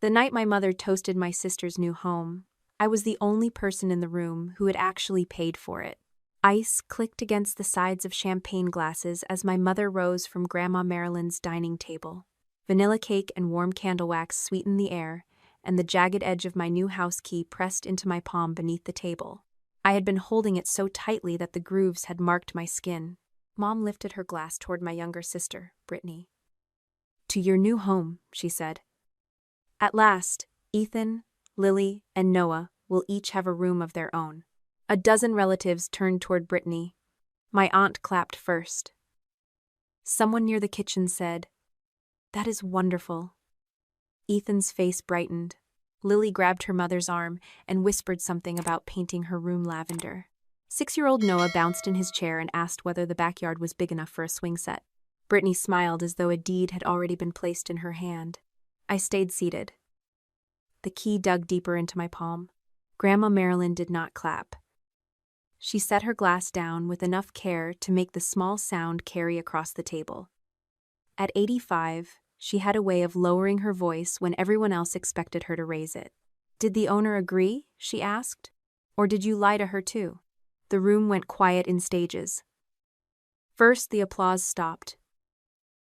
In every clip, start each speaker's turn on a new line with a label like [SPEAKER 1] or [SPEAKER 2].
[SPEAKER 1] The night my mother toasted my sister's new home, I was the only person in the room who had actually paid for it. Ice clicked against the sides of champagne glasses as my mother rose from Grandma Marilyn's dining table. Vanilla cake and warm candle wax sweetened the air, and the jagged edge of my new house key pressed into my palm beneath the table. I had been holding it so tightly that the grooves had marked my skin. Mom lifted her glass toward my younger sister, Brittany. "To your new home," she said. "At last, Ethan, Lily, and Noah will each have a room of their own." A dozen relatives turned toward Brittany. My aunt clapped first. Someone near the kitchen said, "That is wonderful." Ethan's face brightened. Lily grabbed her mother's arm and whispered something about painting her room lavender. 6-year-old Noah bounced in his chair and asked whether the backyard was big enough for a swing set. Brittany smiled as though a deed had already been placed in her hand. I stayed seated. The key dug deeper into my palm. Grandma Marilyn did not clap. She set her glass down with enough care to make the small sound carry across the table. At 85, she had a way of lowering her voice when everyone else expected her to raise it. "Did the owner agree?" she asked. "Or did you lie to her too?" The room went quiet in stages. First, the applause stopped.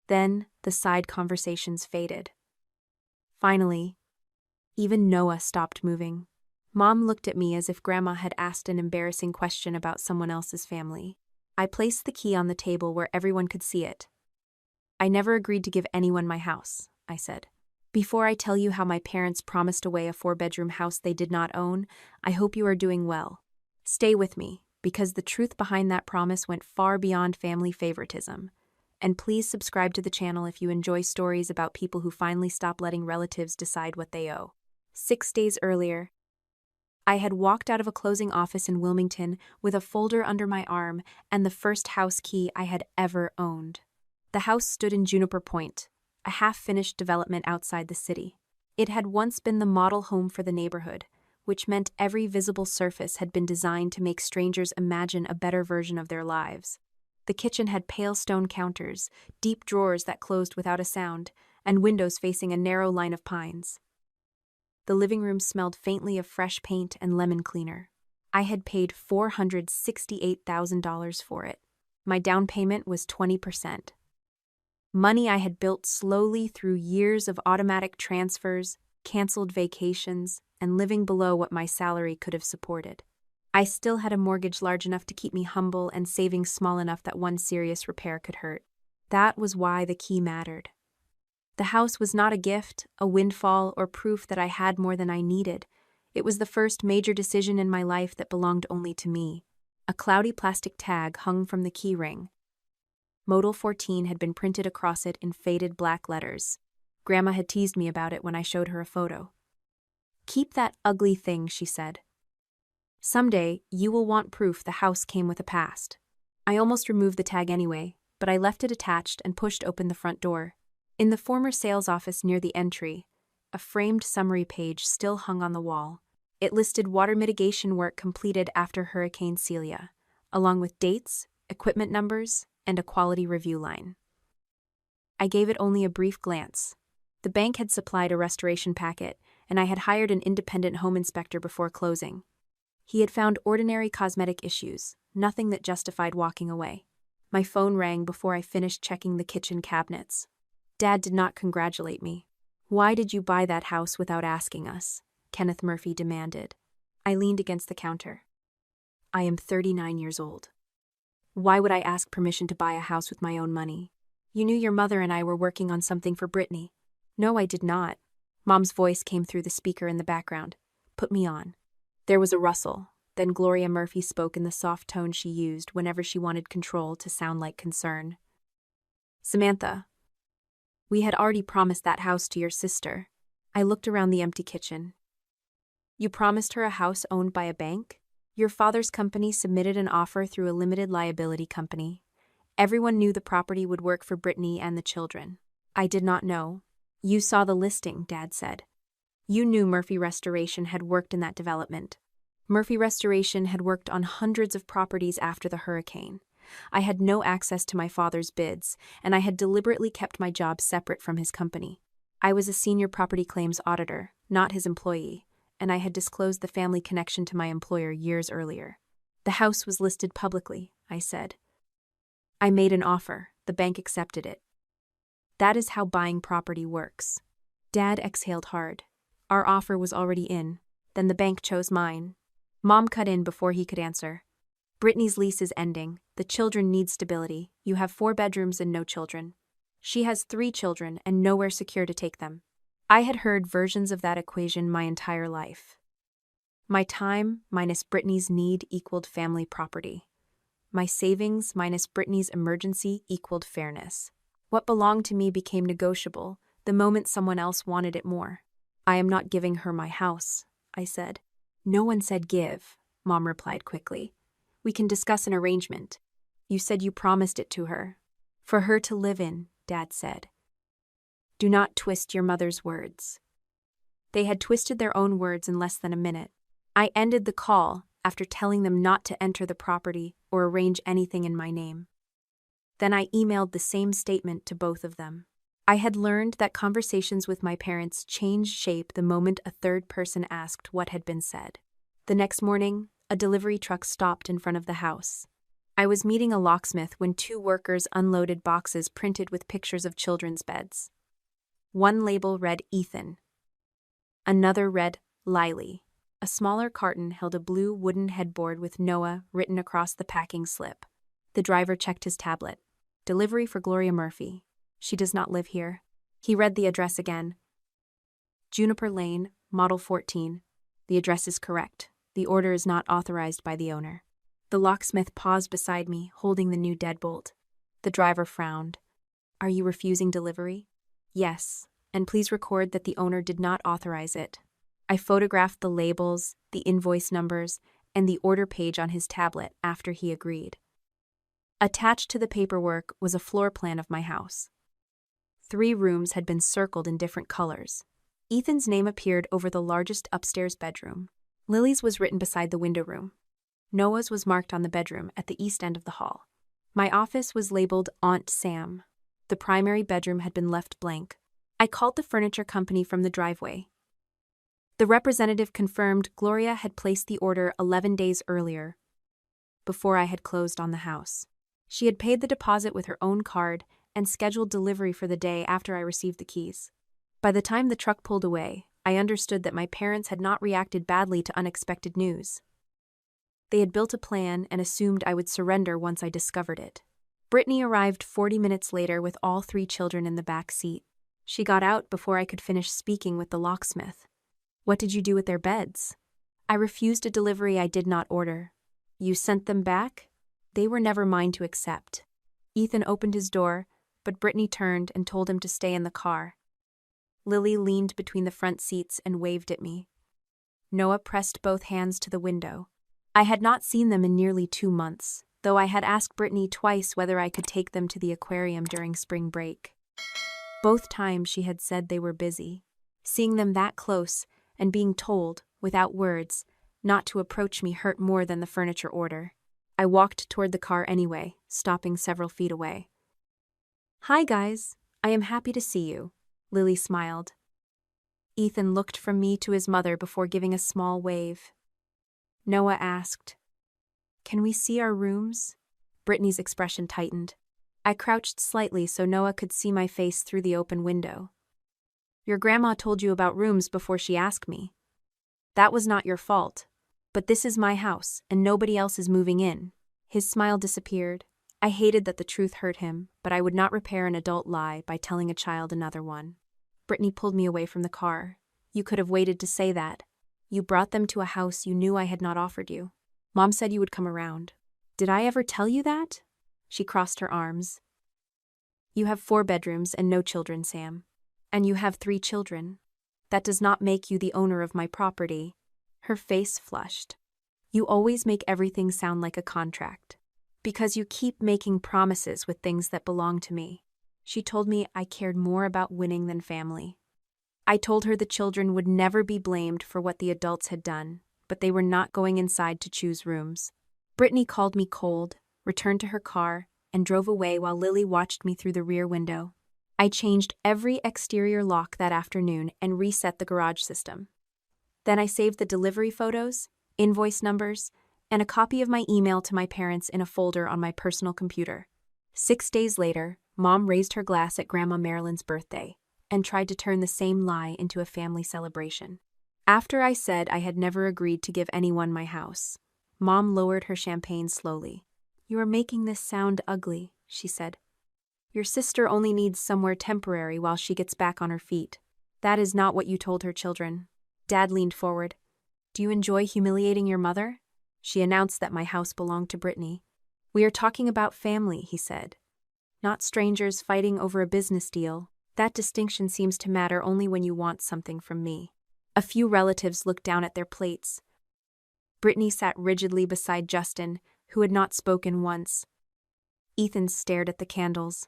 [SPEAKER 1] Then, the side conversations faded. Finally, even Noah stopped moving. Mom looked at me as if Grandma had asked an embarrassing question about someone else's family. I placed the key on the table where everyone could see it. "I never agreed to give anyone my house," I said. "Before I tell you how my parents promised away a 4-bedroom house they did not own, I hope you are doing well. Stay with me, because the truth behind that promise went far beyond family favoritism. And please subscribe to the channel if you enjoy stories about people who finally stop letting relatives decide what they owe." 6 days earlier, I had walked out of a closing office in Wilmington with a folder under my arm and the first house key I had ever owned. The house stood in Juniper Point, a half-finished development outside the city. It had once been the model home for the neighborhood, which meant every visible surface had been designed to make strangers imagine a better version of their lives. The kitchen had pale stone counters, deep drawers that closed without a sound, and windows facing a narrow line of pines. The living room smelled faintly of fresh paint and lemon cleaner. I had paid $468,000 for it. My down payment was 20%. Money I had built slowly through years of automatic transfers, canceled vacations, and living below what my salary could have supported. I still had a mortgage large enough to keep me humble and savings small enough that one serious repair could hurt. That was why the key mattered. The house was not a gift, a windfall, or proof that I had more than I needed. It was the first major decision in my life that belonged only to me. A cloudy plastic tag hung from the key ring. Model 14 had been printed across it in faded black letters. Grandma had teased me about it when I showed her a photo. "Keep that ugly thing," she said. "Someday, you will want proof the house came with a past." I almost removed the tag anyway, but I left it attached and pushed open the front door. In the former sales office near the entry, a framed summary page still hung on the wall. It listed water mitigation work completed after Hurricane Celia, along with dates, equipment numbers, and a quality review line. I gave it only a brief glance. The bank had supplied a restoration packet, and I had hired an independent home inspector before closing. He had found ordinary cosmetic issues, nothing that justified walking away. My phone rang before I finished checking the kitchen cabinets. Dad did not congratulate me. "Why did you buy that house without asking us?" Kenneth Murphy demanded. I leaned against the counter. "I am 39 years old. Why would I ask permission to buy a house with my own money? You knew your mother and I were working on something for Brittany." "No, I did not." Mom's voice came through the speaker in the background. "Put me on." There was a rustle. Then Gloria Murphy spoke in the soft tone she used whenever she wanted control to sound like concern. "Samantha, we had already promised that house to your sister." I looked around the empty kitchen. "You promised her a house owned by a bank? Your father's company submitted an offer through a limited liability company. Everyone knew the property would work for Brittany and the children." "I did not know." "You saw the listing," Dad said. "You knew Murphy Restoration had worked in that development." Murphy Restoration had worked on hundreds of properties after the hurricane. I had no access to my father's bids, and I had deliberately kept my job separate from his company. I was a senior property claims auditor, not his employee, and I had disclosed the family connection to my employer years earlier. The house was listed publicly, I said. I made an offer. The bank accepted it. That is how buying property works. Dad exhaled hard. Our offer was already in. Then the bank chose mine. Mom cut in before he could answer. Brittany's lease is ending. The children need stability. You have 4 bedrooms and no children. She has 3 children and nowhere secure to take them. I had heard versions of that equation my entire life. My time minus Brittany's need equaled family property. My savings minus Brittany's emergency equaled fairness. What belonged to me became negotiable the moment someone else wanted it more. I am not giving her my house, I said. No one said give, Mom replied quickly. We can discuss an arrangement. You said you promised it to her. For her to live in, Dad said. Do not twist your mother's words. They had twisted their own words in less than a minute. I ended the call after telling them not to enter the property or arrange anything in my name. Then I emailed the same statement to both of them. I had learned that conversations with my parents changed shape the moment a third person asked what had been said. The next morning, a delivery truck stopped in front of the house. I was meeting a locksmith when 2 workers unloaded boxes printed with pictures of children's beds. One label read Ethan. Another read Lily. A smaller carton held a blue wooden headboard with Noah written across the packing slip. The driver checked his tablet. Delivery for Gloria Murphy. She does not live here. He read the address again. Juniper Lane, Model 14. The address is correct. The order is not authorized by the owner. The locksmith paused beside me, holding the new deadbolt. The driver frowned. Are you refusing delivery? Yes, and please record that the owner did not authorize it. I photographed the labels, the invoice numbers, and the order page on his tablet after he agreed. Attached to the paperwork was a floor plan of my house. 3 rooms had been circled in different colors. Ethan's name appeared over the largest upstairs bedroom. Lily's was written beside the window room. Noah's was marked on the bedroom at the east end of the hall. My office was labeled Aunt Sam. The primary bedroom had been left blank. I called the furniture company from the driveway. The representative confirmed Gloria had placed the order 11 days earlier, before I had closed on the house. She had paid the deposit with her own card and scheduled delivery for the day after I received the keys. By the time the truck pulled away, I understood that my parents had not reacted badly to unexpected news. They had built a plan and assumed I would surrender once I discovered it. Brittany arrived 40 minutes later with all 3 children in the back seat. She got out before I could finish speaking with the locksmith. What did you do with their beds? I refused a delivery I did not order. You sent them back? They were never mine to accept. Ethan opened his door, but Brittany turned and told him to stay in the car. Lily leaned between the front seats and waved at me. Noah pressed both hands to the window. I had not seen them in nearly 2 months, though I had asked Brittany twice whether I could take them to the aquarium during spring break. Both times she had said they were busy. Seeing them that close and being told, without words, not to approach me hurt more than the furniture order. I walked toward the car anyway, stopping several feet away. Hi guys, I am happy to see you, Lily smiled. Ethan looked from me to his mother before giving a small wave. Noah asked, Can we see our rooms? Brittany's expression tightened. I crouched slightly so Noah could see my face through the open window. Your grandma told you about rooms before she asked me. That was not your fault. But this is my house, and nobody else is moving in. His smile disappeared. I hated that the truth hurt him, but I would not repair an adult lie by telling a child another one. Brittany pulled me away from the car. You could have waited to say that. You brought them to a house you knew I had not offered you. Mom said you would come around. Did I ever tell you that? She crossed her arms. You have 4 bedrooms and no children, Sam. And you have 3 children. That does not make you the owner of my property. Her face flushed. You always make everything sound like a contract. Because you keep making promises with things that belong to me. She told me I cared more about winning than family. I told her the children would never be blamed for what the adults had done, but they were not going inside to choose rooms. Brittany called me cold, returned to her car, and drove away while Lily watched me through the rear window. I changed every exterior lock that afternoon and reset the garage system. Then I saved the delivery photos, invoice numbers, and a copy of my email to my parents in a folder on my personal computer. 6 days later, Mom raised her glass at Grandma Marilyn's birthday and tried to turn the same lie into a family celebration. After I said I had never agreed to give anyone my house, Mom lowered her champagne slowly. "You are making this sound ugly," she said. "Your sister only needs somewhere temporary while she gets back on her feet. That is not what you told her children." Dad leaned forward. "Do you enjoy humiliating your mother?" She announced that my house belonged to Brittany. "We are talking about family," he said. "Not strangers fighting over a business deal. That distinction seems to matter only when you want something from me." A few relatives looked down at their plates. Brittany sat rigidly beside Justin, who had not spoken once. Ethan stared at the candles.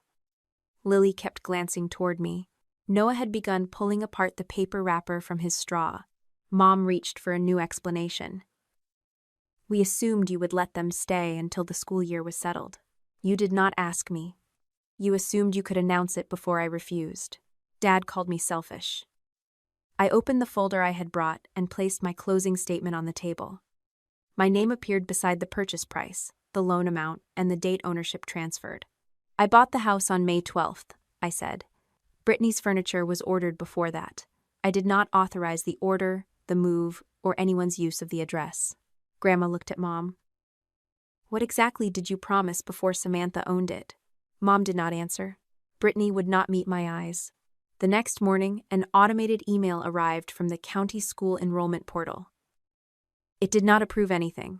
[SPEAKER 1] Lily kept glancing toward me. Noah had begun pulling apart the paper wrapper from his straw. Mom reached for a new explanation. "We assumed you would let them stay until the school year was settled. You did not ask me. You assumed you could announce it before I refused. Dad called me selfish." I opened the folder I had brought and placed my closing statement on the table. My name appeared beside the purchase price, the loan amount, and the date ownership transferred. "I bought the house on May 12th, I said. Brittany's furniture was ordered before that. I did not authorize the order, the move, or anyone's use of the address." Grandma looked at Mom. "What exactly did you promise before Samantha owned it?" Mom did not answer. Brittany would not meet my eyes. The next morning, an automated email arrived from the county school enrollment portal. It did not approve anything.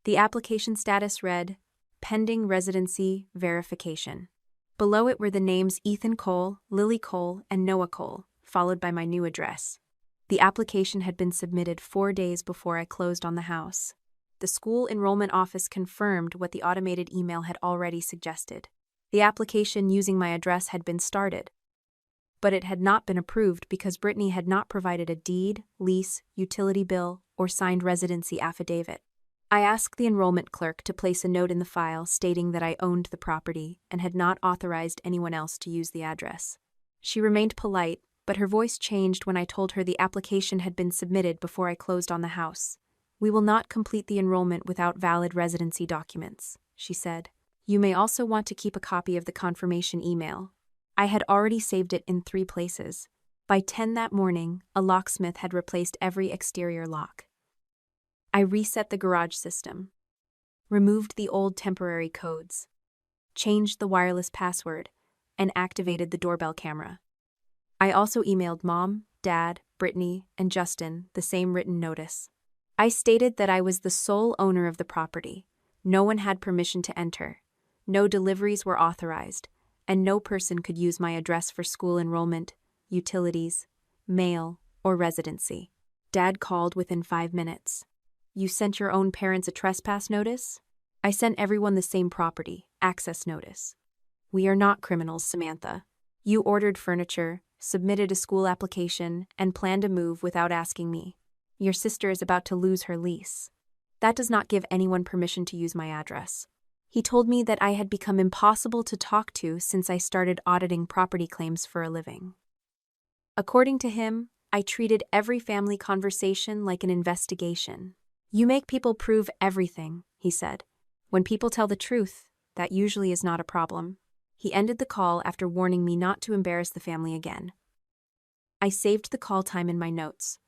[SPEAKER 1] The application status read, "Pending residency verification." Below it were the names Ethan Cole, Lily Cole, and Noah Cole, followed by my new address. The application had been submitted 4 days before I closed on the house. The school enrollment office confirmed what the automated email had already suggested. The application using my address had been started, but it had not been approved because Brittany had not provided a deed, lease, utility bill, or signed residency affidavit. I asked the enrollment clerk to place a note in the file stating that I owned the property and had not authorized anyone else to use the address. She remained polite, but her voice changed when I told her the application had been submitted before I closed on the house. "We will not complete the enrollment without valid residency documents," she said. "You may also want to keep a copy of the confirmation email." I had already saved it in 3 places. By 10 that morning, a locksmith had replaced every exterior lock. I reset the garage system, removed the old temporary codes, changed the wireless password, and activated the doorbell camera. I also emailed Mom, Dad, Brittany, and Justin the same written notice. I stated that I was the sole owner of the property. No one had permission to enter. No deliveries were authorized, and no person could use my address for school enrollment, utilities, mail, or residency. Dad called within 5 minutes. "You sent your own parents a trespass notice?" "I sent everyone the same property, access notice." "We are not criminals, Samantha. You ordered furniture, submitted a school application, and planned a move without asking me. Your sister is about to lose her lease. That does not give anyone permission to use my address." He told me that I had become impossible to talk to since I started auditing property claims for a living. According to him, I treated every family conversation like an investigation. "You make people prove everything," he said. "When people tell the truth, that usually is not a problem." He ended the call after warning me not to embarrass the family again. I saved the call time in my notes,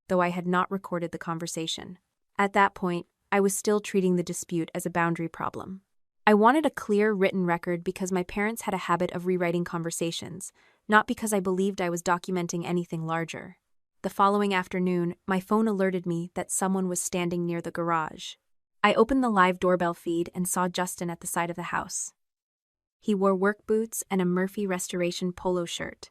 [SPEAKER 1] though I had not recorded the conversation. At that point, I was still treating the dispute as a boundary problem. I wanted a clear written record because my parents had a habit of rewriting conversations, not because I believed I was documenting anything larger. The following afternoon, my phone alerted me that someone was standing near the garage. I opened the live doorbell feed and saw Justin at the side of the house. He wore work boots and a Murphy Restoration polo shirt.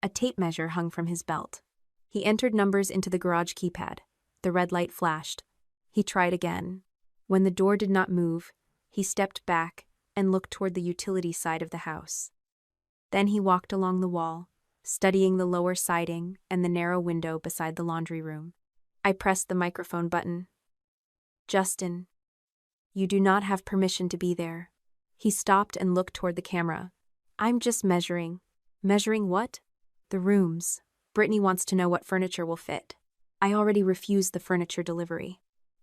[SPEAKER 1] A tape measure hung from his belt. He entered numbers into the garage keypad. The red light flashed. He tried again. When the door did not move, he stepped back and looked toward the utility side of the house. Then he walked along the wall, studying the lower siding and the narrow window beside the laundry room. I pressed the microphone button. "Justin, you do not have permission to be there." He stopped and looked toward the camera. I'm just measuring. Measuring what? The rooms. Brittany wants to know what furniture will fit. I already refused the furniture delivery.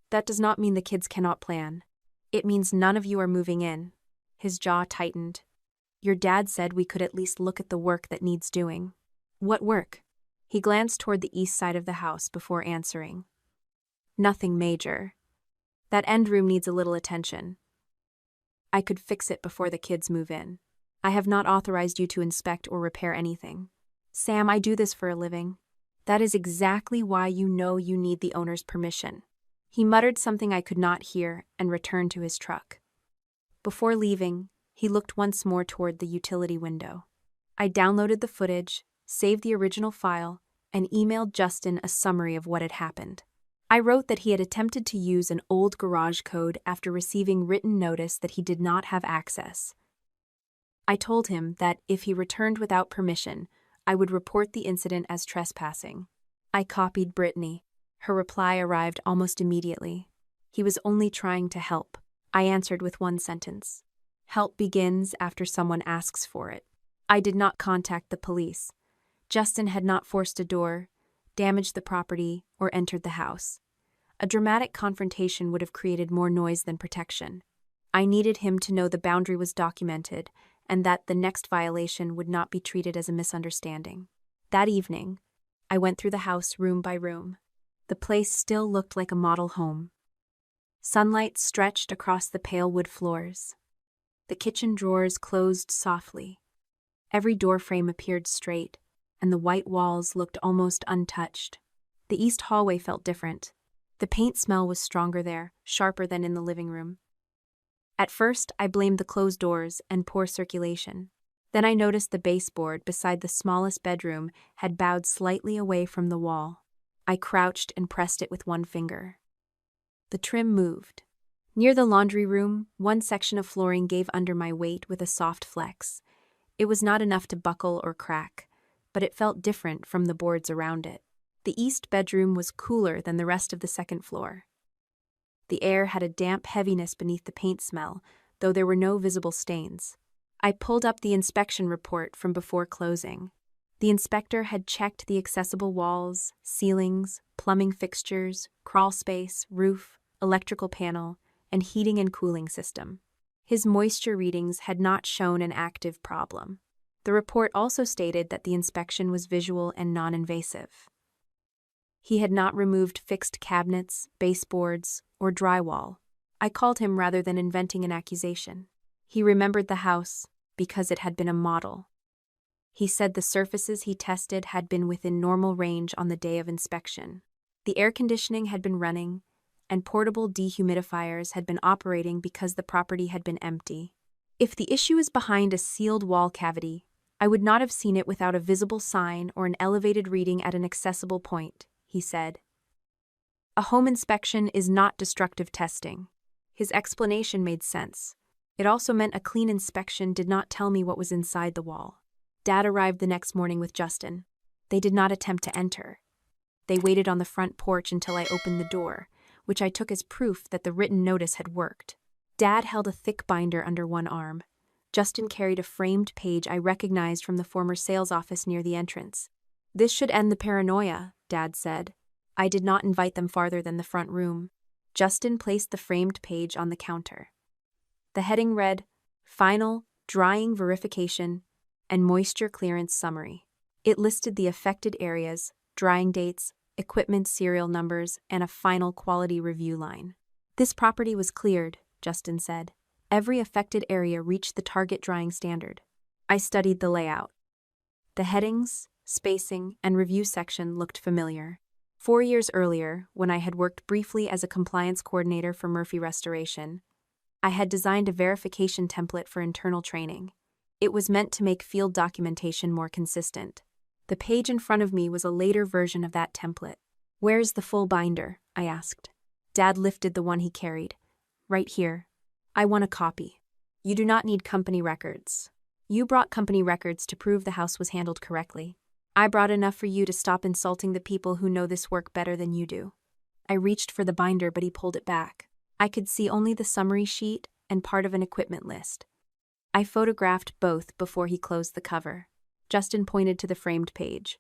[SPEAKER 1] That does not mean the kids cannot plan. It means none of you are moving in. His jaw tightened. Your dad said we could at least look at the work that needs doing. What work? He glanced toward the east side of the house before answering. Nothing major. That end room needs a little attention. I could fix it before the kids move in. I have not authorized you to inspect or repair anything. Sam, I do this for a living. That is exactly why you know you need the owner's permission. He muttered something I could not hear and returned to his truck. Before leaving, he looked once more toward the utility window. I downloaded the footage, saved the original file, and emailed Justin a summary of what had happened. I wrote that he had attempted to use an old garage code after receiving written notice that he did not have access. I told him that if he returned without permission, I would report the incident as trespassing. I copied Brittany. Her reply arrived almost immediately. He was only trying to help. I answered with one sentence. Help begins after someone asks for it. I did not contact the police. Justin had not forced a door, damaged the property, or entered the house. A dramatic confrontation would have created more noise than protection. I needed him to know the boundary was documented and that the next violation would not be treated as a misunderstanding. That evening, I went through the house room by room. The place still looked like a model home. Sunlight stretched across the pale wood floors. The kitchen drawers closed softly. Every door frame appeared straight, and the white walls looked almost untouched. The east hallway felt different. The paint smell was stronger there, sharper than in the living room. At first, I blamed the closed doors and poor circulation. Then I noticed the baseboard beside the smallest bedroom had bowed slightly away from the wall. I crouched and pressed it with one finger. The trim moved. Near the laundry room, one section of flooring gave under my weight with a soft flex. It was not enough to buckle or crack, but it felt different from the boards around it. The east bedroom was cooler than the rest of the second floor. The air had a damp heaviness beneath the paint smell, though there were no visible stains. I pulled up the inspection report from before closing. The inspector had checked the accessible walls, ceilings, plumbing fixtures, crawl space, roof, electrical panel, and heating and cooling system. His moisture readings had not shown an active problem. The report also stated that the inspection was visual and non-invasive. He had not removed fixed cabinets, baseboards, or drywall. I called him rather than inventing an accusation. He remembered the house because it had been a model. He said the surfaces he tested had been within normal range on the day of inspection. The air conditioning had been running, and portable dehumidifiers had been operating because the property had been empty. If the issue is behind a sealed wall cavity, I would not have seen it without a visible sign or an elevated reading at an accessible point, he said. A home inspection is not destructive testing. His explanation made sense. It also meant a clean inspection did not tell me what was inside the wall. Dad arrived the next morning with Justin. They did not attempt to enter. They waited on the front porch until I opened the door, which I took as proof that the written notice had worked. Dad held a thick binder under one arm. Justin carried a framed page I recognized from the former sales office near the entrance. This should end the paranoia, Dad said. I did not invite them farther than the front room. Justin placed the framed page on the counter. The heading read, Final Drying Verification and Moisture Clearance Summary. It listed the affected areas, drying dates, equipment serial numbers, and a final quality review line. This property was cleared, Justin said. Every affected area reached the target drying standard. I studied the layout. The headings, spacing, and review section looked familiar. 4 years earlier, when I had worked briefly as a compliance coordinator for Murphy Restoration, I had designed a verification template for internal training. It was meant to make field documentation more consistent. The page in front of me was a later version of that template. Where's the full binder? I asked. Dad lifted the one he carried. Right here. I want a copy. You do not need company records. You brought company records to prove the house was handled correctly. I brought enough for you to stop insulting the people who know this work better than you do. I reached for the binder, but he pulled it back. I could see only the summary sheet and part of an equipment list. I photographed both before he closed the cover. Justin pointed to the framed page.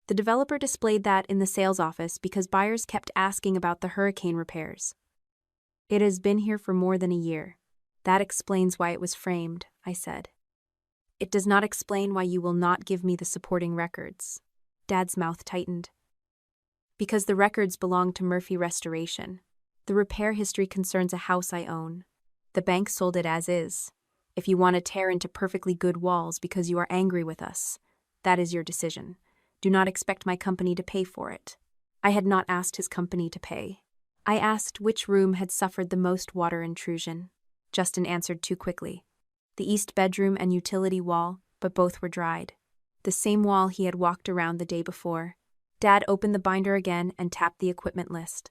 [SPEAKER 1] The developer displayed that in the sales office because buyers kept asking about the hurricane repairs. It has been here for more than a year. That explains why it was framed, I said. It does not explain why you will not give me the supporting records. Dad's mouth tightened. Because the records belong to Murphy Restoration. The repair history concerns a house I own. The bank sold it as is. If you want to tear into perfectly good walls because you are angry with us, that is your decision. Do not expect my company to pay for it. I had not asked his company to pay. I asked which room had suffered the most water intrusion. Justin answered too quickly. The east bedroom and utility wall, but both were dried. The same wall he had walked around the day before. Dad opened the binder again and tapped the equipment list.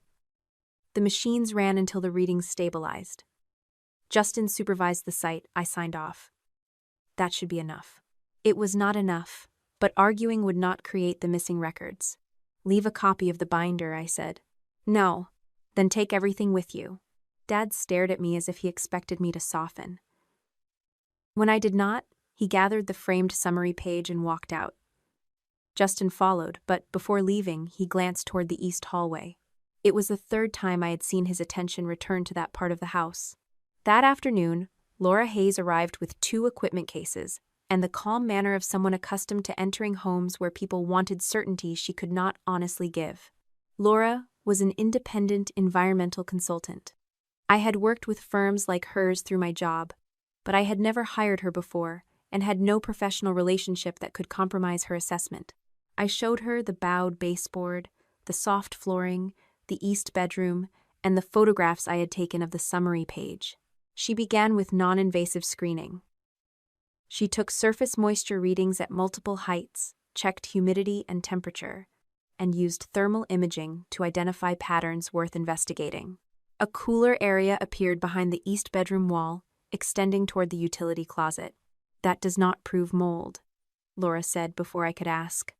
[SPEAKER 1] The machines ran until the readings stabilized. Justin supervised the site. I signed off. That should be enough. It was not enough, but arguing would not create the missing records. Leave a copy of the binder, I said. No. Then take everything with you. Dad stared at me as if he expected me to soften. When I did not, he gathered the framed summary page and walked out. Justin followed, but before leaving, he glanced toward the east hallway. It was the third time I had seen his attention return to that part of the house. That afternoon, Laura Hayes arrived with 2 equipment cases, and the calm manner of someone accustomed to entering homes where people wanted certainty she could not honestly give. Laura was an independent environmental consultant. I had worked with firms like hers through my job, but I had never hired her before and had no professional relationship that could compromise her assessment. I showed her the bowed baseboard, the soft flooring, the east bedroom, and the photographs I had taken of the summary page. She began with non-invasive screening. She took surface moisture readings at multiple heights, checked humidity and temperature, and used thermal imaging to identify patterns worth investigating. A cooler area appeared behind the east bedroom wall, extending toward the utility closet. That does not prove mold, Laura said before I could ask.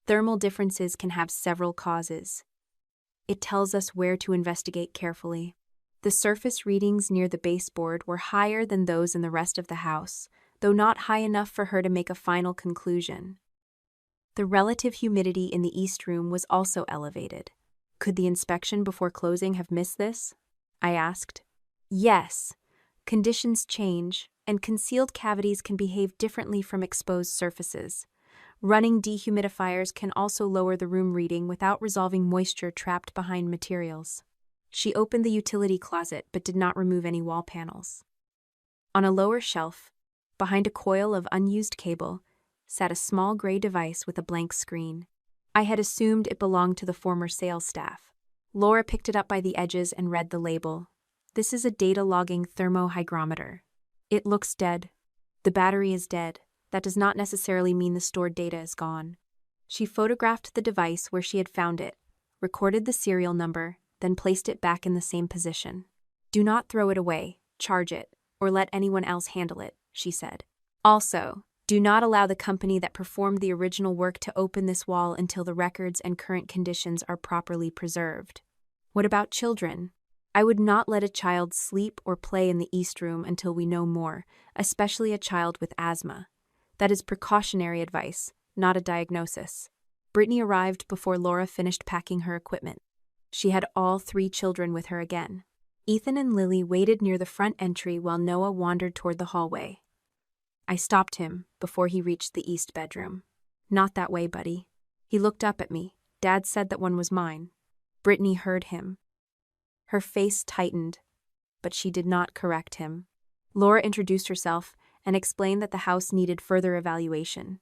[SPEAKER 1] Thermal differences can have several causes. It tells us where to investigate carefully. The surface readings near the baseboard were higher than those in the rest of the house, though not high enough for her to make a final conclusion. The relative humidity in the east room was also elevated. Could the inspection before closing have missed this? I asked. Yes. Conditions change, and concealed cavities can behave differently from exposed surfaces. Running dehumidifiers can also lower the room reading without resolving moisture trapped behind materials. She opened the utility closet but did not remove any wall panels. On a lower shelf, behind a coil of unused cable, sat a small gray device with a blank screen. I had assumed it belonged to the former sales staff. Laura picked it up by the edges and read the label. This is a data logging thermohygrometer. It looks dead. The battery is dead. That does not necessarily mean the stored data is gone. She photographed the device where she had found it, recorded the serial number, then placed it back in the same position. Do not throw it away, charge it, or let anyone else handle it, she said. Also, do not allow the company that performed the original work to open this wall until the records and current conditions are properly preserved. What about children? I would not let a child sleep or play in the East Room until we know more, especially a child with asthma. That is precautionary advice, not a diagnosis. Brittany arrived before Laura finished packing her equipment. She had all 3 children with her again. Ethan and Lily waited near the front entry while Noah wandered toward the hallway. I stopped him before he reached the east bedroom. Not that way, buddy. He looked up at me. Dad said that one was mine. Brittany heard him. Her face tightened, but she did not correct him. Laura introduced herself and explained that the house needed further evaluation.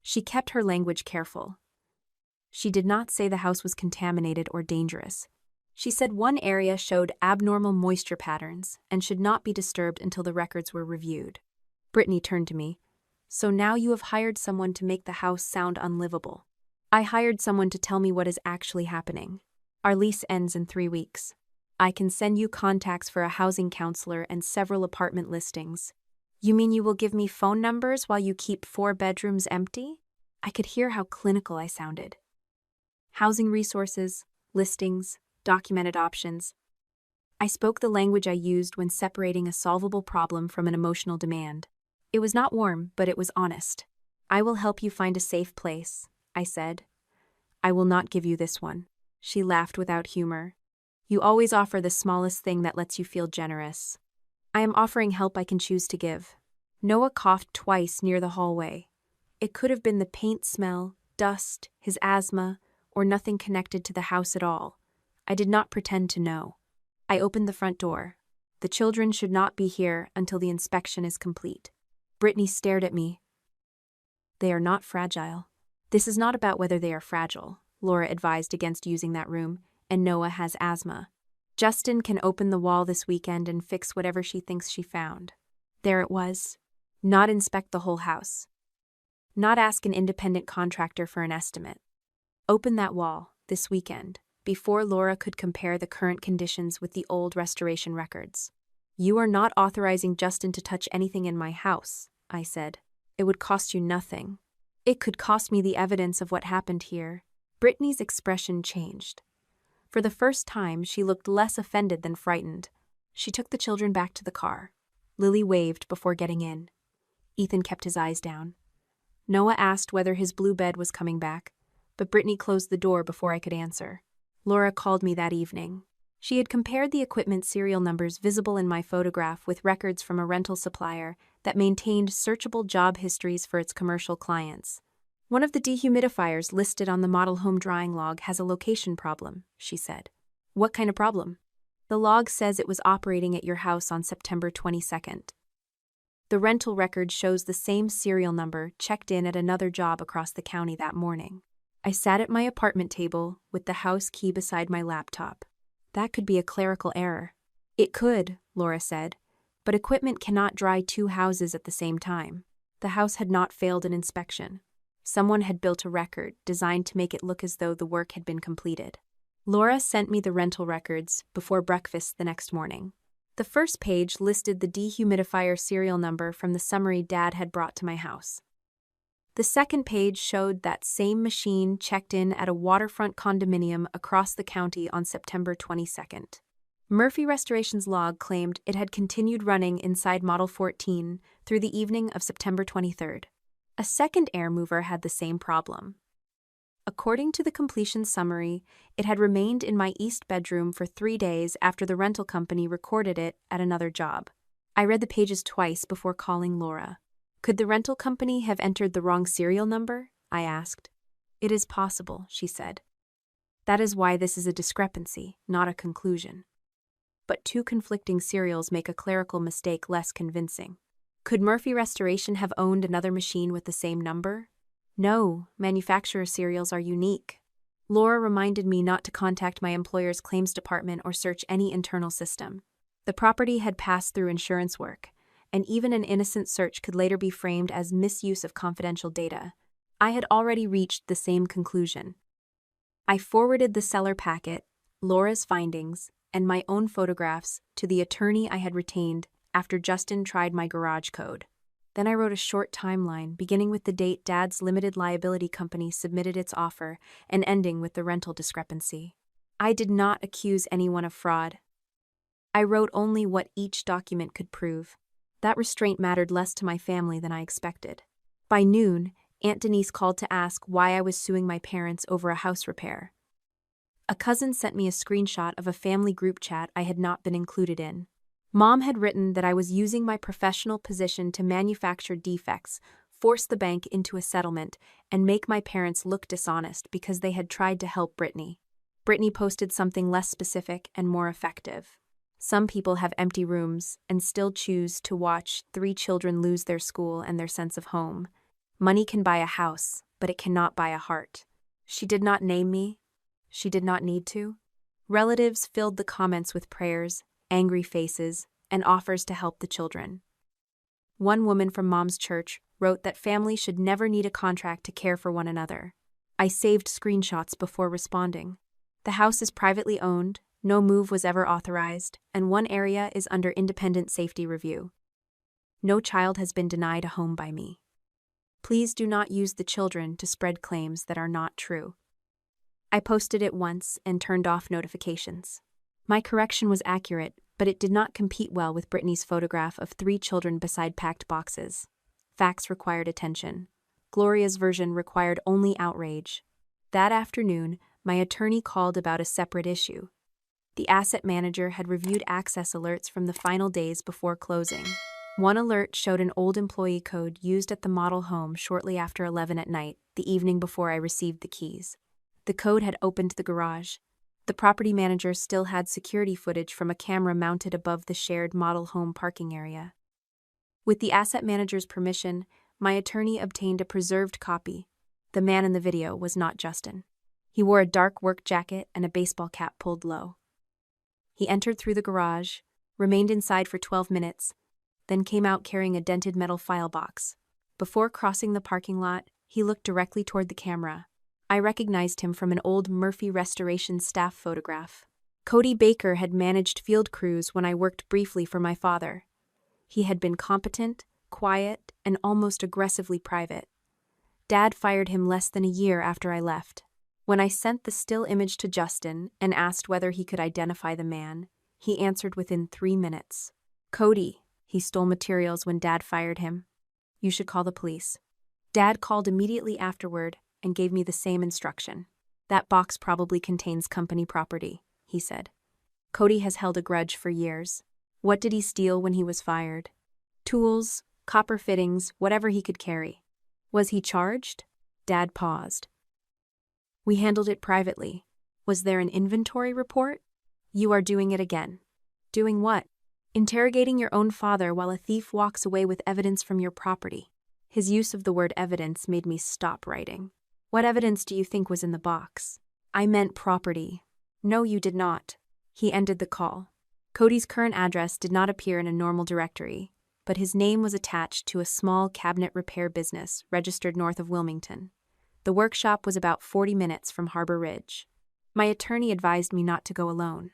[SPEAKER 1] She kept her language careful. She did not say the house was contaminated or dangerous. She said one area showed abnormal moisture patterns and should not be disturbed until the records were reviewed. Brittany turned to me. So now you have hired someone to make the house sound unlivable. I hired someone to tell me what is actually happening. Our lease ends in 3 weeks. I can send you contacts for a housing counselor and several apartment listings. You mean you will give me phone numbers while you keep 4 bedrooms empty? I could hear how clinical I sounded. Housing resources, listings, documented options. I spoke the language I used when separating a solvable problem from an emotional demand. It was not warm, but it was honest. "I will help you find a safe place," I said. "I will not give you this one." She laughed without humor. "You always offer the smallest thing that lets you feel generous." "I am offering help I can choose to give." Noah coughed twice near the hallway. It could have been the paint smell, dust, his asthma, or nothing connected to the house at all. I did not pretend to know. I opened the front door. "The children should not be here until the inspection is complete." Brittany stared at me. "They are not fragile." "This is not about whether they are fragile." Laura advised against using that room, and Noah has asthma. "Justin can open the wall this weekend and fix whatever she thinks she found." There it was. Not inspect the whole house. Not ask an independent contractor for an estimate. Open that wall, this weekend, before Laura could compare the current conditions with the old restoration records. "You are not authorizing Justin to touch anything in my house," I said. "It would cost you nothing." "It could cost me the evidence of what happened here." Brittany's expression changed. For the first time, she looked less offended than frightened. She took the children back to the car. Lily waved before getting in. Ethan kept his eyes down. Noah asked whether his blue bed was coming back, but Brittany closed the door before I could answer. Laura called me that evening. She had compared the equipment serial numbers visible in my photograph with records from a rental supplier that maintained searchable job histories for its commercial clients. "One of the dehumidifiers listed on the model home drawing log has a location problem," she said. "What kind of problem?" "The log says it was operating at your house on September 22nd. The rental record shows the same serial number checked in at another job across the county that morning." I sat at my apartment table with the house key beside my laptop. "That could be a clerical error." "It could," Laura said, "but equipment cannot dry two houses at the same time." The house had not failed an inspection. Someone had built a record designed to make it look as though the work had been completed. Laura sent me the rental records before breakfast the next morning. The first page listed the dehumidifier serial number from the summary Dad had brought to my house. The second page showed that same machine checked in at a waterfront condominium across the county on September 22nd. Murphy Restoration's log claimed it had continued running inside Model 14 through the evening of September 23rd. A second air mover had the same problem. According to the completion summary, it had remained in my east bedroom for 3 days after the rental company recorded it at another job. I read the pages twice before calling Laura. "Could the rental company have entered the wrong serial number?" I asked. "It is possible," she said. "That is why this is a discrepancy, not a conclusion." But two conflicting serials make a clerical mistake less convincing. Could Murphy Restoration have owned another machine with the same number? No, manufacturer serials are unique. Laura reminded me not to contact my employer's claims department or search any internal system. The property had passed through insurance work, and even an innocent search could later be framed as misuse of confidential data. I had already reached the same conclusion. I forwarded the seller packet, Laura's findings, and my own photographs to the attorney I had retained after Justin tried my garage code. Then I wrote a short timeline, beginning with the date Dad's limited liability company submitted its offer and ending with the rental discrepancy. I did not accuse anyone of fraud. I wrote only what each document could prove. That restraint mattered less to my family than I expected. By noon, Aunt Denise called to ask why I was suing my parents over a house repair. A cousin sent me a screenshot of a family group chat I had not been included in. Mom had written that I was using my professional position to manufacture defects, force the bank into a settlement, and make my parents look dishonest because they had tried to help Brittany. Brittany posted something less specific and more effective. "Some people have empty rooms and still choose to watch 3 children lose their school and their sense of home. Money can buy a house, but it cannot buy a heart." She did not name me. She did not need to. Relatives filled the comments with prayers, angry faces, and offers to help the children. One woman from Mom's church wrote that families should never need a contract to care for one another. I saved screenshots before responding. The house is privately owned, no move was ever authorized, and one area is under independent safety review. No child has been denied a home by me. Please do not use the children to spread claims that are not true. I posted it once and turned off notifications. My correction was accurate, but it did not compete well with Brittany's photograph of 3 children beside packed boxes. Facts required attention. Gloria's version required only outrage. That afternoon, my attorney called about a separate issue. The asset manager had reviewed access alerts from the final days before closing. One alert showed an old employee code used at the model home shortly after 11 at night, the evening before I received the keys. The code had opened the garage. The property manager still had security footage from a camera mounted above the shared model home parking area. With the asset manager's permission, my attorney obtained a preserved copy. The man in the video was not Justin. He wore a dark work jacket and a baseball cap pulled low. He entered through the garage, remained inside for 12 minutes, then came out carrying a dented metal file box. Before crossing the parking lot, he looked directly toward the camera. I recognized him from an old Murphy Restoration staff photograph. Cody Baker had managed field crews when I worked briefly for my father. He had been competent, quiet, and almost aggressively private. Dad fired him less than a year after I left. When I sent the still image to Justin and asked whether he could identify the man, he answered within 3 minutes. Cody, he stole materials when Dad fired him. You should call the police. Dad called immediately afterward and gave me the same instruction. That box probably contains company property, he said. Cody has held a grudge for years. What did he steal when he was fired? Tools, copper fittings, whatever he could carry. Was he charged? Dad paused. We handled it privately. Was there an inventory report? You are doing it again. Doing what? Interrogating your own father while a thief walks away with evidence from your property. His use of the word evidence made me stop writing. What evidence do you think was in the box? I meant property. No, you did not. He ended the call. Cody's current address did not appear in a normal directory, but his name was attached to a small cabinet repair business registered north of Wilmington. The workshop was about 40 minutes from Harbor Ridge. My attorney advised me not to go alone.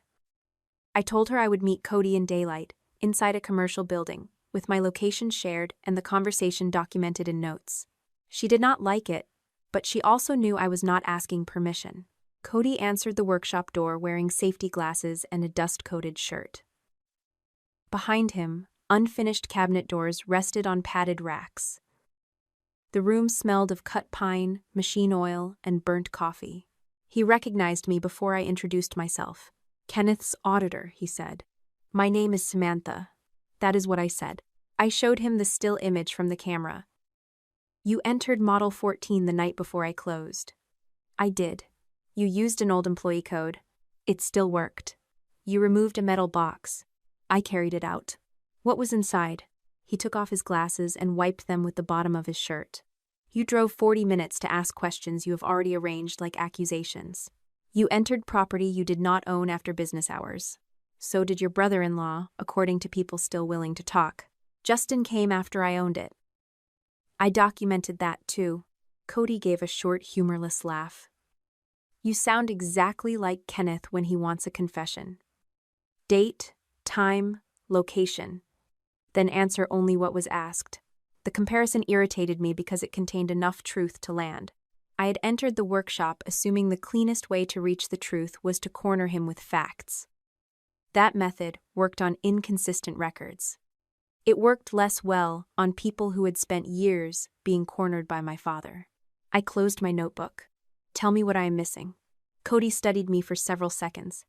[SPEAKER 1] I told her I would meet Cody in daylight, inside a commercial building, with my location shared and the conversation documented in notes. She did not like it, but she also knew I was not asking permission. Cody answered the workshop door wearing safety glasses and a dust-coated shirt. Behind him, unfinished cabinet doors rested on padded racks. The room smelled of cut pine, machine oil, and burnt coffee. He recognized me before I introduced myself. Kenneth's auditor, he said. My name is Samantha. That is what I said. I showed him the still image from the camera. You entered Model 14 the night before I closed. I did. You used an old employee code. It still worked. You removed a metal box. I carried it out. What was inside? He took off his glasses and wiped them with the bottom of his shirt. You drove 40 minutes to ask questions you have already arranged like accusations. You entered property you did not own after business hours. So did your brother-in-law, according to people still willing to talk. Justin came after I owned it. I documented that too. Cody gave a short, humorless laugh. You sound exactly like Kenneth when he wants a confession. Date, time, location. Then answer only what was asked. The comparison irritated me because it contained enough truth to land. I had entered the workshop assuming the cleanest way to reach the truth was to corner him with facts. That method worked on inconsistent records. It worked less well on people who had spent years being cornered by my father. I closed my notebook. Tell me what I am missing. Cody studied me for several seconds.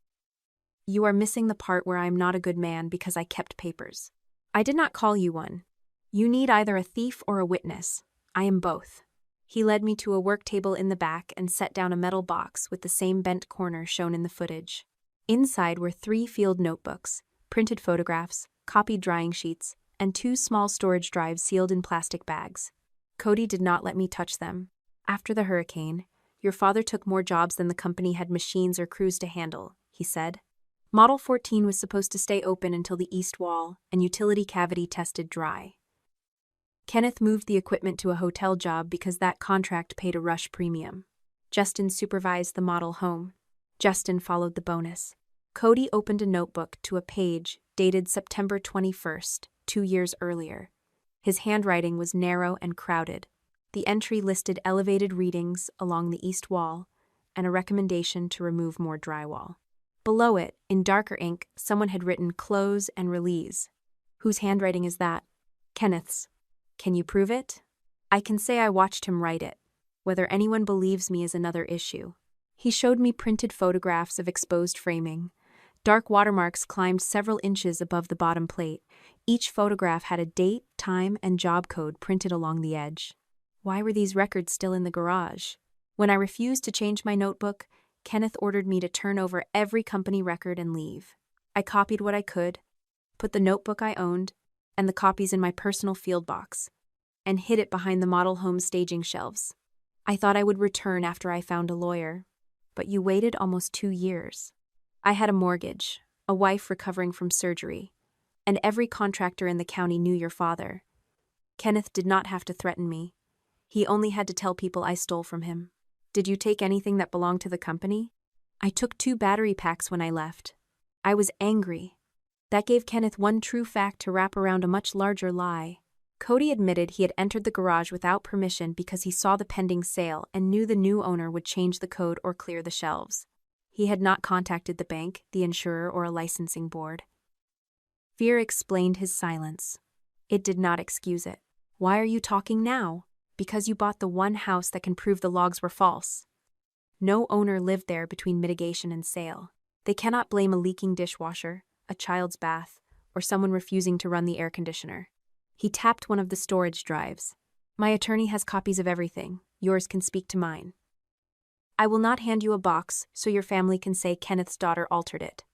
[SPEAKER 1] You are missing the part where I am not a good man because I kept papers. I did not call you one. You need either a thief or a witness. I am both. He led me to a work table in the back and set down a metal box with the same bent corner shown in the footage. Inside were 3 field notebooks, printed photographs, copied drying sheets, and 2 small storage drives sealed in plastic bags. Cody did not let me touch them. After the hurricane, your father took more jobs than the company had machines or crews to handle, he said. Model 14 was supposed to stay open until the east wall and utility cavity tested dry. Kenneth moved the equipment to a hotel job because that contract paid a rush premium. Justin supervised the model home. Justin followed the bonus. Cody opened a notebook to a page dated September 21st, 2 years earlier. His handwriting was narrow and crowded. The entry listed elevated readings along the east wall and a recommendation to remove more drywall. Below it, in darker ink, someone had written close and release. Whose handwriting is that? Kenneth's. Can you prove it? I can say I watched him write it. Whether anyone believes me is another issue. He showed me printed photographs of exposed framing. Dark watermarks climbed several inches above the bottom plate. Each photograph had a date, time, and job code printed along the edge. Why were these records still in the garage? When I refused to change my notebook, Kenneth ordered me to turn over every company record and leave. I copied what I could, put the notebook I owned, and the copies in my personal field box, and hid it behind the model home staging shelves. I thought I would return after I found a lawyer, but you waited almost 2 years. I had a mortgage, a wife recovering from surgery, and every contractor in the county knew your father. Kenneth did not have to threaten me. He only had to tell people I stole from him. Did you take anything that belonged to the company? I took 2 battery packs when I left. I was angry. That gave Kenneth one true fact to wrap around a much larger lie. Cody admitted he had entered the garage without permission because he saw the pending sale and knew the new owner would change the code or clear the shelves. He had not contacted the bank, the insurer, or a licensing board. Fear explained his silence. It did not excuse it. Why are you talking now? Because you bought the one house that can prove the logs were false. No owner lived there between mitigation and sale. They cannot blame a leaking dishwasher, a child's bath, or someone refusing to run the air conditioner. He tapped one of the storage drives. My attorney has copies of everything. Yours can speak to mine. I will not hand you a box so your family can say Kenneth's daughter altered it.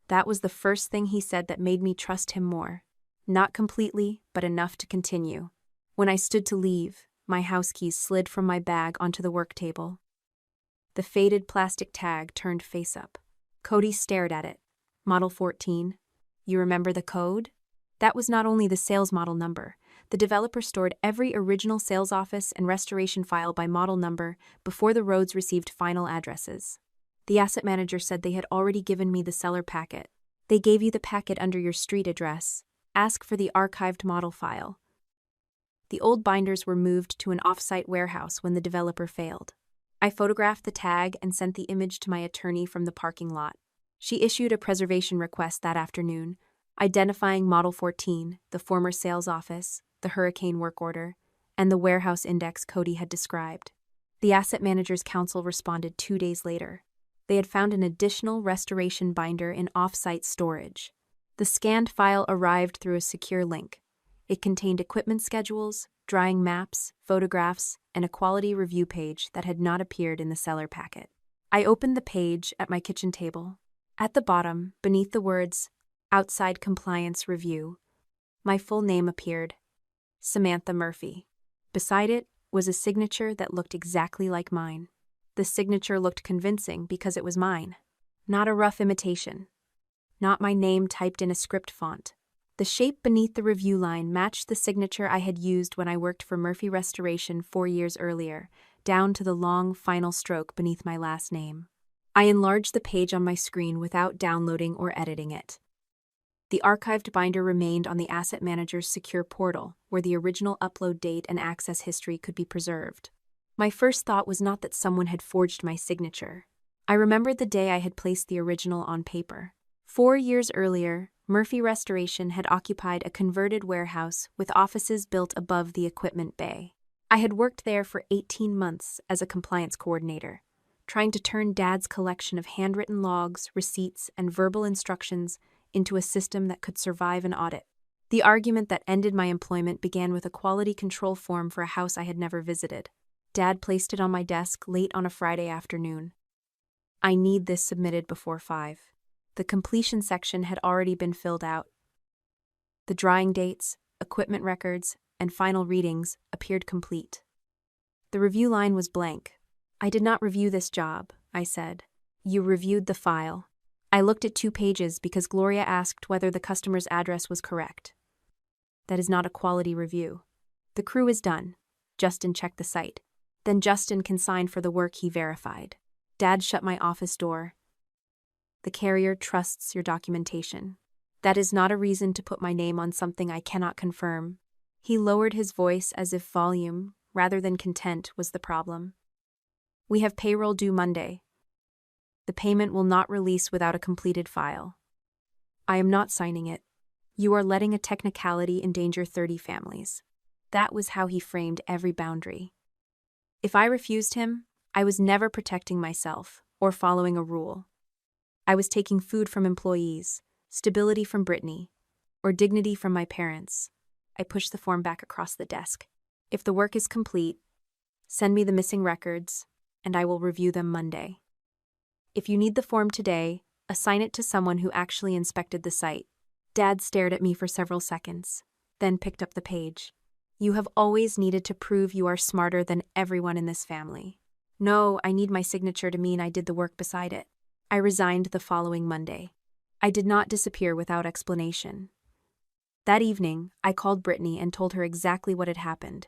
[SPEAKER 1] That was the first thing he said that made me trust him more. Not completely, but enough to continue. When I stood to leave, my house keys slid from my bag onto the work table. The faded plastic tag turned face up. Cody stared at it. Model 14. You remember the code? That was not only the sales model number. The developer stored every original sales office and restoration file by model number before the roads received final addresses. The asset manager said they had already given me the seller packet. They gave you the packet under your street address. Ask for the archived model file. The old binders were moved to an off-site warehouse when the developer failed. I photographed the tag and sent the image to my attorney from the parking lot. She issued a preservation request that afternoon, identifying Model 14, the former sales office, the hurricane work order, and the warehouse index Cody had described. The asset manager's counsel responded 2 days later. They had found an additional restoration binder in off-site storage. The scanned file arrived through a secure link. It contained equipment schedules, drawing maps, photographs, and a quality review page that had not appeared in the seller packet. I opened the page at my kitchen table. At the bottom, beneath the words, Outside Compliance Review, my full name appeared, Samantha Murphy. Beside it was a signature that looked exactly like mine. The signature looked convincing because it was mine. Not a rough imitation. Not my name typed in a script font. The shape beneath the review line matched the signature I had used when I worked for Murphy Restoration 4 years earlier, down to the long final stroke beneath my last name. I enlarged the page on my screen without downloading or editing it. The archived binder remained on the asset manager's secure portal, where the original upload date and access history could be preserved. My first thought was not that someone had forged my signature. I remembered the day I had placed the original on paper. 4 years earlier, Murphy Restoration had occupied a converted warehouse with offices built above the equipment bay. I had worked there for 18 months as a compliance coordinator, trying to turn Dad's collection of handwritten logs, receipts, and verbal instructions into a system that could survive an audit. The argument that ended my employment began with a quality control form for a house I had never visited. Dad placed it on my desk late on a Friday afternoon. I need this submitted before 5. The completion section had already been filled out. The drawing dates, equipment records, and final readings appeared complete. The review line was blank. I did not review this job, I said. You reviewed the file. I looked at 2 pages because Gloria asked whether the customer's address was correct. That is not a quality review. The crew is done. Justin checked the site. Then Justin can sign for the work he verified. Dad shut my office door. The carrier trusts your documentation. That is not a reason to put my name on something I cannot confirm. He lowered his voice as if volume, rather than content, was the problem. We have payroll due Monday. The payment will not release without a completed file. I am not signing it. You are letting a technicality endanger 30 families. That was how he framed every boundary. If I refused him, I was never protecting myself or following a rule. I was taking food from employees, stability from Brittany, or dignity from my parents. I pushed the form back across the desk. If the work is complete, send me the missing records, and I will review them Monday. If you need the form today, assign it to someone who actually inspected the site. Dad stared at me for several seconds, then picked up the page. You have always needed to prove you are smarter than everyone in this family. No, I need my signature to mean I did the work beside it. I resigned the following Monday. I did not disappear without explanation. That evening, I called Brittany and told her exactly what had happened.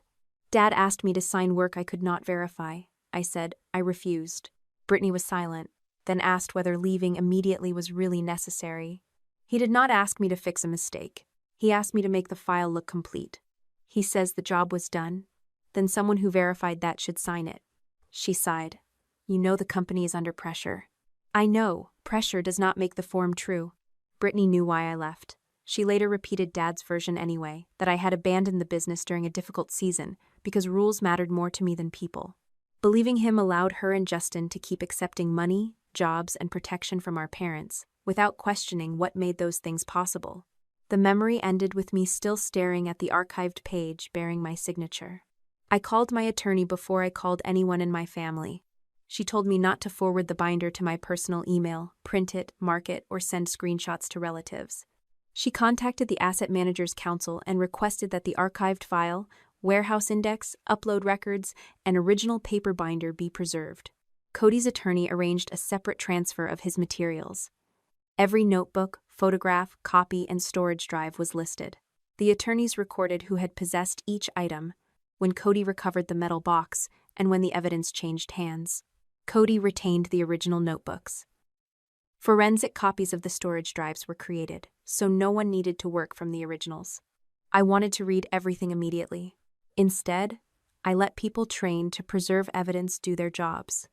[SPEAKER 1] Dad asked me to sign work I could not verify. I said I refused. Brittany was silent, then asked whether leaving immediately was really necessary. He did not ask me to fix a mistake. He asked me to make the file look complete. He says the job was done, then someone who verified that should sign it. She sighed. You know the company is under pressure. I know, pressure does not make the form true. Brittany knew why I left. She later repeated Dad's version anyway, that I had abandoned the business during a difficult season because rules mattered more to me than people. Believing him allowed her and Justin to keep accepting money, jobs, and protection from our parents, without questioning what made those things possible. The memory ended with me still staring at the archived page bearing my signature. I called my attorney before I called anyone in my family. She told me not to forward the binder to my personal email, print it, mark it, or send screenshots to relatives. She contacted the Asset Managers Council and requested that the archived file, warehouse index, upload records, and original paper binder be preserved. Cody's attorney arranged a separate transfer of his materials. Every notebook, photograph, copy, and storage drive was listed. The attorneys recorded who had possessed each item, when Cody recovered the metal box, and when the evidence changed hands. Cody retained the original notebooks. Forensic copies of the storage drives were created, so no one needed to work from the originals. I wanted to read everything immediately. Instead, I let people trained to preserve evidence do their jobs.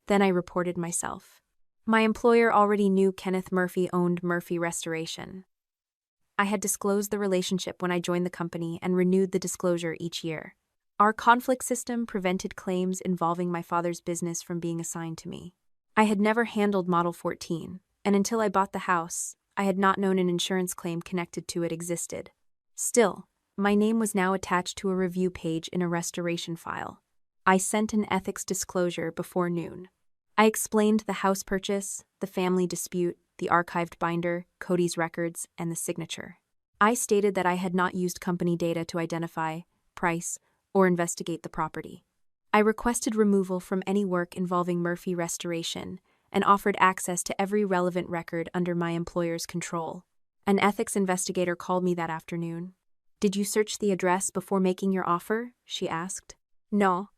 [SPEAKER 1] Then I reported myself. My employer already knew Kenneth Murphy owned Murphy Restoration. I had disclosed the relationship when I joined the company and renewed the disclosure each year. Our conflict system prevented claims involving my father's business from being assigned to me. I had never handled Model 14, and until I bought the house, I had not known an insurance claim connected to it existed. Still, my name was now attached to a review page in a restoration file. I sent an ethics disclosure before noon. I explained the house purchase, the family dispute, the archived binder, Cody's records, and the signature. I stated that I had not used company data to identify, price, or investigate the property. I requested removal from any work involving Murphy Restoration and offered access to every relevant record under my employer's control. An ethics investigator called me that afternoon. Did you search the address before making your offer? She asked. No.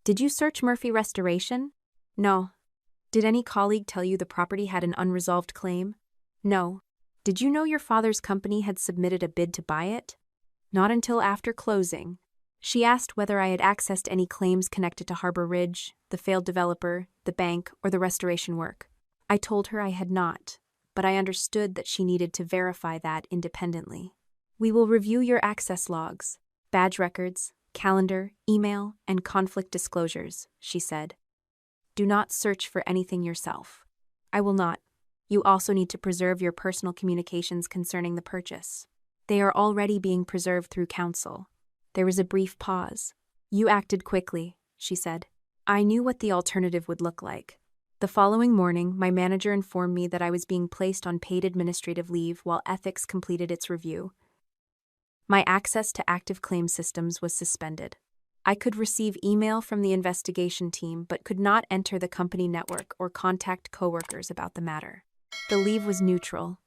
[SPEAKER 1] Did you search Murphy Restoration? No. Did any colleague tell you the property had an unresolved claim? No. Did you know your father's company had submitted a bid to buy it? Not until after closing. She asked whether I had accessed any claims connected to Harbor Ridge, the failed developer, the bank, or the restoration work. I told her I had not, but I understood that she needed to verify that independently. We will review your access logs, badge records, calendar, email, and conflict disclosures, she said. Do not search for anything yourself. I will not. You also need to preserve your personal communications concerning the purchase. They are already being preserved through counsel. There was a brief pause. You acted quickly, she said. I knew what the alternative would look like. The following morning, my manager informed me that I was being placed on paid administrative leave while ethics completed its review. My access to active claim systems was suspended. I could receive email from the investigation team but could not enter the company network or contact coworkers about the matter. The leave was neutral.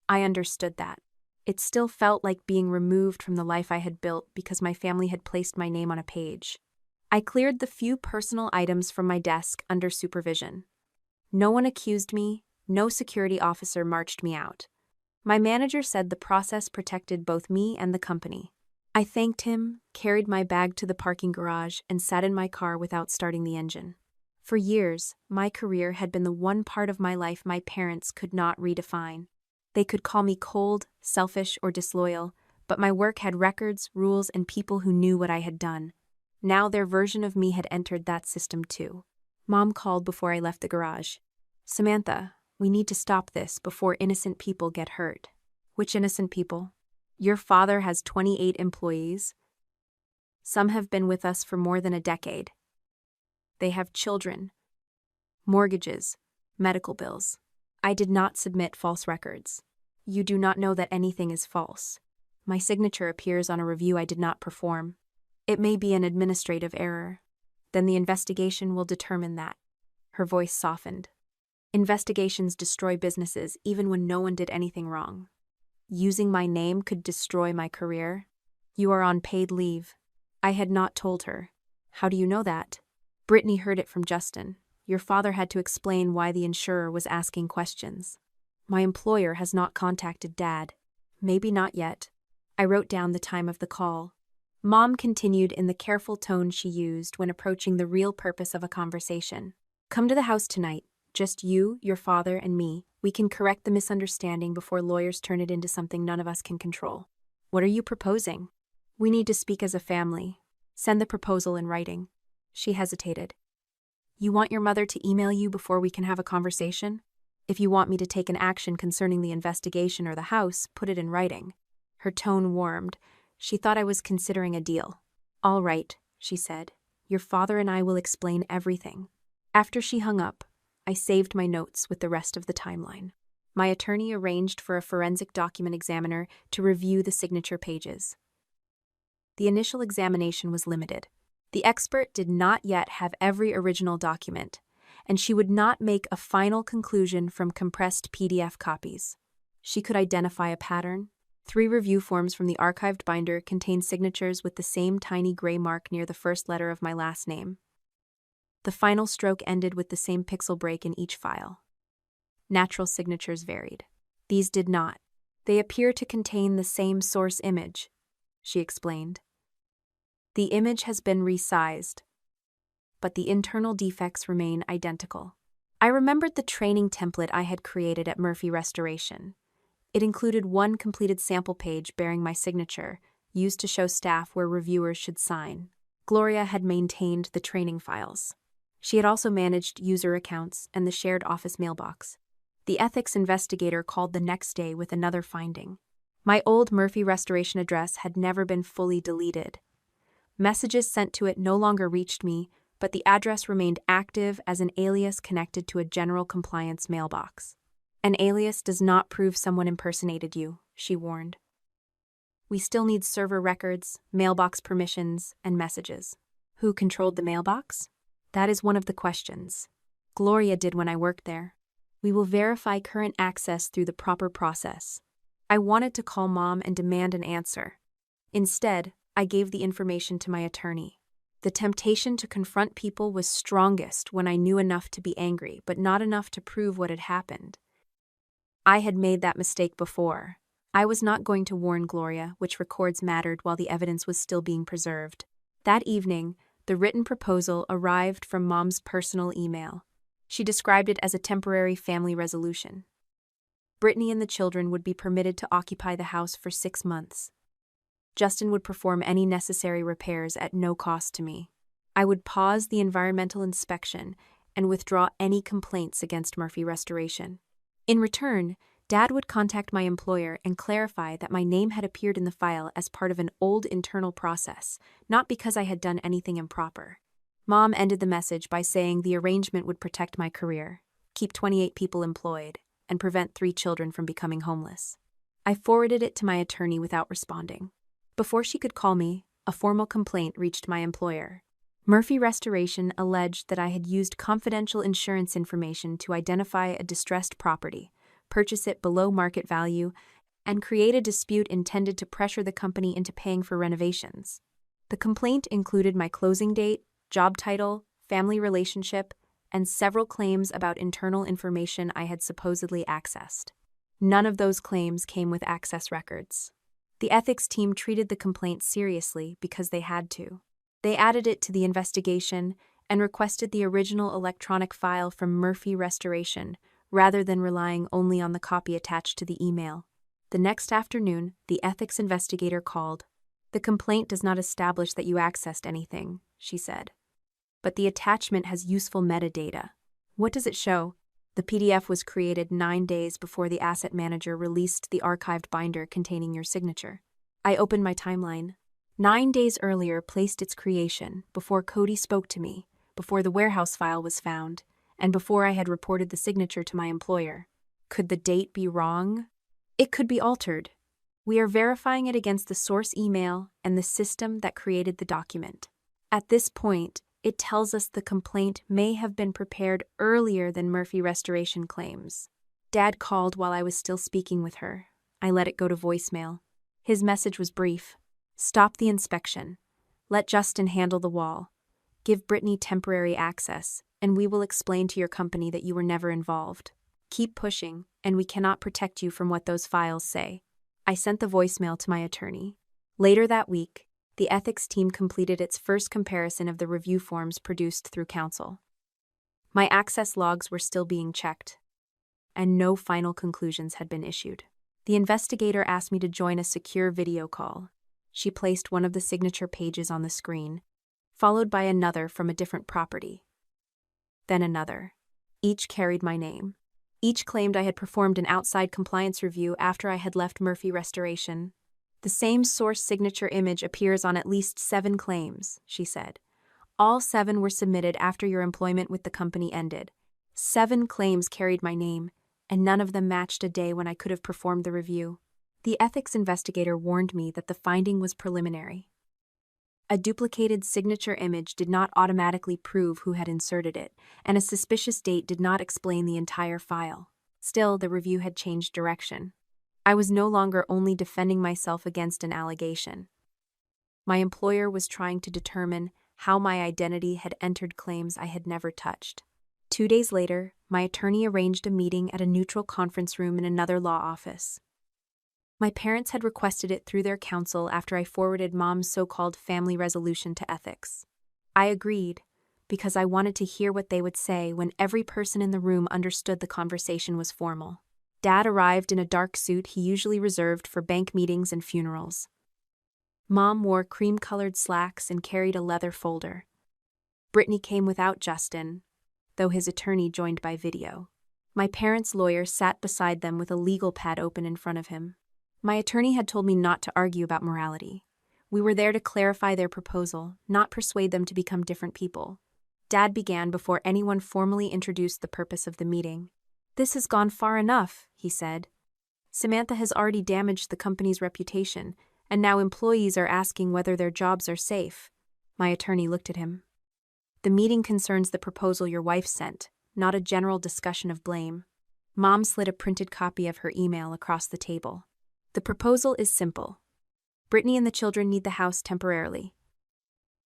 [SPEAKER 1] I understood that. It still felt like being removed from the life I had built because my family had placed my name on a page. I cleared the few personal items from my desk under supervision. No one accused me, no security officer marched me out. My manager said the process protected both me and the company. I thanked him, carried my bag to the parking garage, and sat in my car without starting the engine. For years, my career had been the one part of my life my parents could not redefine. They could call me cold, selfish, or disloyal, but my work had records, rules, and people who knew what I had done. Now their version of me had entered that system too. Mom called before I left the garage. "Samantha, we need to stop this before innocent people get hurt." "Which innocent people?" "Your father has 28 employees. Some have been with us for more than a decade. They have children, mortgages, medical bills. I did not submit false records. You do not know that anything is false. My signature appears on a review I did not perform. It may be an administrative error. Then the investigation will determine that." Her voice softened. "Investigations destroy businesses even when no one did anything wrong. Using my name could destroy my career. You are on paid leave." I had not told her. "How do you know that?" "Brittany heard it from Justin. Your father had to explain why the insurer was asking questions." "My employer has not contacted Dad." "Maybe not yet." I wrote down the time of the call. Mom continued in the careful tone she used when approaching the real purpose of a conversation. "Come to the house tonight. Just you, your father, and me. We can correct the misunderstanding before lawyers turn it into something none of us can control." "What are you proposing?" "We need to speak as a family. Send the proposal in writing." She hesitated. "You want your mother to email you before we can have a conversation? If you want me to take an action concerning the investigation or the house, put it in writing." Her tone warmed. She thought I was considering a deal. "All right," she said. "Your father and I will explain everything." After she hung up, I saved my notes with the rest of the timeline. My attorney arranged for a forensic document examiner to review the signature pages. The initial examination was limited. The expert did not yet have every original document, and she would not make a final conclusion from compressed PDF copies. She could identify a pattern. 3 review forms from the archived binder contained signatures with the same tiny gray mark near the first letter of my last name. The final stroke ended with the same pixel break in each file. Natural signatures varied. These did not. "They appear to contain the same source image," she explained. "The image has been resized, but the internal defects remain identical." I remembered the training template I had created at Murphy Restoration. It included one completed sample page bearing my signature, used to show staff where reviewers should sign. Gloria had maintained the training files. She had also managed user accounts and the shared office mailbox. The ethics investigator called the next day with another finding. My old Murphy Restoration address had never been fully deleted. Messages sent to it no longer reached me, but the address remained active as an alias connected to a general compliance mailbox. "An alias does not prove someone impersonated you," she warned. "We still need server records, mailbox permissions, and messages." Who controlled the mailbox? That is one of the questions. Gloria did when I worked there. "We will verify current access through the proper process." I wanted to call Mom and demand an answer. Instead, I gave the information to my attorney. The temptation to confront people was strongest when I knew enough to be angry, but not enough to prove what had happened. I had made that mistake before. I was not going to warn Gloria, which records mattered while the evidence was still being preserved. That evening, the written proposal arrived from Mom's personal email. She described it as a temporary family resolution. Brittany and the children would be permitted to occupy the house for 6 months. Justin would perform any necessary repairs at no cost to me. I would pause the environmental inspection and withdraw any complaints against Murphy Restoration. In return, Dad would contact my employer and clarify that my name had appeared in the file as part of an old internal process, not because I had done anything improper. Mom ended the message by saying the arrangement would protect my career, keep 28 people employed, and prevent 3 children from becoming homeless. I forwarded it to my attorney without responding. Before she could call me, a formal complaint reached my employer. Murphy Restoration alleged that I had used confidential insurance information to identify a distressed property, purchase it below market value, and create a dispute intended to pressure the company into paying for renovations. The complaint included my closing date, job title, family relationship, and several claims about internal information I had supposedly accessed. None of those claims came with access records. The ethics team treated the complaint seriously because they had to. They added it to the investigation and requested the original electronic file from Murphy Restoration, rather than relying only on the copy attached to the email. The next afternoon, the ethics investigator called. "The complaint does not establish that you accessed anything," she said. "But the attachment has useful metadata." "What does it show?" "The PDF was created 9 days before the asset manager released the archived binder containing your signature." I opened my timeline. 9 days earlier placed its creation, before Cody spoke to me, before the warehouse file was found, and before I had reported the signature to my employer. Could the date be wrong? It could be altered. We are verifying it against the source email and the system that created the document. At this point, it tells us the complaint may have been prepared earlier than Murphy Restoration claims. Dad called while I was still speaking with her. I let it go to voicemail. His message was brief. "Stop the inspection. Let Justin handle the wall. Give Brittany temporary access, and we will explain to your company that you were never involved. Keep pushing, and we cannot protect you from what those files say." I sent the voicemail to my attorney. Later that week, the ethics team completed its first comparison of the review forms produced through counsel. My access logs were still being checked, and no final conclusions had been issued. The investigator asked me to join a secure video call. She placed one of the signature pages on the screen, followed by another from a different property. Then another. Each carried my name. Each claimed I had performed an outside compliance review after I had left Murphy Restoration. "The same source signature image appears on at least 7 claims," she said. "All 7 were submitted after your employment with the company ended. 7 claims carried my name, and none of them matched a day when I could have performed the review." The ethics investigator warned me that the finding was preliminary. A duplicated signature image did not automatically prove who had inserted it, and a suspicious date did not explain the entire file. Still, the review had changed direction. I was no longer only defending myself against an allegation. My employer was trying to determine how my identity had entered claims I had never touched. 2 days later, my attorney arranged a meeting at a neutral conference room in another law office. My parents had requested it through their counsel after I forwarded Mom's so-called family resolution to ethics. I agreed, because I wanted to hear what they would say when every person in the room understood the conversation was formal. Dad arrived in a dark suit he usually reserved for bank meetings and funerals. Mom wore cream-colored slacks and carried a leather folder. Brittany came without Justin, though his attorney joined by video. My parents' lawyer sat beside them with a legal pad open in front of him. My attorney had told me not to argue about morality. We were there to clarify their proposal, not persuade them to become different people. Dad began before anyone formally introduced the purpose of the meeting. "This has gone far enough," he said. "Samantha has already damaged the company's reputation, and now employees are asking whether their jobs are safe." My attorney looked at him. "The meeting concerns the proposal your wife sent, not a general discussion of blame." Mom slid a printed copy of her email across the table. "The proposal is simple. Brittany and the children need the house temporarily.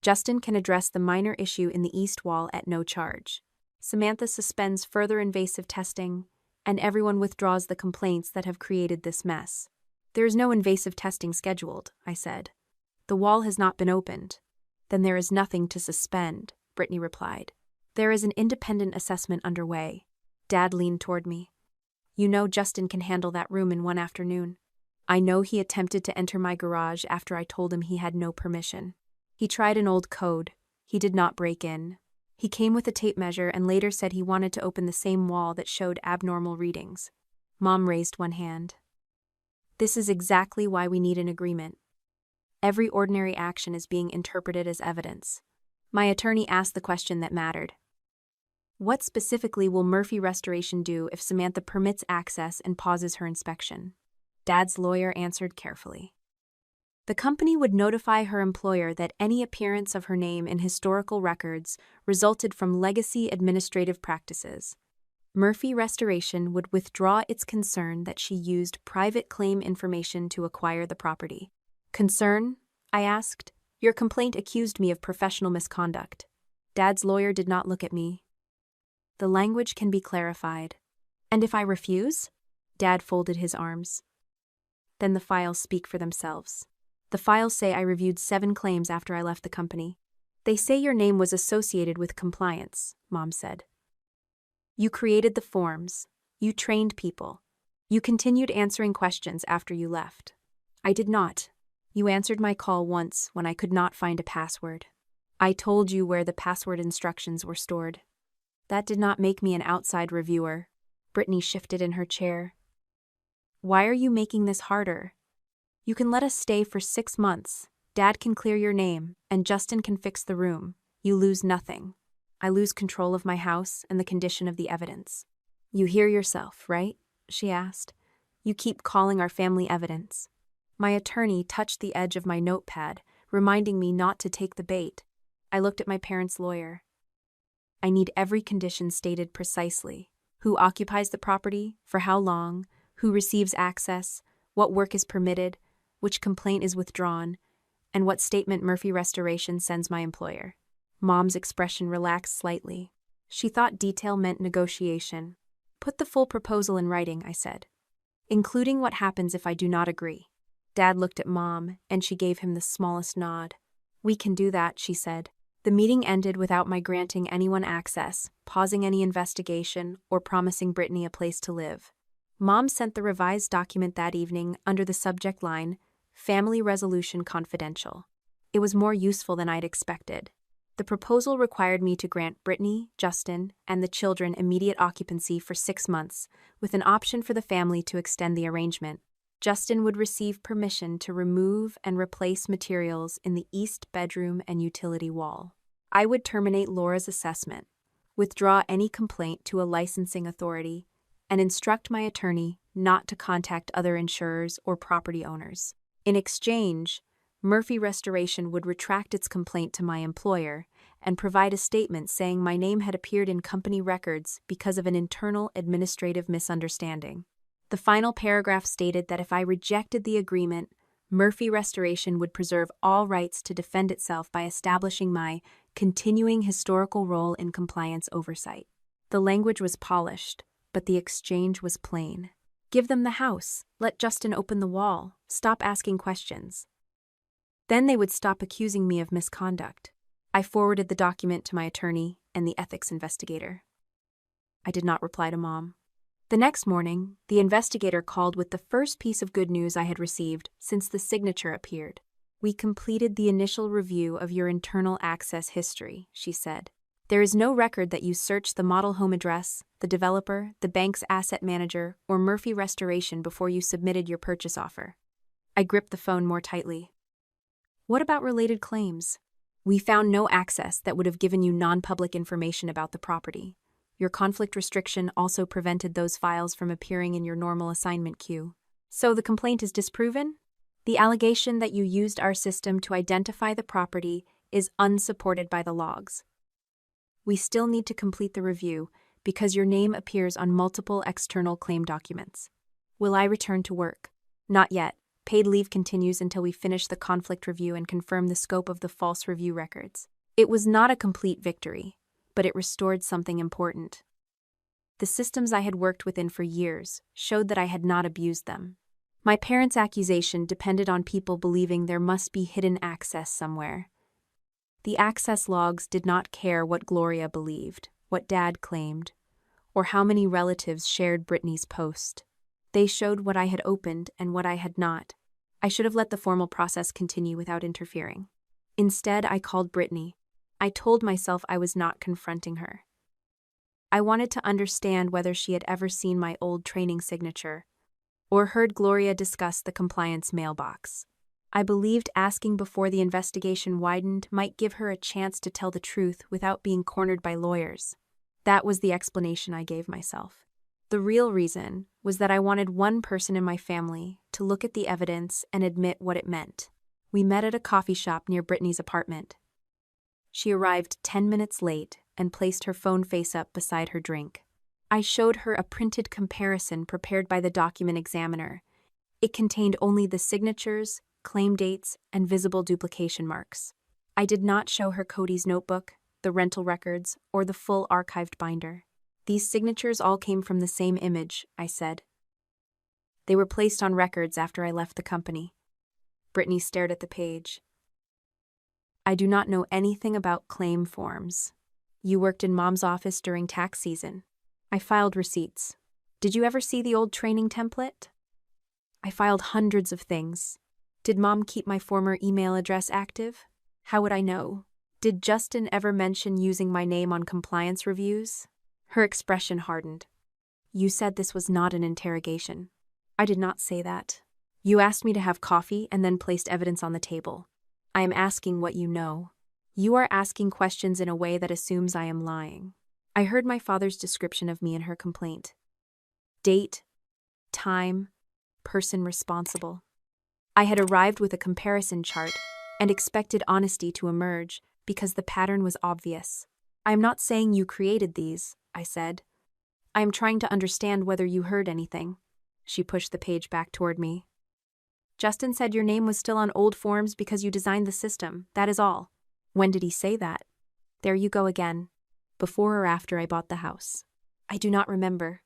[SPEAKER 1] Justin can address the minor issue in the east wall at no charge. Samantha suspends further invasive testing, and everyone withdraws the complaints that have created this mess." "There is no invasive testing scheduled," I said. "The wall has not been opened." "Then there is nothing to suspend," Brittany replied. "There is an independent assessment underway." Dad leaned toward me. "You know Justin can handle that room in one afternoon." "I know he attempted to enter my garage after I told him he had no permission. He tried an old code. He did not break in. He came with a tape measure and later said he wanted to open the same wall that showed abnormal readings." Mom raised one hand. "This is exactly why we need an agreement. Every ordinary action is being interpreted as evidence." My attorney asked the question that mattered. "What specifically will Murphy Restoration do if Samantha permits access and pauses her inspection?" Dad's lawyer answered carefully. "The company would notify her employer that any appearance of her name in historical records resulted from legacy administrative practices. Murphy Restoration would withdraw its concern that she used private claim information to acquire the property." "Concern?" I asked. "Your complaint accused me of professional misconduct." Dad's lawyer did not look at me. "The language can be clarified." "And if I refuse?" Dad folded his arms. "Then the files speak for themselves. The files say I reviewed 7 claims after I left the company. They say your name was associated with compliance, Mom said. You created the forms. You trained people. You continued answering questions after you left. I did not. You answered my call once when I could not find a password. I told you where the password instructions were stored. That did not make me an outside reviewer. Brittany shifted in her chair. Why are you making this harder? You can let us stay for 6 months. Dad can clear your name, and Justin can fix the room. You lose nothing. I lose control of my house and the condition of the evidence. You hear yourself, right? She asked. You keep calling our family evidence. My attorney touched the edge of my notepad, reminding me not to take the bait. I looked at my parents' lawyer. I need every condition stated precisely. Who occupies the property, for how long, who receives access, what work is permitted, which complaint is withdrawn, and what statement Murphy Restoration sends my employer. Mom's expression relaxed slightly. She thought detail meant negotiation. Put the full proposal in writing, I said, including what happens if I do not agree. Dad looked at Mom, and she gave him the smallest nod. We can do that, she said. The meeting ended without my granting anyone access, pausing any investigation, or promising Brittany a place to live. Mom sent the revised document that evening under the subject line, Family Resolution Confidential. It was more useful than I'd expected. The proposal required me to grant Brittany, Justin, and the children immediate occupancy for 6 months, with an option for the family to extend the arrangement. Justin would receive permission to remove and replace materials in the east bedroom and utility wall. I would terminate Laura's assessment, withdraw any complaint to a licensing authority, and instruct my attorney not to contact other insurers or property owners. In exchange, Murphy Restoration would retract its complaint to my employer and provide a statement saying my name had appeared in company records because of an internal administrative misunderstanding. The final paragraph stated that if I rejected the agreement, Murphy Restoration would preserve all rights to defend itself by establishing my continuing historical role in compliance oversight. The language was polished, but the exchange was plain. Give them the house, let Justin open the wall, stop asking questions. Then they would stop accusing me of misconduct. I forwarded the document to my attorney and the ethics investigator. I did not reply to Mom. The next morning, the investigator called with the first piece of good news I had received since the signature appeared. We completed the initial review of your internal access history, she said. There is no record that you searched the model home address, the developer, the bank's asset manager, or Murphy Restoration before you submitted your purchase offer. I gripped the phone more tightly. What about related claims? We found no access that would have given you non-public information about the property. Your conflict restriction also prevented those files from appearing in your normal assignment queue. So the complaint is disproven? The allegation that you used our system to identify the property is unsupported by the logs. We still need to complete the review because your name appears on multiple external claim documents. Will I return to work? Not yet. Paid leave continues until we finish the conflict review and confirm the scope of the false review records. It was not a complete victory, but it restored something important. The systems I had worked within for years showed that I had not abused them. My parents' accusation depended on people believing there must be hidden access somewhere. The access logs did not care what Gloria believed, what Dad claimed, or how many relatives shared Brittany's post. They showed what I had opened and what I had not. I should have let the formal process continue without interfering. Instead, I called Brittany. I told myself I was not confronting her. I wanted to understand whether she had ever seen my old training signature or heard Gloria discuss the compliance mailbox. I believed asking before the investigation widened might give her a chance to tell the truth without being cornered by lawyers. That was the explanation I gave myself. The real reason was that I wanted one person in my family to look at the evidence and admit what it meant. We met at a coffee shop near Brittany's apartment. She arrived 10 minutes late and placed her phone face up beside her drink. I showed her a printed comparison prepared by the document examiner. It contained only the signatures, claim dates, and visible duplication marks. I did not show her Cody's notebook, the rental records, or the full archived binder. These signatures all came from the same image, I said. They were placed on records after I left the company. Brittany stared at the page. I do not know anything about claim forms. You worked in Mom's office during tax season. I filed receipts. Did you ever see the old training template? I filed hundreds of things. Did Mom keep my former email address active? How would I know? Did Justin ever mention using my name on compliance reviews? Her expression hardened. You said this was not an interrogation. I did not say that. You asked me to have coffee and then placed evidence on the table. I am asking what you know. You are asking questions in a way that assumes I am lying. I heard my father's description of me in her complaint. Date, time, person responsible. I had arrived with a comparison chart and expected honesty to emerge because the pattern was obvious. I am not saying you created these, I said. I am trying to understand whether you heard anything. She pushed the page back toward me. Justin said your name was still on old forms because you designed the system, that is all. When did he say that? There you go again. Before or after I bought the house? I do not remember.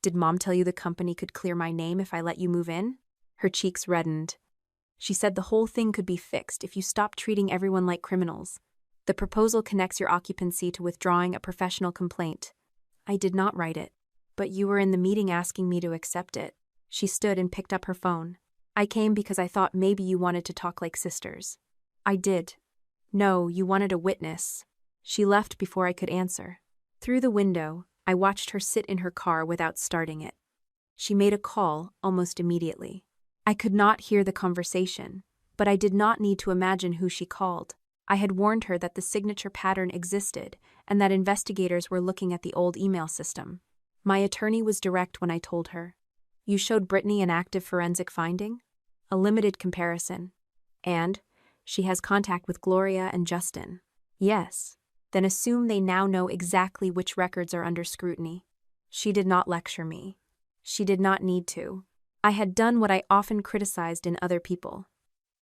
[SPEAKER 1] Did Mom tell you the company could clear my name if I let you move in? Her cheeks reddened. She said the whole thing could be fixed if you stopped treating everyone like criminals. The proposal connects your occupancy to withdrawing a professional complaint. I did not write it, but you were in the meeting asking me to accept it. She stood and picked up her phone. I came because I thought maybe you wanted to talk like sisters. I did. No, you wanted a witness. She left before I could answer. Through the window, I watched her sit in her car without starting it. She made a call almost immediately. I could not hear the conversation, but I did not need to imagine who she called. I had warned her that the signature pattern existed and that investigators were looking at the old email system. My attorney was direct when I told her. You showed Brittany an active forensic finding? A limited comparison. And she has contact with Gloria and Justin. Yes. Then assume they now know exactly which records are under scrutiny. She did not lecture me. She did not need to. I had done what I often criticized in other people.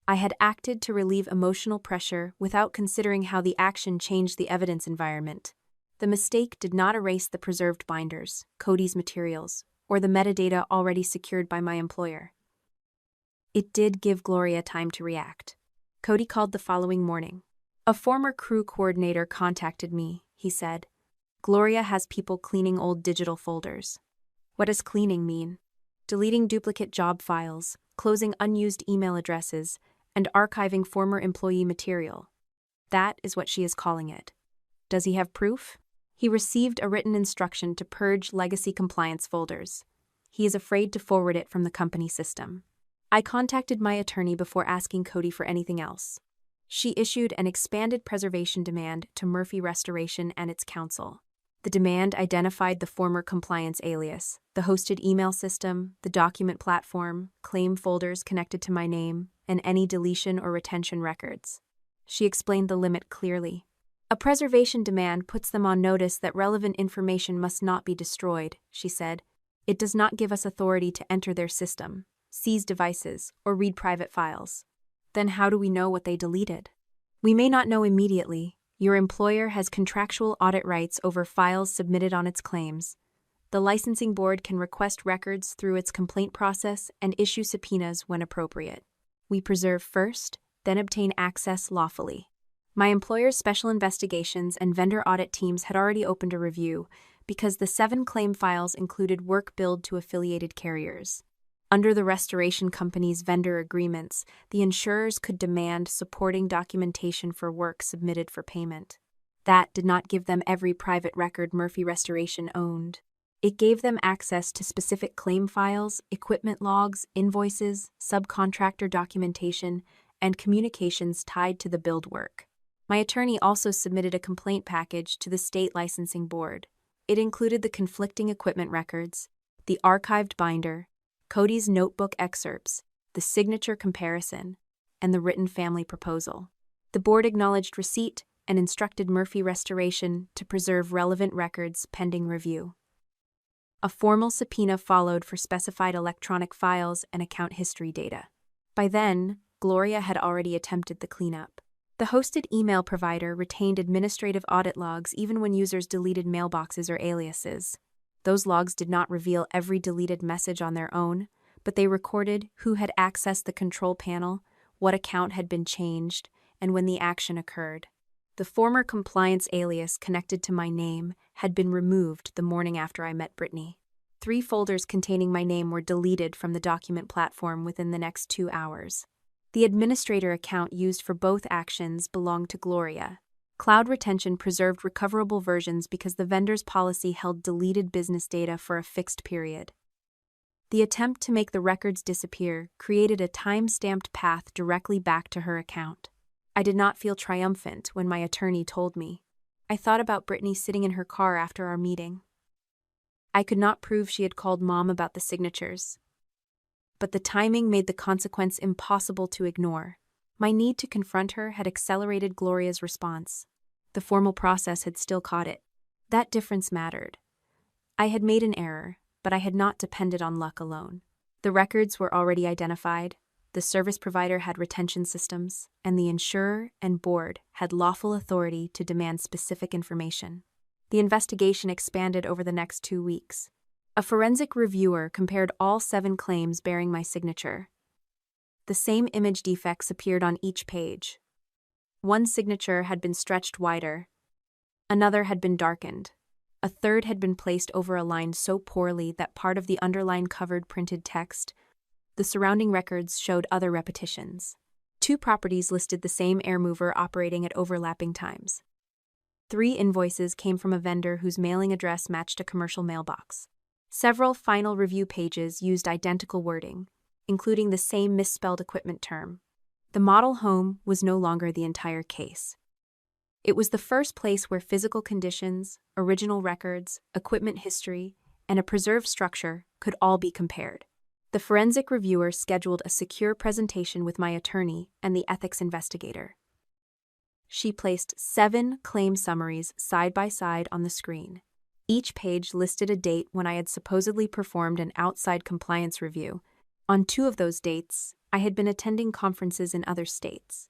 [SPEAKER 1] I had acted to relieve emotional pressure without considering how the action changed the evidence environment. The mistake did not erase the preserved binders, Cody's materials, or the metadata already secured by my employer. It did give Gloria time to react. Cody called the following morning. A former crew coordinator contacted me, he said. Gloria has people cleaning old digital folders. What does cleaning mean? Deleting duplicate job files, closing unused email addresses, and archiving former employee material. That is what she is calling it. Does he have proof? He received a written instruction to purge legacy compliance folders. He is afraid to forward it from the company system. I contacted my attorney before asking Cody for anything else. She issued an expanded preservation demand to Murphy Restoration and its counsel. The demand identified the former compliance alias, the hosted email system, the document platform, claim folders connected to my name, and any deletion or retention records. She explained the limit clearly. A preservation demand puts them on notice that relevant information must not be destroyed, she said. It does not give us authority to enter their system, seize devices, or read private files. Then how do we know what they deleted? We may not know immediately. Your employer has contractual audit rights over files submitted on its claims. The licensing board can request records through its complaint process and issue subpoenas when appropriate. We preserve first, then obtain access lawfully. My employer's special investigations and vendor audit teams had already opened a review because the 7 claim files included work billed to affiliated carriers. Under the restoration company's vendor agreements, the insurers could demand supporting documentation for work submitted for payment. That did not give them every private record Murphy Restoration owned. It gave them access to specific claim files, equipment logs, invoices, subcontractor documentation, and communications tied to the billed work. My attorney also submitted a complaint package to the state licensing board. It included the conflicting equipment records, the archived binder, Cody's notebook excerpts, the signature comparison, and the written family proposal. The board acknowledged receipt and instructed Murphy Restoration to preserve relevant records pending review. A formal subpoena followed for specified electronic files and account history data. By then, Gloria had already attempted the cleanup. The hosted email provider retained administrative audit logs even when users deleted mailboxes or aliases. Those logs did not reveal every deleted message on their own, but they recorded who had accessed the control panel, what account had been changed, and when the action occurred. The former compliance alias connected to my name had been removed the morning after I met Brittany. 3 folders containing my name were deleted from the document platform within the next 2 hours. The administrator account used for both actions belonged to Gloria. Cloud Retention preserved recoverable versions because the vendor's policy held deleted business data for a fixed period. The attempt to make the records disappear created a time-stamped path directly back to her account. I did not feel triumphant when my attorney told me. I thought about Brittany sitting in her car after our meeting. I could not prove she had called Mom about the signatures. But the timing made the consequence impossible to ignore. My need to confront her had accelerated Gloria's response. The formal process had still caught it. That difference mattered. I had made an error, but I had not depended on luck alone. The records were already identified, the service provider had retention systems, and the insurer and board had lawful authority to demand specific information. The investigation expanded over the next 2 weeks. A forensic reviewer compared all 7 claims bearing my signature. The same image defects appeared on each page. One signature had been stretched wider. Another had been darkened. A third had been placed over a line so poorly that part of the underline covered printed text. The surrounding records showed other repetitions. 2 properties listed the same air mover operating at overlapping times. 3 invoices came from a vendor whose mailing address matched a commercial mailbox. Several final review pages used identical wording, including the same misspelled equipment term. The model home was no longer the entire case. It was the first place where physical conditions, original records, equipment history, and a preserved structure could all be compared. The forensic reviewer scheduled a secure presentation with my attorney and the ethics investigator. She placed 7 claim summaries side by side on the screen. Each page listed a date when I had supposedly performed an outside compliance review. On 2 of those dates, I had been attending conferences in other states.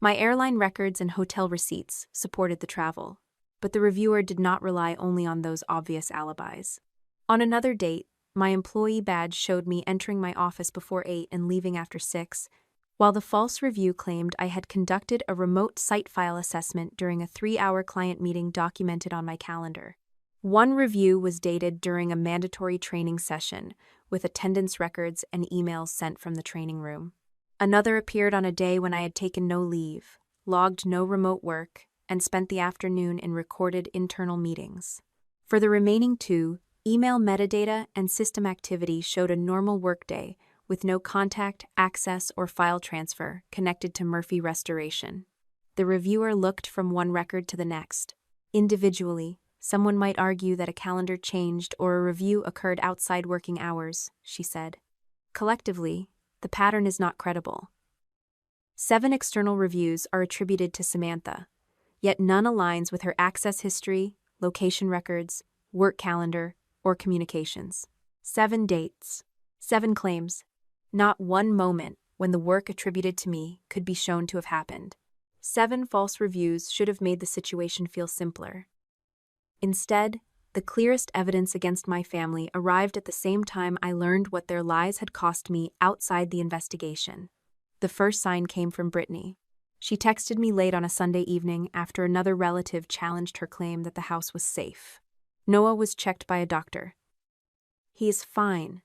[SPEAKER 1] My airline records and hotel receipts supported the travel, but the reviewer did not rely only on those obvious alibis. On another date, my employee badge showed me entering my office before 8 and leaving after 6, while the false review claimed I had conducted a remote site file assessment during a 3-hour client meeting documented on my calendar. One review was dated during a mandatory training session, with attendance records and emails sent from the training room. Another appeared on a day when I had taken no leave, logged no remote work, and spent the afternoon in recorded internal meetings. For the remaining 2, email metadata and system activity showed a normal workday with no contact, access, or file transfer connected to Murphy Restoration. The reviewer looked from one record to the next. Individually, someone might argue that a calendar changed or a review occurred outside working hours, she said. Collectively, the pattern is not credible. 7 external reviews are attributed to Samantha, yet none aligns with her access history, location records, work calendar, or communications. 7 dates, 7 claims. Not one moment when the work attributed to me could be shown to have happened. 7 false reviews should have made the situation feel simpler. Instead, the clearest evidence against my family arrived at the same time I learned what their lies had cost me outside the investigation. The first sign came from Brittany. She texted me late on a Sunday evening after another relative challenged her claim that the house was safe. Noah was checked by a doctor. He is fine.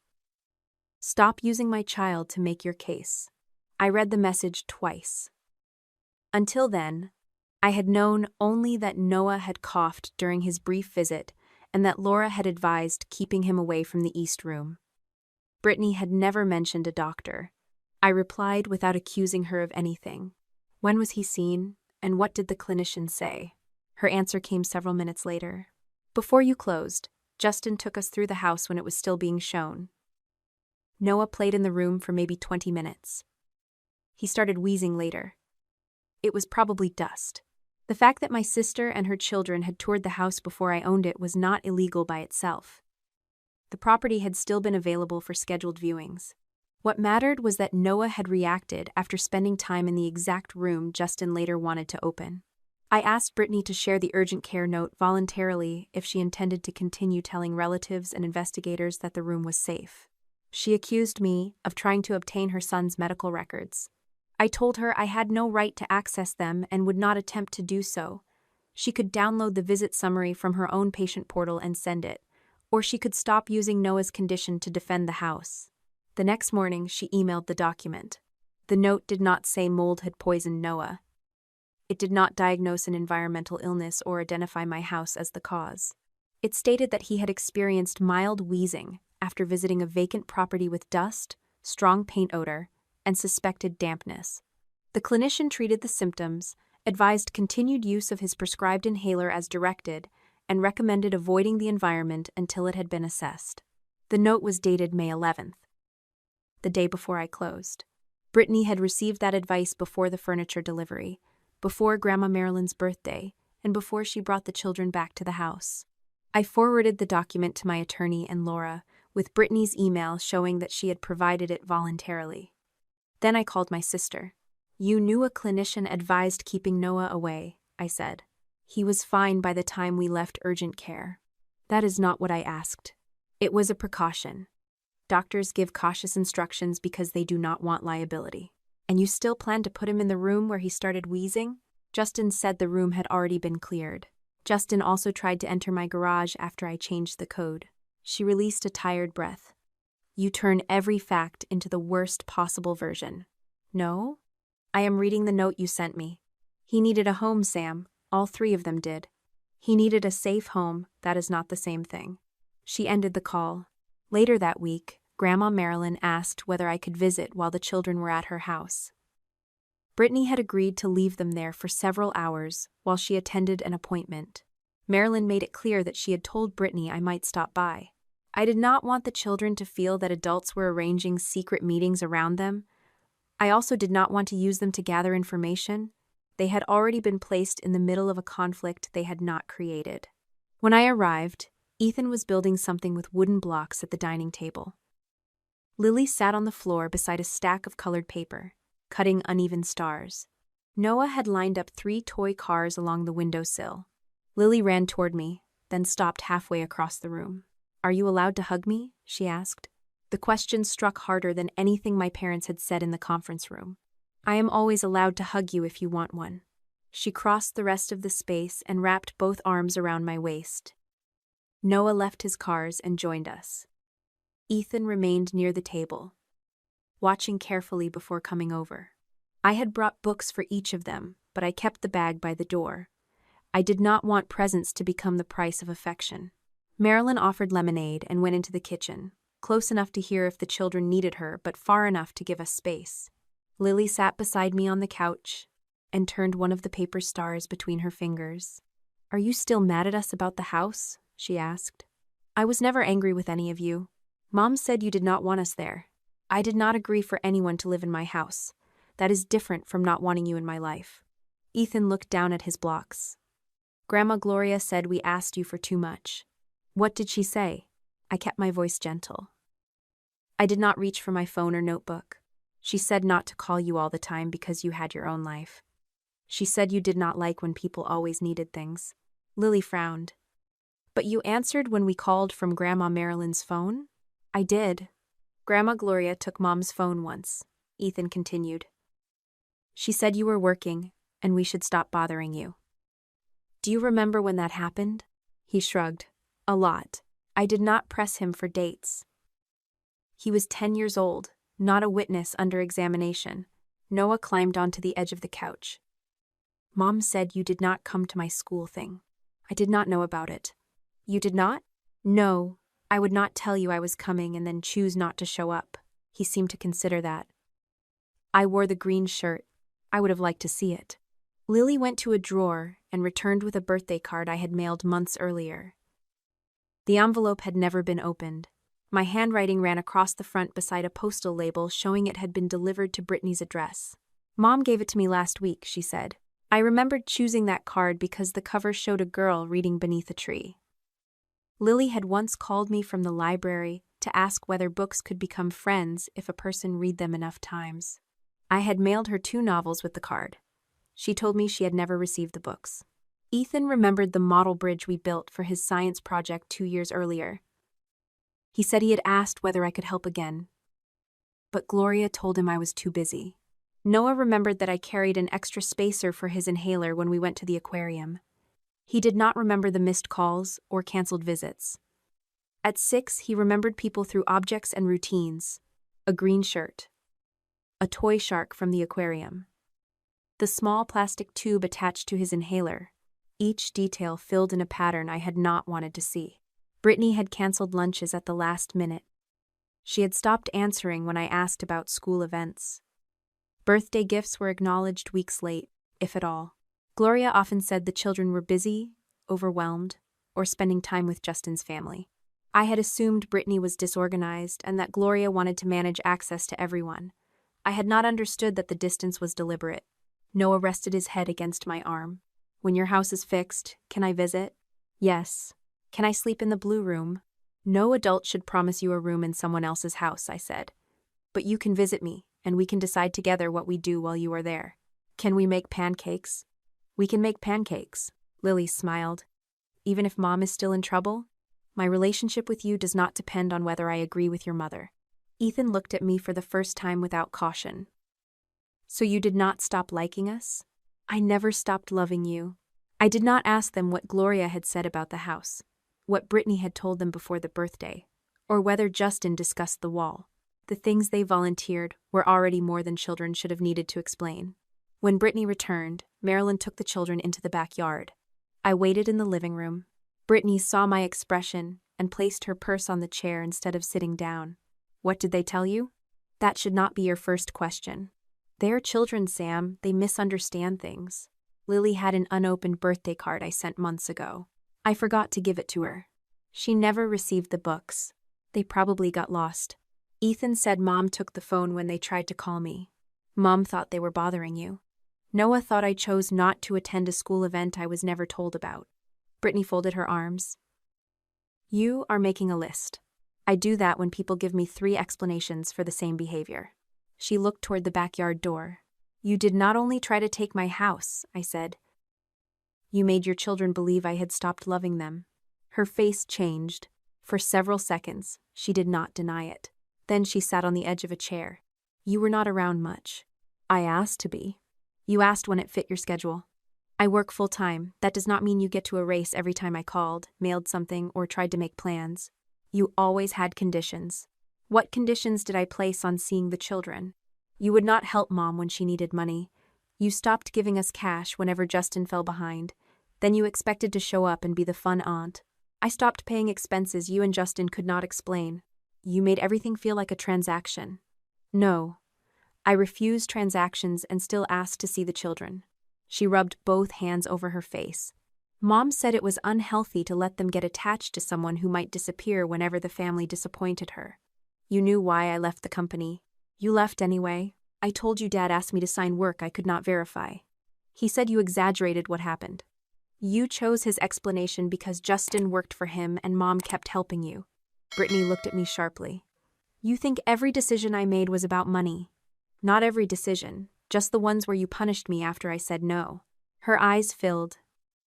[SPEAKER 1] Stop using my child to make your case. I read the message twice. Until then, I had known only that Noah had coughed during his brief visit and that Laura had advised keeping him away from the East Room. Brittany had never mentioned a doctor. I replied without accusing her of anything. When was he seen, and what did the clinician say? Her answer came several minutes later. Before you closed, Justin took us through the house when it was still being shown. Noah played in the room for maybe 20 minutes. He started wheezing later. It was probably dust. The fact that my sister and her children had toured the house before I owned it was not illegal by itself. The property had still been available for scheduled viewings. What mattered was that Noah had reacted after spending time in the exact room Justin later wanted to open. I asked Brittany to share the urgent care note voluntarily if she intended to continue telling relatives and investigators that the room was safe. She accused me of trying to obtain her son's medical records. I told her I had no right to access them and would not attempt to do so. She could download the visit summary from her own patient portal and send it, or she could stop using Noah's condition to defend the house. The next morning, she emailed the document. The note did not say mold had poisoned Noah. It did not diagnose an environmental illness or identify my house as the cause. It stated that he had experienced mild wheezing after visiting a vacant property with dust, strong paint odor, and suspected dampness. The clinician treated the symptoms, advised continued use of his prescribed inhaler as directed, and recommended avoiding the environment until it had been assessed. The note was dated May 11th, the day before I closed. Brittany had received that advice before the furniture delivery, before Grandma Marilyn's birthday, and before she brought the children back to the house. I forwarded the document to my attorney and Laura, with Brittany's email showing that she had provided it voluntarily. Then I called my sister. "You knew a clinician advised keeping Noah away," I said. "He was fine by the time we left urgent care." "That is not what I asked. It was a precaution. Doctors give cautious instructions because they do not want liability. And you still plan to put him in the room where he started wheezing?" Justin said the room had already been cleared. Justin also tried to enter my garage after I changed the code. She released a tired breath. "You turn every fact into the worst possible version." "No? I am reading the note you sent me. He needed a home, Sam. All three of them did. He needed a safe home. That is not the same thing." She ended the call. Later that week, Grandma Marilyn asked whether I could visit while the children were at her house. Brittany had agreed to leave them there for several hours while she attended an appointment. Marilyn made it clear that she had told Brittany I might stop by. I did not want the children to feel that adults were arranging secret meetings around them. I also did not want to use them to gather information. They had already been placed in the middle of a conflict they had not created. When I arrived, Ethan was building something with wooden blocks at the dining table. Lily sat on the floor beside a stack of colored paper, cutting uneven stars. Noah had lined up 3 toy cars along the windowsill. Lily ran toward me, then stopped halfway across the room. "Are you allowed to hug me?" she asked. The question struck harder than anything my parents had said in the conference room. "I am always allowed to hug you if you want one." She crossed the rest of the space and wrapped both arms around my waist. Noah left his cars and joined us. Ethan remained near the table, watching carefully before coming over. I had brought books for each of them, but I kept the bag by the door. I did not want presents to become the price of affection. Marilyn offered lemonade and went into the kitchen, close enough to hear if the children needed her, but far enough to give us space. Lily sat beside me on the couch and turned one of the paper stars between her fingers. "Are you still mad at us about the house?" she asked. "I was never angry with any of you. Mom said you did not want us there. I did not agree for anyone to live in my house. That is different from not wanting you in my life." Ethan looked down at his blocks. "Grandma Gloria said we asked you for too much." "What did she say?" I kept my voice gentle. "I did not reach for my phone or notebook. She said not to call you all the time because you had your own life. She said you did not like when people always needed things." Lily frowned. "But you answered when we called from Grandma Marilyn's phone?" "I did. Grandma Gloria took Mom's phone once," Ethan continued. "She said you were working, and we should stop bothering you." "Do you remember when that happened?" He shrugged. "A lot. I did not press him for dates." He was 10 years old, not a witness under examination. Noah climbed onto the edge of the couch. "Mom said you did not come to my school thing. I did not know about it." "You did not?" "No. I would not tell you I was coming and then choose not to show up." He seemed to consider that. "I wore the green shirt. I would have liked to see it." Lily went to a drawer and returned with a birthday card I had mailed months earlier. The envelope had never been opened. My handwriting ran across the front beside a postal label showing it had been delivered to Brittany's address. "Mom gave it to me last week," she said. I remembered choosing that card because the cover showed a girl reading beneath a tree. Lily had once called me from the library to ask whether books could become friends if a person read them enough times. I had mailed her 2 novels with the card. She told me she had never received the books. Ethan remembered the model bridge we built for his science project 2 years earlier. He said he had asked whether I could help again, but Gloria told him I was too busy. Noah remembered that I carried an extra spacer for his inhaler when we went to the aquarium. He did not remember the missed calls or canceled visits. At 6, he remembered people through objects and routines. A green shirt. A toy shark from the aquarium. The small plastic tube attached to his inhaler. Each detail filled in a pattern I had not wanted to see. Brittany had canceled lunches at the last minute. She had stopped answering when I asked about school events. Birthday gifts were acknowledged weeks late, if at all. Gloria often said the children were busy, overwhelmed, or spending time with Justin's family. I had assumed Brittany was disorganized and that Gloria wanted to manage access to everyone. I had not understood that the distance was deliberate. Noah rested his head against my arm. When your house is fixed, can I visit? Yes. Can I sleep in the blue room? No adult should promise you a room in someone else's house, I said. But you can visit me, and we can decide together what we do while you are there. Can we make pancakes? We can make pancakes. Lily smiled. Even if Mom is still in trouble? My relationship with you does not depend on whether I agree with your mother. Ethan looked at me for the first time without caution. So you did not stop liking us? I never stopped loving you. I did not ask them what Gloria had said about the house, what Brittany had told them before the birthday, or whether Justin discussed the wall. The things they volunteered were already more than children should have needed to explain. When Brittany returned, Marilyn took the children into the backyard. I waited in the living room. Brittany saw my expression and placed her purse on the chair instead of sitting down. What did they tell you? That should not be your first question. They're children, Sam. They misunderstand things. Lily had an unopened birthday card I sent months ago. I forgot to give it to her. She never received the books. They probably got lost. Ethan said Mom took the phone when they tried to call me. Mom thought they were bothering you. Noah thought I chose not to attend a school event I was never told about. Brittany folded her arms. You are making a list. I do that when people give me 3 explanations for the same behavior. She looked toward the backyard door. You did not only try to take my house, I said. You made your children believe I had stopped loving them. Her face changed. For several seconds, she did not deny it. Then she sat on the edge of a chair. You were not around much. I asked to be. You asked when it fit your schedule. I work full-time. That does not mean you get to erase every time I called, mailed something, or tried to make plans. You always had conditions. What conditions did I place on seeing the children? You would not help Mom when she needed money. You stopped giving us cash whenever Justin fell behind. Then you expected to show up and be the fun aunt. I stopped paying expenses you and Justin could not explain. You made everything feel like a transaction. No. I refused transactions and still asked to see the children. She rubbed both hands over her face. Mom said it was unhealthy to let them get attached to someone who might disappear whenever the family disappointed her. You knew why I left the company. You left anyway. I told you Dad asked me to sign work I could not verify. He said you exaggerated what happened. You chose his explanation because Justin worked for him and Mom kept helping you. Brittany looked at me sharply. You think every decision I made was about money. Not every decision, just the ones where you punished me after I said no. Her eyes filled,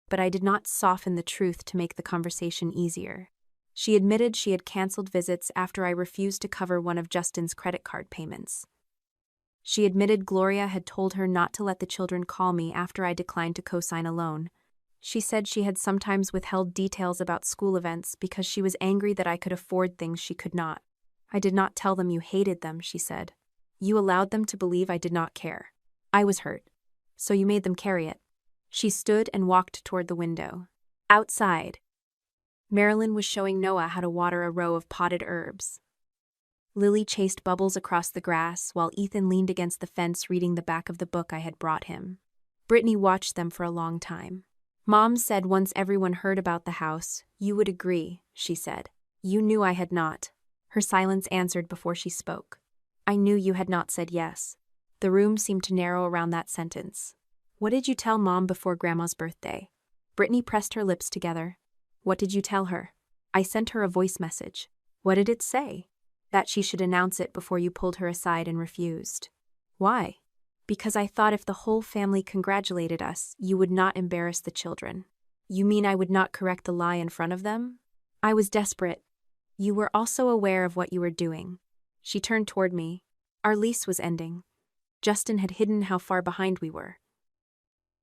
[SPEAKER 1] but I did not soften the truth to make the conversation easier. She admitted she had canceled visits after I refused to cover one of Justin's credit card payments. She admitted Gloria had told her not to let the children call me after I declined to co-sign a loan. She said she had sometimes withheld details about school events because she was angry that I could afford things she could not. I did not tell them you hated them, she said. You allowed them to believe I did not care. I was hurt. So you made them carry it. She stood and walked toward the window. Outside, Marilyn was showing Noah how to water a row of potted herbs. Lily chased bubbles across the grass while Ethan leaned against the fence reading the back of the book I had brought him. Brittany watched them for a long time. Mom said once everyone heard about the house, you would agree, she said. You knew I had not. Her silence answered before she spoke. I knew you had not said yes. The room seemed to narrow around that sentence. What did you tell Mom before Grandma's birthday? Brittany pressed her lips together. What did you tell her? I sent her a voice message. What did it say? That she should announce it before you pulled her aside and refused. Why? Because I thought if the whole family congratulated us, you would not embarrass the children. You mean I would not correct the lie in front of them? I was desperate. You were also aware of what you were doing. She turned toward me. Our lease was ending. Justin had hidden how far behind we were.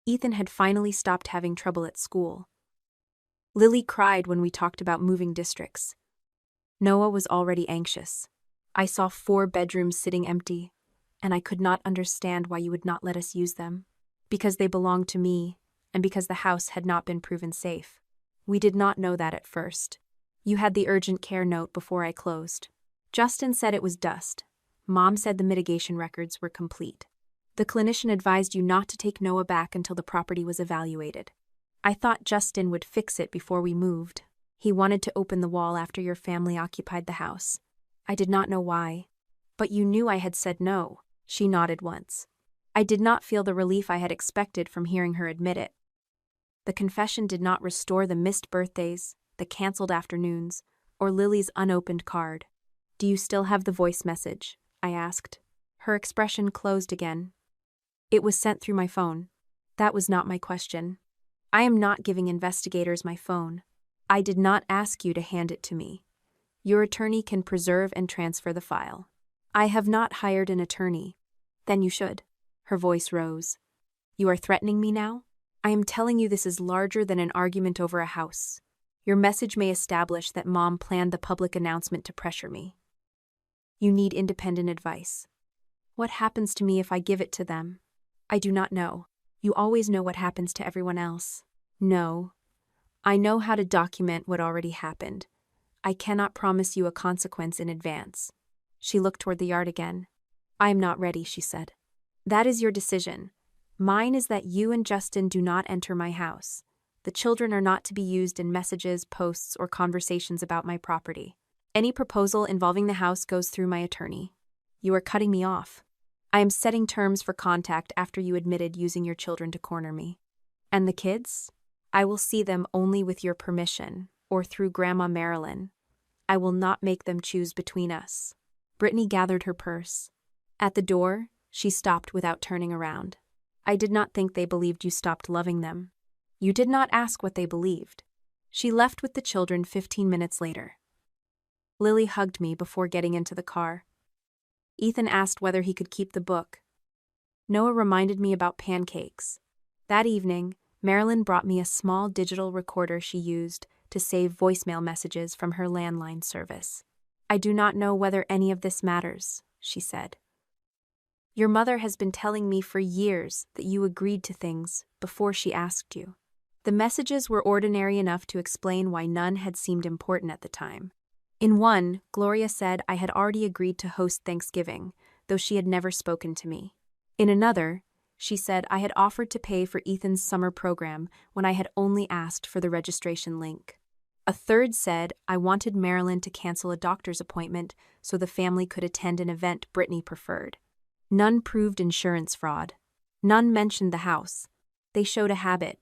[SPEAKER 1] Ethan had finally stopped having trouble at school. Lily cried when we talked about moving districts. Noah was already anxious. I saw 4 bedrooms sitting empty, and I could not understand why you would not let us use them. Because they belonged to me, and because the house had not been proven safe. We did not know that at first. You had the urgent care note before I closed. Justin said it was dust. Mom said the mitigation records were complete. The clinician advised you not to take Noah back until the property was evaluated. I thought Justin would fix it before we moved. He wanted to open the wall after your family occupied the house. I did not know why. But you knew I had said no. She nodded once. I did not feel the relief I had expected from hearing her admit it. The confession did not restore the missed birthdays, the canceled afternoons, or Lily's unopened card. Do you still have the voice message? I asked. Her expression closed again. It was sent through my phone. That was not my question. I am not giving investigators my phone. I did not ask you to hand it to me. Your attorney can preserve and transfer the file. I have not hired an attorney. Then you should. Her voice rose. You are threatening me now? I am telling you this is larger than an argument over a house. Your message may establish that Mom planned the public announcement to pressure me. You need independent advice. What happens to me if I give it to them? I do not know. You always know what happens to everyone else. No. I know how to document what already happened. I cannot promise you a consequence in advance. She looked toward the yard again. I am not ready, she said. That is your decision. Mine is that you and Justin do not enter my house. The children are not to be used in messages, posts, or conversations about my property. Any proposal involving the house goes through my attorney. You are cutting me off. I am setting terms for contact after you admitted using your children to corner me. And the kids? I will see them only with your permission, or through Grandma Marilyn. I will not make them choose between us. Brittany gathered her purse. At the door, she stopped without turning around. I did not think they believed you stopped loving them. You did not ask what they believed. She left with the children 15 minutes later. Lily hugged me before getting into the car. Ethan asked whether he could keep the book. Noah reminded me about pancakes. That evening, Marilyn brought me a small digital recorder she used to save voicemail messages from her landline service. I do not know whether any of this matters, she said. Your mother has been telling me for years that you agreed to things before she asked you. The messages were ordinary enough to explain why none had seemed important at the time. In one, Gloria said I had already agreed to host Thanksgiving, though she had never spoken to me. In another, she said I had offered to pay for Ethan's summer program when I had only asked for the registration link. A third said I wanted Marilyn to cancel a doctor's appointment so the family could attend an event Brittany preferred. None proved insurance fraud. None mentioned the house. They showed a habit.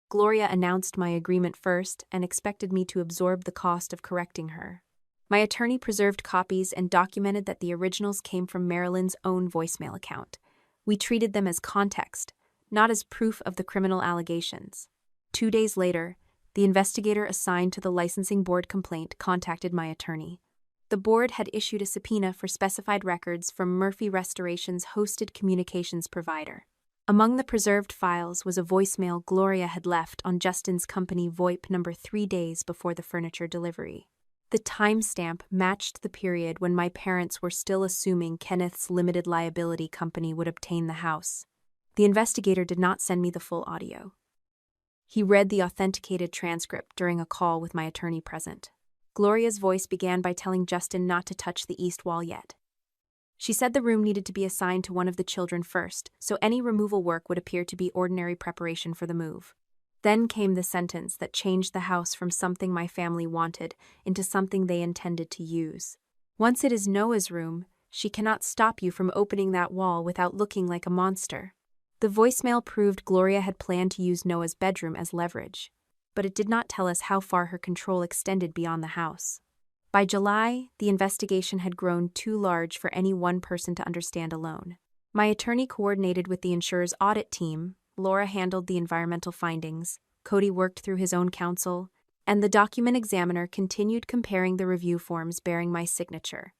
[SPEAKER 1] Gloria announced my agreement first and expected me to absorb the cost of correcting her. My attorney preserved copies and documented that the originals came from Marilyn's own voicemail account. We treated them as context, not as proof of the criminal allegations. 2 days later, the investigator assigned to the licensing board complaint contacted my attorney. The board had issued a subpoena for specified records from Murphy Restoration's hosted communications provider. Among the preserved files was a voicemail Gloria had left on Justin's company VoIP number 3 days before the furniture delivery. The timestamp matched the period when my parents were still assuming Kenneth's limited liability company would obtain the house. The investigator did not send me the full audio. He read the authenticated transcript during a call with my attorney present. Gloria's voice began by telling Justin not to touch the east wall yet. She said the room needed to be assigned to one of the children first, so any removal work would appear to be ordinary preparation for the move. Then came the sentence that changed the house from something my family wanted into something they intended to use. Once it is Noah's room, she cannot stop you from opening that wall without looking like a monster. The voicemail proved Gloria had planned to use Noah's bedroom as leverage, but it did not tell us how far her control extended beyond the house. By July, the investigation had grown too large for any one person to understand alone. My attorney coordinated with the insurer's audit team, Laura handled the environmental findings, Cody worked through his own counsel, and the document examiner continued comparing the review forms bearing my signature.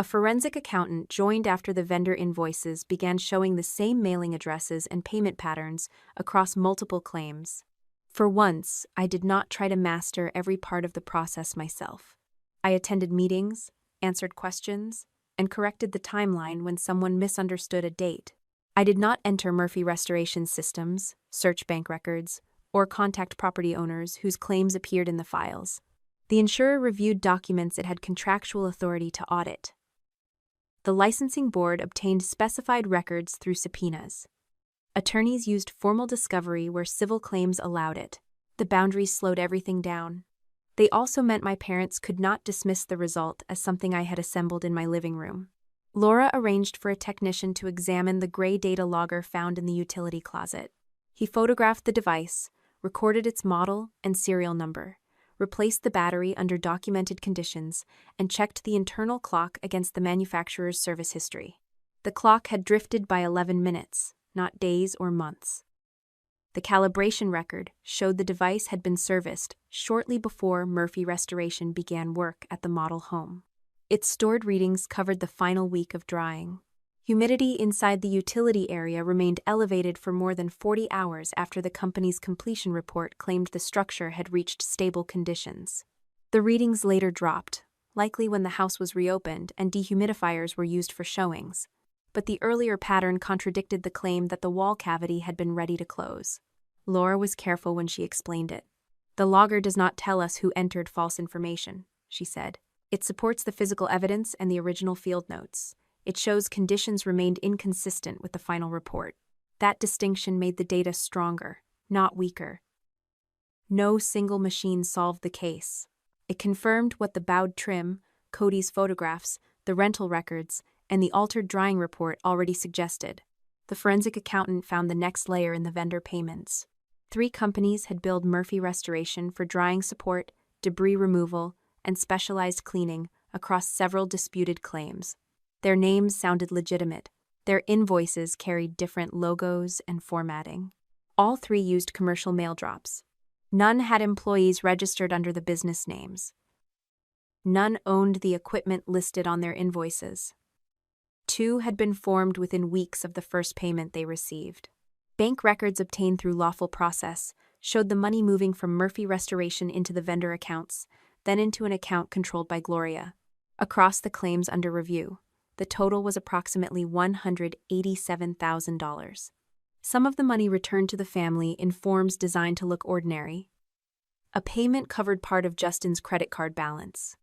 [SPEAKER 1] A forensic accountant joined after the vendor invoices began showing the same mailing addresses and payment patterns across multiple claims. For once, I did not try to master every part of the process myself. I attended meetings, answered questions, and corrected the timeline when someone misunderstood a date. I did not enter Murphy Restoration systems, search bank records, or contact property owners whose claims appeared in the files. The insurer reviewed documents it had contractual authority to audit. The licensing board obtained specified records through subpoenas. Attorneys used formal discovery where civil claims allowed it. The boundaries slowed everything down. They also meant my parents could not dismiss the result as something I had assembled in my living room. Laura arranged for a technician to examine the gray data logger found in the utility closet. He photographed the device, recorded its model and serial number, replaced the battery under documented conditions, and checked the internal clock against the manufacturer's service history. The clock had drifted by 11 minutes, not days or months. The calibration record showed the device had been serviced shortly before Murphy Restoration began work at the model home. Its stored readings covered the final week of drying. Humidity inside the utility area remained elevated for more than 40 hours after the company's completion report claimed the structure had reached stable conditions. The readings later dropped, likely when the house was reopened and dehumidifiers were used for showings. But the earlier pattern contradicted the claim that the wall cavity had been ready to close. Laura was careful when she explained it. "The logger does not tell us who entered false information," she said. "It supports the physical evidence and the original field notes. It shows conditions remained inconsistent with the final report. That distinction made the data stronger, not weaker." No single machine solved the case. It confirmed what the bowed trim, Cody's photographs, the rental records, and the altered drying report already suggested. The forensic accountant found the next layer in the vendor payments. 3 companies had billed Murphy Restoration for drying support, debris removal, and specialized cleaning across several disputed claims. Their names sounded legitimate. Their invoices carried different logos and formatting. All 3 used commercial mail drops. None had employees registered under the business names. None owned the equipment listed on their invoices. 2 had been formed within weeks of the first payment they received. Bank records obtained through lawful process showed the money moving from Murphy Restoration into the vendor accounts, then into an account controlled by Gloria. Across the claims under review, the total was approximately $187,000. Some of the money returned to the family in forms designed to look ordinary. A payment covered part of Justin's credit card balance.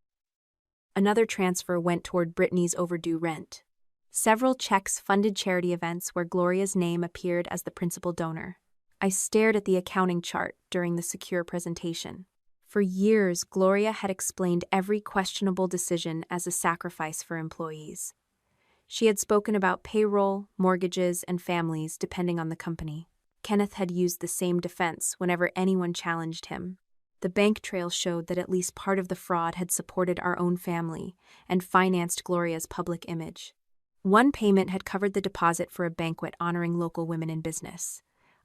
[SPEAKER 1] Another transfer went toward Brittany's overdue rent. Several checks funded charity events where Gloria's name appeared as the principal donor. I stared at the accounting chart during the secure presentation. For years, Gloria had explained every questionable decision as a sacrifice for employees. She had spoken about payroll, mortgages, and families depending on the company. Kenneth had used the same defense whenever anyone challenged him. The bank trail showed that at least part of the fraud had supported our own family and financed Gloria's public image. One payment had covered the deposit for a banquet honoring local women in business.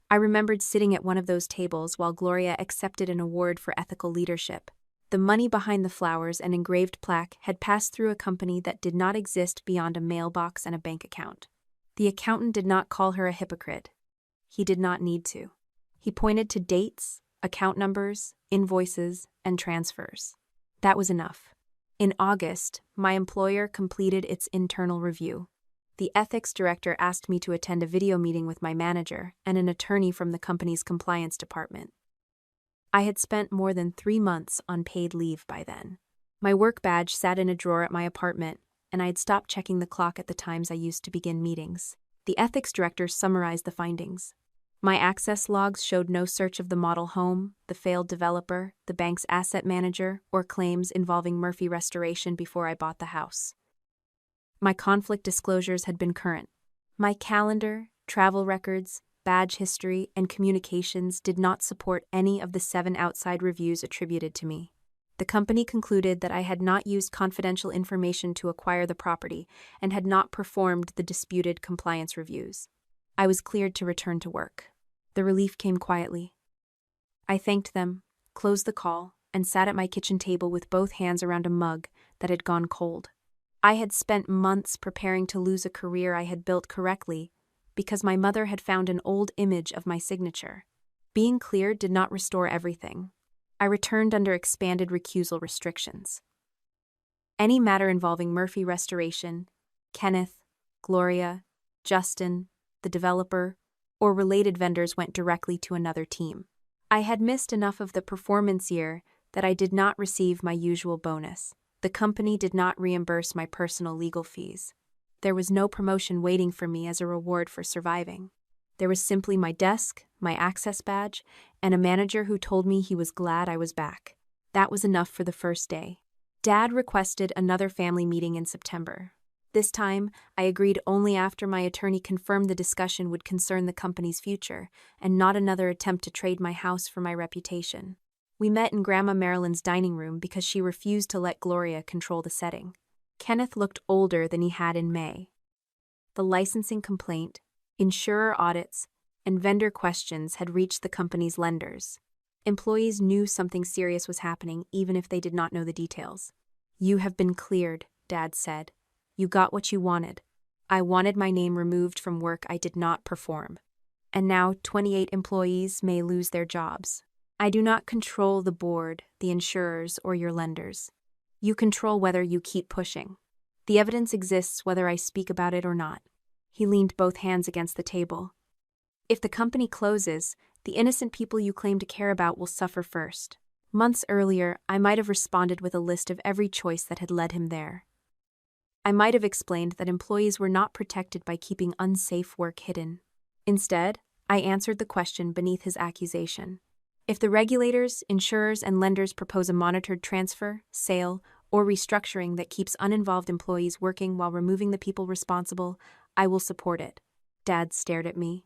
[SPEAKER 1] I remembered sitting at one of those tables while Gloria accepted an award for ethical leadership. The money behind the flowers and engraved plaque had passed through a company that did not exist beyond a mailbox and a bank account. The accountant did not call her a hypocrite. He did not need to. He pointed to dates, account numbers, invoices, and transfers. That was enough. In August, my employer completed its internal review. The ethics director asked me to attend a video meeting with my manager and an attorney from the company's compliance department. I had spent more than 3 months on paid leave by then. My work badge sat in a drawer at my apartment, and I had stopped checking the clock at the times I used to begin meetings. The ethics director summarized the findings. My access logs showed no search of the model home, the failed developer, the bank's asset manager, or claims involving Murphy Restoration before I bought the house. My conflict disclosures had been current. My calendar, travel records, badge history, and communications did not support any of the 7 outside reviews attributed to me. The company concluded that I had not used confidential information to acquire the property and had not performed the disputed compliance reviews. I was cleared to return to work. The relief came quietly. I thanked them, closed the call, and sat at my kitchen table with both hands around a mug that had gone cold. I had spent months preparing to lose a career I had built correctly because my mother had found an old image of my signature. Being cleared did not restore everything. I returned under expanded recusal restrictions. Any matter involving Murphy Restoration, Kenneth, Gloria, Justin, the developer, or related vendors went directly to another team. I had missed enough of the performance year that I did not receive my usual bonus. The company did not reimburse my personal legal fees. There was no promotion waiting for me as a reward for surviving. There was simply my desk, my access badge, and a manager who told me he was glad I was back. That was enough for the first day. Dad requested another family meeting in September. This time, I agreed only after my attorney confirmed the discussion would concern the company's future, and not another attempt to trade my house for my reputation. We met in Grandma Marilyn's dining room because she refused to let Gloria control the setting. Kenneth looked older than he had in May. The licensing complaint, insurer audits, and vendor questions had reached the company's lenders. Employees knew something serious was happening even if they did not know the details. "You have been cleared," Dad said. "You got what you wanted. I wanted my name removed from work I did not perform. And now 28 employees may lose their jobs. I do not control the board, the insurers, or your lenders. You control whether you keep pushing. The evidence exists whether I speak about it or not." He leaned both hands against the table. "If the company closes, the innocent people you claim to care about will suffer first." Months earlier, I might have responded with a list of every choice that had led him there. I might have explained that employees were not protected by keeping unsafe work hidden. Instead, I answered the question beneath his accusation. If the regulators, insurers, and lenders propose a monitored transfer, sale, or restructuring that keeps uninvolved employees working while removing the people responsible, I will support it. Dad stared at me.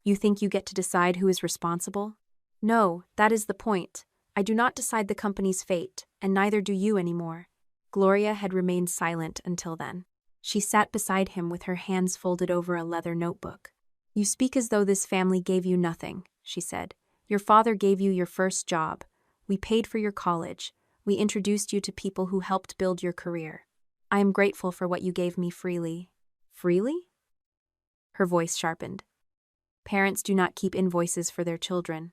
[SPEAKER 1] "You think you get to decide who is responsible?" "No, that is the point. I do not decide the company's fate, and neither do you anymore." Gloria had remained silent until then. She sat beside him with her hands folded over a leather notebook. "You speak as though this family gave you nothing," she said. "Your father gave you your first job. We paid for your college. We introduced you to people who helped build your career. I am grateful for what you gave me freely." "Freely?" Her voice sharpened. "Parents do not keep invoices for their children.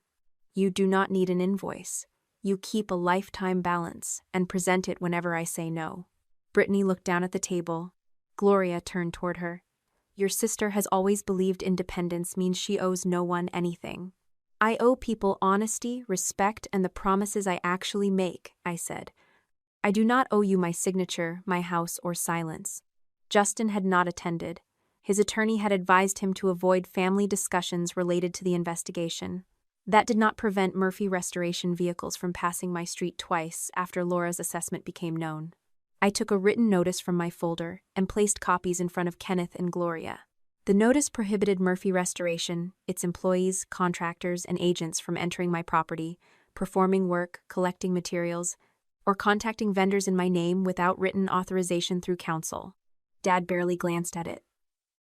[SPEAKER 1] You do not need an invoice. You keep a lifetime balance and present it whenever I say no." Brittany looked down at the table. Gloria turned toward her. "Your sister has always believed independence means she owes no one anything." "I owe people honesty, respect, and the promises I actually make," I said. "I do not owe you my signature, my house, or silence." Justin had not attended. His attorney had advised him to avoid family discussions related to the investigation. That did not prevent Murphy Restoration vehicles from passing my street twice after Laura's assessment became known. I took a written notice from my folder and placed copies in front of Kenneth and Gloria. The notice prohibited Murphy Restoration, its employees, contractors, and agents from entering my property, performing work, collecting materials, or contacting vendors in my name without written authorization through counsel. Dad barely glanced at it.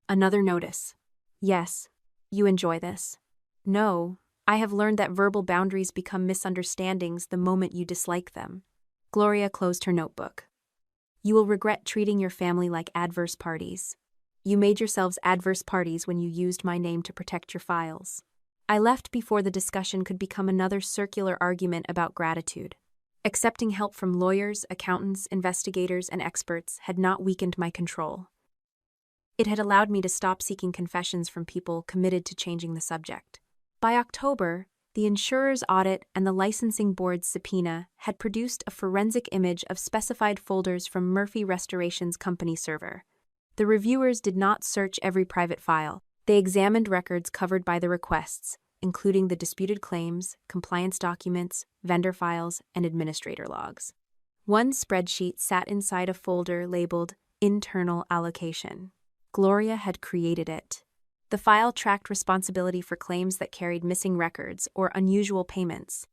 [SPEAKER 1] "Another notice. Yes, you enjoy this." "No, I have learned that verbal boundaries become misunderstandings the moment you dislike them." Gloria closed her notebook. "You will regret treating your family like adverse parties. You made yourselves adverse parties when you used my name to protect your files." I left before the discussion could become another circular argument about gratitude. Accepting help from lawyers, accountants, investigators, and experts had not weakened my control. It had allowed me to stop seeking confessions from people committed to changing the subject. By October, the insurer's audit and the licensing board's subpoena had produced a forensic image of specified folders from Murphy Restoration's company server. The reviewers did not search every private file. They examined records covered by the requests, including the disputed claims, compliance documents, vendor files, and administrator logs. One spreadsheet sat inside a folder labeled Internal Allocation. Gloria had created it. The file tracked responsibility for claims that carried missing records or unusual payments.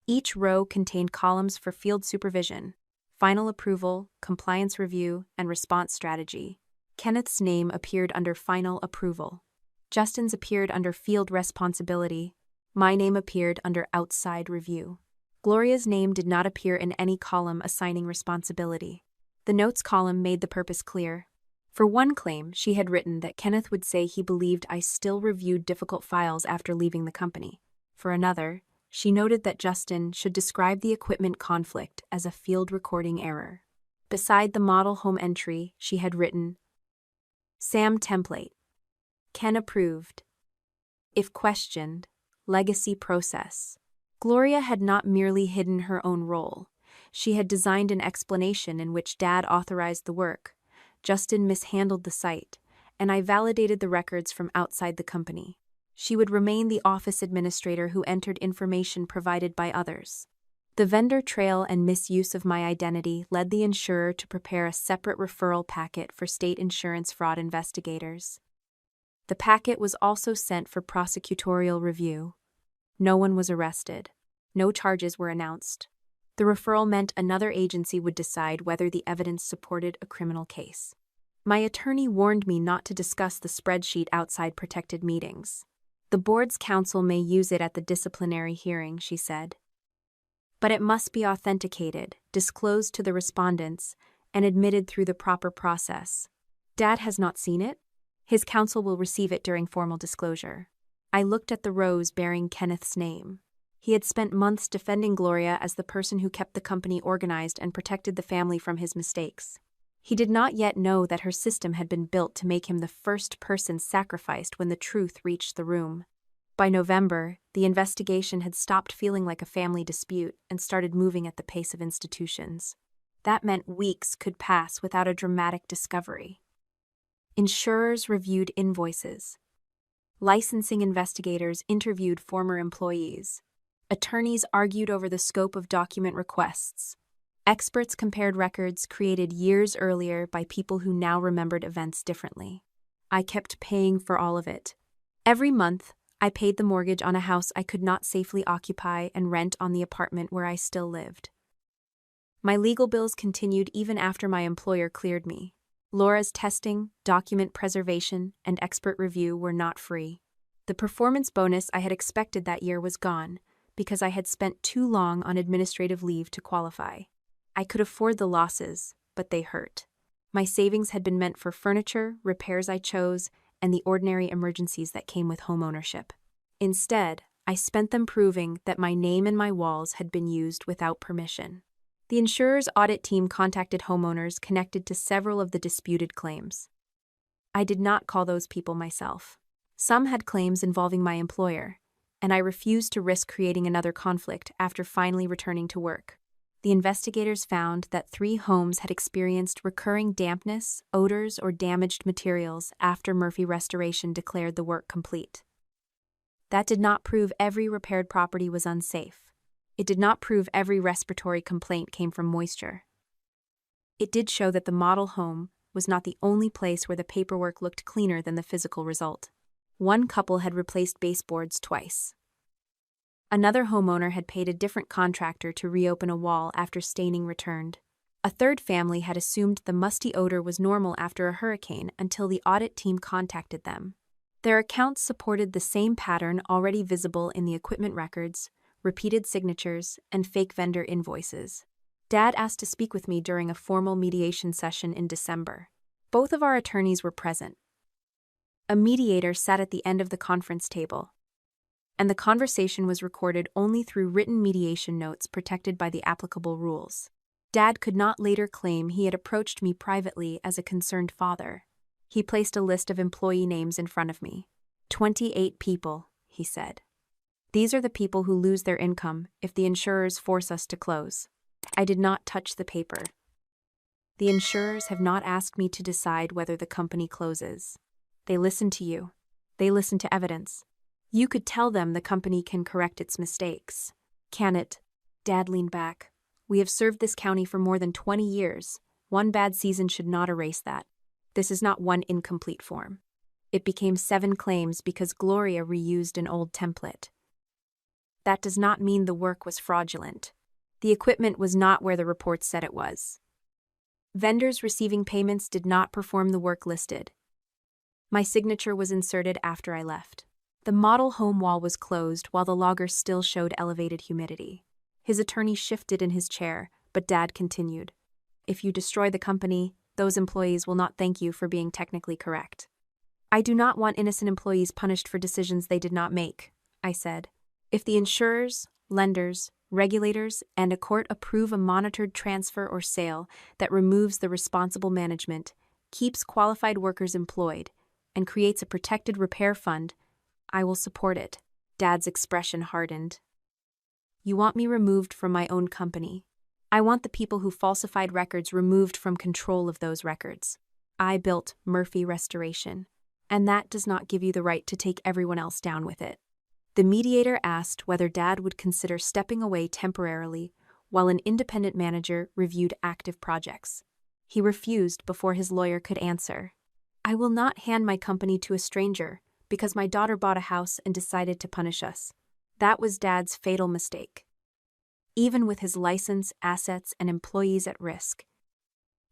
[SPEAKER 1] Each row contained columns for field supervision, final approval, compliance review, and response strategy. Kenneth's name appeared under final approval. Justin's appeared under field responsibility. My name appeared under outside review. Gloria's name did not appear in any column assigning responsibility. The notes column made the purpose clear. For one claim, she had written that Kenneth would say he believed I still reviewed difficult files after leaving the company. For another, she noted that Justin should describe the equipment conflict as a field recording error. Beside the model home entry, she had written, Sam template. Ken approved. If questioned, legacy process. Gloria had not merely hidden her own role. She had designed an explanation in which Dad authorized the work, Justin mishandled the site, and I validated the records from outside the company. She would remain the office administrator who entered information provided by others. The vendor trail and misuse of my identity led the insurer to prepare a separate referral packet for state insurance fraud investigators. The packet was also sent for prosecutorial review. No one was arrested. No charges were announced. The referral meant another agency would decide whether the evidence supported a criminal case. My attorney warned me not to discuss the spreadsheet outside protected meetings. The board's counsel may use it at the disciplinary hearing, she said. But it must be authenticated, disclosed to the respondents, and admitted through the proper process. Dad has not seen it? His counsel will receive it during formal disclosure. I looked at the rows bearing Kenneth's name. He had spent months defending Gloria as the person who kept the company organized and protected the family from his mistakes. He did not yet know that her system had been built to make him the first person sacrificed when the truth reached the room. By November, the investigation had stopped feeling like a family dispute and started moving at the pace of institutions. That meant weeks could pass without a dramatic discovery. Insurers reviewed invoices. Licensing investigators interviewed former employees. Attorneys argued over the scope of document requests. Experts compared records created years earlier by people who now remembered events differently. I kept paying for all of it. Every month, I paid the mortgage on a house I could not safely occupy and rent on the apartment where I still lived. My legal bills continued even after my employer cleared me. Laura's testing, document preservation, and expert review were not free. The performance bonus I had expected that year was gone, because I had spent too long on administrative leave to qualify. I could afford the losses, but they hurt. My savings had been meant for furniture, repairs I chose, and the ordinary emergencies that came with homeownership. Instead, I spent them proving that my name and my walls had been used without permission. The insurer's audit team contacted homeowners connected to several of the disputed claims. I did not call those people myself. Some had claims involving my employer, and I refused to risk creating another conflict after finally returning to work. The investigators found that 3 homes had experienced recurring dampness, odors, or damaged materials after Murphy Restoration declared the work complete. That did not prove every repaired property was unsafe. It did not prove every respiratory complaint came from moisture. It did show that the model home was not the only place where the paperwork looked cleaner than the physical result. One couple had replaced baseboards twice. Another homeowner had paid a different contractor to reopen a wall after staining returned. A third family had assumed the musty odor was normal after a hurricane until the audit team contacted them. Their accounts supported the same pattern already visible in the equipment records, repeated signatures, and fake vendor invoices. Dad asked to speak with me during a formal mediation session in December. Both of our attorneys were present. A mediator sat at the end of the conference table, and the conversation was recorded only through written mediation notes protected by the applicable rules. Dad could not later claim he had approached me privately as a concerned father. He placed a list of employee names in front of me. 28 people, he said. These are the people who lose their income if the insurers force us to close. I did not touch the paper. The insurers have not asked me to decide whether the company closes. They listen to you. They listen to evidence. You could tell them the company can correct its mistakes. Can it? Dad leaned back. We have served this county for more than 20 years. One bad season should not erase that. This is not one incomplete form. It became 7 claims because Gloria reused an old template. That does not mean the work was fraudulent. The equipment was not where the report said it was. Vendors receiving payments did not perform the work listed. My signature was inserted after I left. The model home wall was closed while the logger still showed elevated humidity. His attorney shifted in his chair, but Dad continued. If you destroy the company, those employees will not thank you for being technically correct. I do not want innocent employees punished for decisions they did not make, I said. If the insurers, lenders, regulators, and a court approve a monitored transfer or sale that removes the responsible management, keeps qualified workers employed, and creates a protected repair fund, I will support it. Dad's expression hardened. You want me removed from my own company. I want the people who falsified records removed from control of those records. I built Murphy Restoration, and that does not give you the right to take everyone else down with it. The mediator asked whether Dad would consider stepping away temporarily while an independent manager reviewed active projects. He refused before his lawyer could answer. I will not hand my company to a stranger because my daughter bought a house and decided to punish us. That was Dad's fatal mistake. Even with his license, assets, and employees at risk,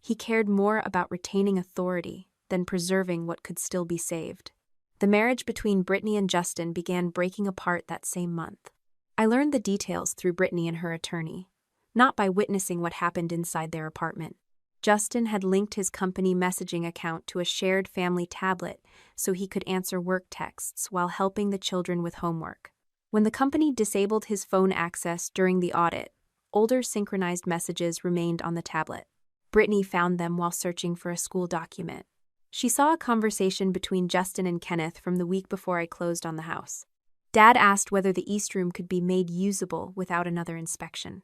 [SPEAKER 1] he cared more about retaining authority than preserving what could still be saved. The marriage between Brittany and Justin began breaking apart that same month. I learned the details through Brittany and her attorney, not by witnessing what happened inside their apartment. Justin had linked his company messaging account to a shared family tablet so he could answer work texts while helping the children with homework. When the company disabled his phone access during the audit, older synchronized messages remained on the tablet. Brittany found them while searching for a school document. She saw a conversation between Justin and Kenneth from the week before I closed on the house. Dad asked whether the East Room could be made usable without another inspection.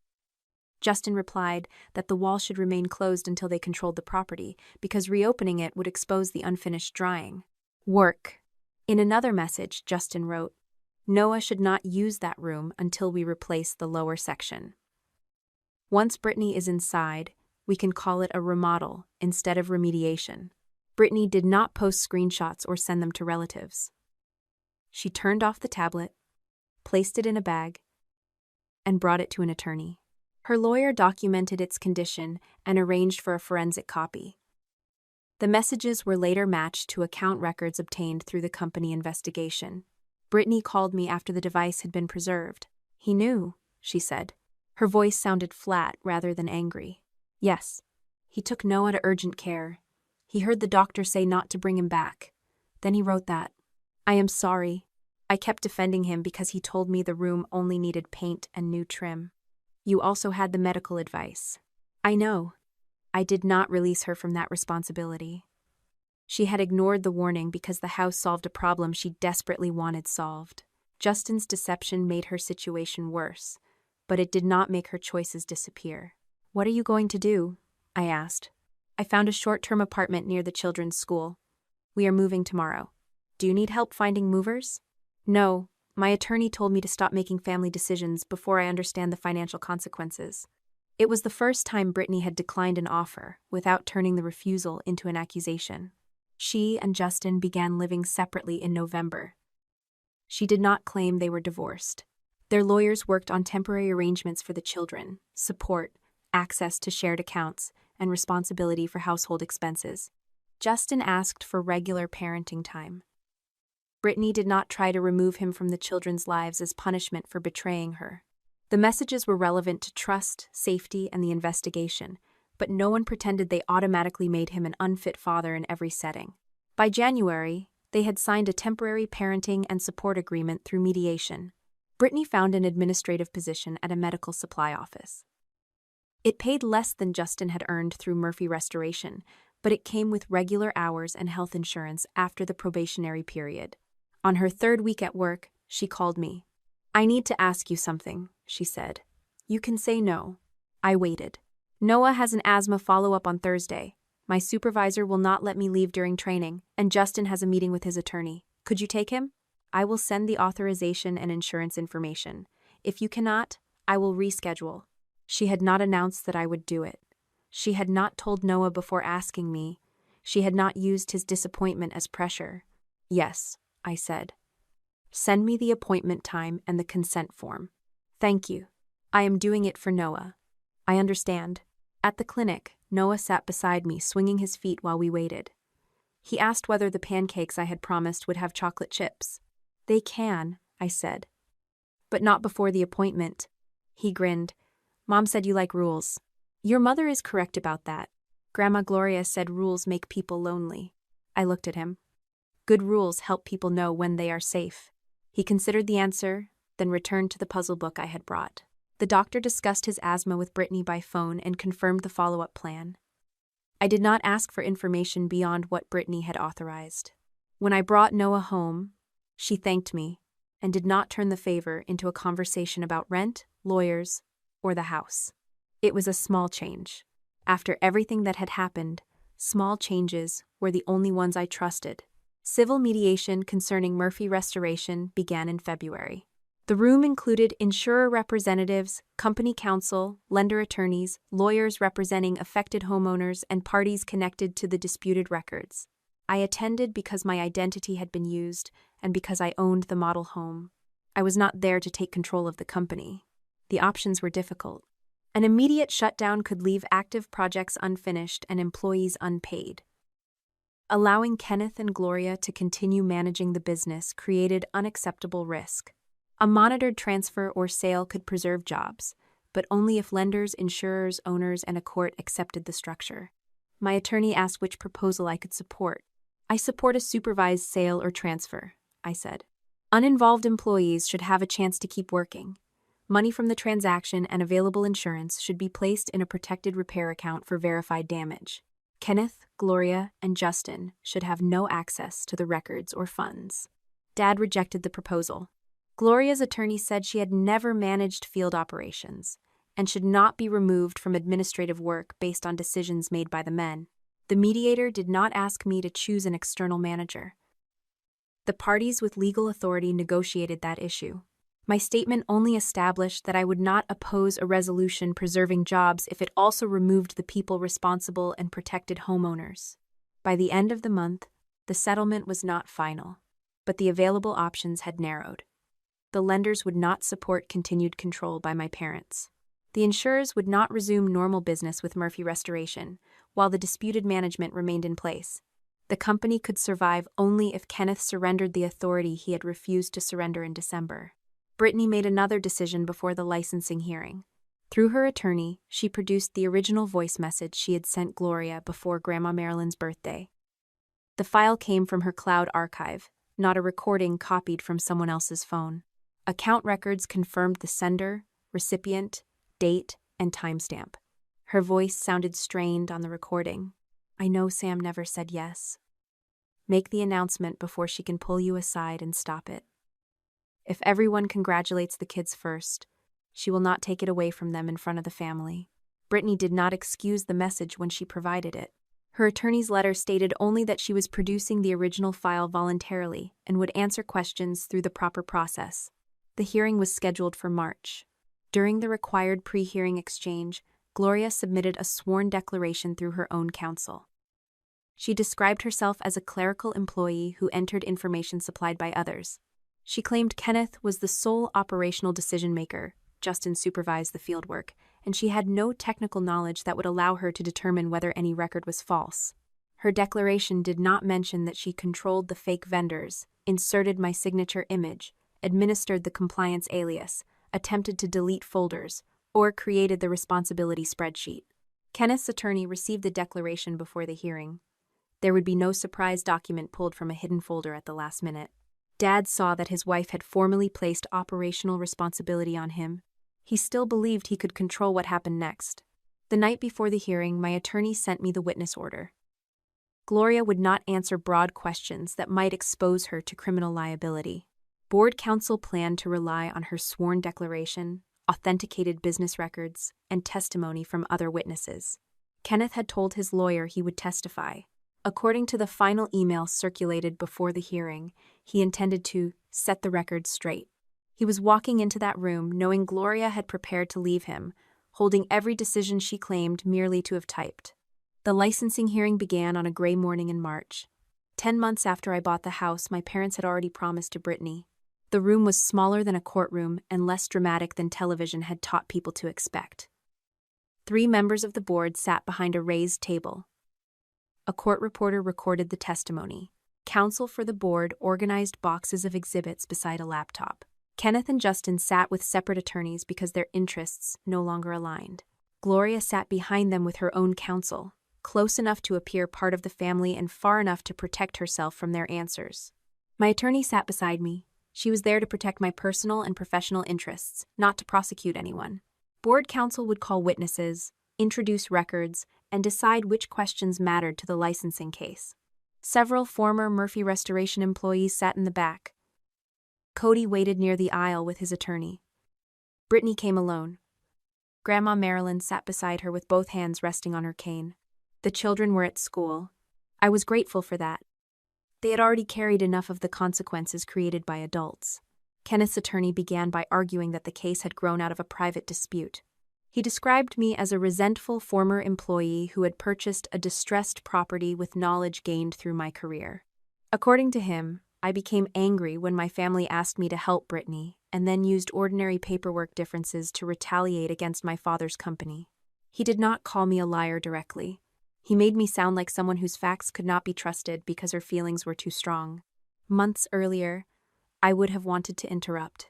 [SPEAKER 1] Justin replied that the wall should remain closed until they controlled the property, because reopening it would expose the unfinished drying work. In another message, Justin wrote, Noah should not use that room until we replace the lower section. Once Brittany is inside, we can call it a remodel instead of remediation. Brittany did not post screenshots or send them to relatives. She turned off the tablet, placed it in a bag, and brought it to an attorney. Her lawyer documented its condition and arranged for a forensic copy. The messages were later matched to account records obtained through the company investigation. Brittany called me after the device had been preserved. He knew, she said. Her voice sounded flat rather than angry. Yes. He took Noah to urgent care. He heard the doctor say not to bring him back. Then he wrote that. I am sorry. I kept defending him because he told me the room only needed paint and new trim. You also had the medical advice. I know. I did not release her from that responsibility. She had ignored the warning because the house solved a problem she desperately wanted solved. Justin's deception made her situation worse, but it did not make her choices disappear. What are you going to do? I asked. I found a short-term apartment near the children's school. We are moving tomorrow. Do you need help finding movers? No. My attorney told me to stop making family decisions before I understand the financial consequences. It was the first time Brittany had declined an offer without turning the refusal into an accusation. She and Justin began living separately in November. She did not claim they were divorced. Their lawyers worked on temporary arrangements for the children, support, access to shared accounts, and responsibility for household expenses. Justin asked for regular parenting time. Brittany did not try to remove him from the children's lives as punishment for betraying her. The messages were relevant to trust, safety, and the investigation, but no one pretended they automatically made him an unfit father in every setting. By January, they had signed a temporary parenting and support agreement through mediation. Brittany found an administrative position at a medical supply office. It paid less than Justin had earned through Murphy Restoration, but it came with regular hours and health insurance after the probationary period. On her third week at work, she called me. I need to ask you something, she said. You can say no. I waited. Noah has an asthma follow-up on Thursday. My supervisor will not let me leave during training, and Justin has a meeting with his attorney. Could you take him? I will send the authorization and insurance information. If you cannot, I will reschedule. She had not announced that I would do it. She had not told Noah before asking me. She had not used his disappointment as pressure. Yes, I said. Send me the appointment time and the consent form. Thank you. I am doing it for Noah. I understand. At the clinic, Noah sat beside me, swinging his feet while we waited. He asked whether the pancakes I had promised would have chocolate chips. They can, I said. But not before the appointment. He grinned. Mom said you like rules. Your mother is correct about that. Grandma Gloria said rules make people lonely. I looked at him. Good rules help people know when they are safe. He considered the answer, then returned to the puzzle book I had brought. The doctor discussed his asthma with Brittany by phone and confirmed the follow-up plan. I did not ask for information beyond what Brittany had authorized. When I brought Noah home, she thanked me and did not turn the favor into a conversation about rent, lawyers, or the house. It was a small change. After everything that had happened, small changes were the only ones I trusted. Civil mediation concerning Murphy Restoration began in February. The room included insurer representatives, company counsel, lender attorneys, lawyers representing affected homeowners, and parties connected to the disputed records. I attended because my identity had been used and because I owned the model home. I was not there to take control of the company. The options were difficult. An immediate shutdown could leave active projects unfinished and employees unpaid. Allowing Kenneth and Gloria to continue managing the business created unacceptable risk. A monitored transfer or sale could preserve jobs, but only if lenders, insurers, owners, and a court accepted the structure. My attorney asked which proposal I could support. I support a supervised sale or transfer, I said. Uninvolved employees should have a chance to keep working. Money from the transaction and available insurance should be placed in a protected repair account for verified damage. Kenneth, Gloria, and Justin should have no access to the records or funds. Dad rejected the proposal. Gloria's attorney said she had never managed field operations and should not be removed from administrative work based on decisions made by the men. The mediator did not ask me to choose an external manager. The parties with legal authority negotiated that issue. My statement only established that I would not oppose a resolution preserving jobs if it also removed the people responsible and protected homeowners. By the end of the month, the settlement was not final, but the available options had narrowed. The lenders would not support continued control by my parents. The insurers would not resume normal business with Murphy Restoration, while the disputed management remained in place. The company could survive only if Kenneth surrendered the authority he had refused to surrender in December. Brittany made another decision before the licensing hearing. Through her attorney, she produced the original voice message she had sent Gloria before Grandma Marilyn's birthday. The file came from her cloud archive, not a recording copied from someone else's phone. Account records confirmed the sender, recipient, date, and timestamp. Her voice sounded strained on the recording. I know Sam never said yes. Make the announcement before she can pull you aside and stop it. If everyone congratulates the kids first, she will not take it away from them in front of the family. Brittany did not excuse the message when she provided it. Her attorney's letter stated only that she was producing the original file voluntarily and would answer questions through the proper process. The hearing was scheduled for March. During the required pre-hearing exchange, Gloria submitted a sworn declaration through her own counsel. She described herself as a clerical employee who entered information supplied by others. She claimed Kenneth was the sole operational decision-maker, Justin supervised the fieldwork, and she had no technical knowledge that would allow her to determine whether any record was false. Her declaration did not mention that she controlled the fake vendors, inserted my signature image, administered the compliance alias, attempted to delete folders, or created the responsibility spreadsheet. Kenneth's attorney received the declaration before the hearing. There would be no surprise document pulled from a hidden folder at the last minute. Dad saw that his wife had formally placed operational responsibility on him. He still believed he could control what happened next. The night before the hearing, my attorney sent me the witness order. Gloria would not answer broad questions that might expose her to criminal liability. Board counsel planned to rely on her sworn declaration, authenticated business records, and testimony from other witnesses. Kenneth had told his lawyer he would testify. According to the final email circulated before the hearing, he intended to set the record straight. He was walking into that room knowing Gloria had prepared to leave him, holding every decision she claimed merely to have typed. The licensing hearing began on a gray morning in March. 10 months after I bought the house, my parents had already promised to Brittany. The room was smaller than a courtroom and less dramatic than television had taught people to expect. 3 members of the board sat behind a raised table. A court reporter recorded the testimony. Counsel for the board organized boxes of exhibits beside a laptop. Kenneth and Justin sat with separate attorneys because their interests no longer aligned. Gloria sat behind them with her own counsel, close enough to appear part of the family and far enough to protect herself from their answers. My attorney sat beside me. She was there to protect my personal and professional interests, not to prosecute anyone. Board counsel would call witnesses, introduce records, and decide which questions mattered to the licensing case. Several former Murphy Restoration employees sat in the back. Cody waited near the aisle with his attorney. Brittany came alone. Grandma Marilyn sat beside her with both hands resting on her cane. The children were at school. I was grateful for that. They had already carried enough of the consequences created by adults. Kenneth's attorney began by arguing that the case had grown out of a private dispute. He described me as a resentful former employee who had purchased a distressed property with knowledge gained through my career. According to him, I became angry when my family asked me to help Brittany, and then used ordinary paperwork differences to retaliate against my father's company. He did not call me a liar directly. He made me sound like someone whose facts could not be trusted because her feelings were too strong. Months earlier, I would have wanted to interrupt.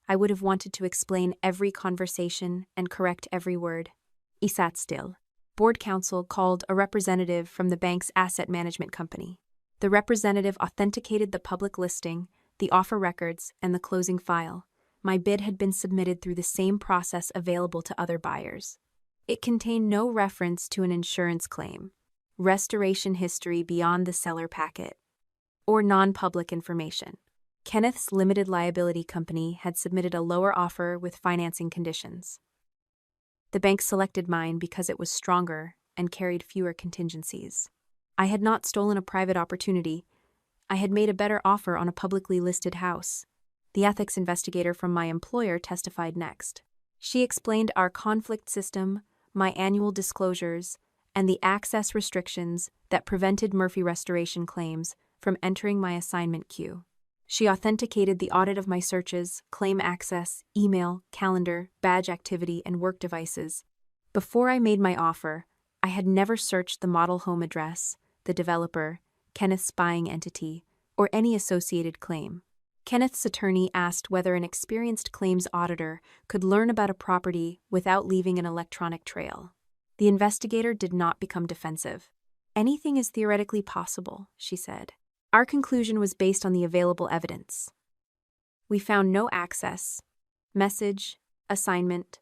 [SPEAKER 1] I would have wanted to explain every conversation and correct every word. He sat still. Board counsel called a representative from the bank's asset management company. The representative authenticated the public listing, the offer records, and the closing file. My bid had been submitted through the same process available to other buyers. It contained no reference to an insurance claim, restoration history beyond the seller packet, or non-public information. Kenneth's limited liability company had submitted a lower offer with financing conditions. The bank selected mine because it was stronger and carried fewer contingencies. I had not stolen a private opportunity. I had made a better offer on a publicly listed house. The ethics investigator from my employer testified next. She explained our conflict system, my annual disclosures, and the access restrictions that prevented Murphy Restoration claims from entering my assignment queue. She authenticated the audit of my searches, claim access, email, calendar, badge activity, and work devices. Before I made my offer, I had never searched the model home address, the developer, Kenneth's buying entity, or any associated claim. Kenneth's attorney asked whether an experienced claims auditor could learn about a property without leaving an electronic trail. The investigator did not become defensive. Anything is theoretically possible, she said. Our conclusion was based on the available evidence. We found no access, message, assignment,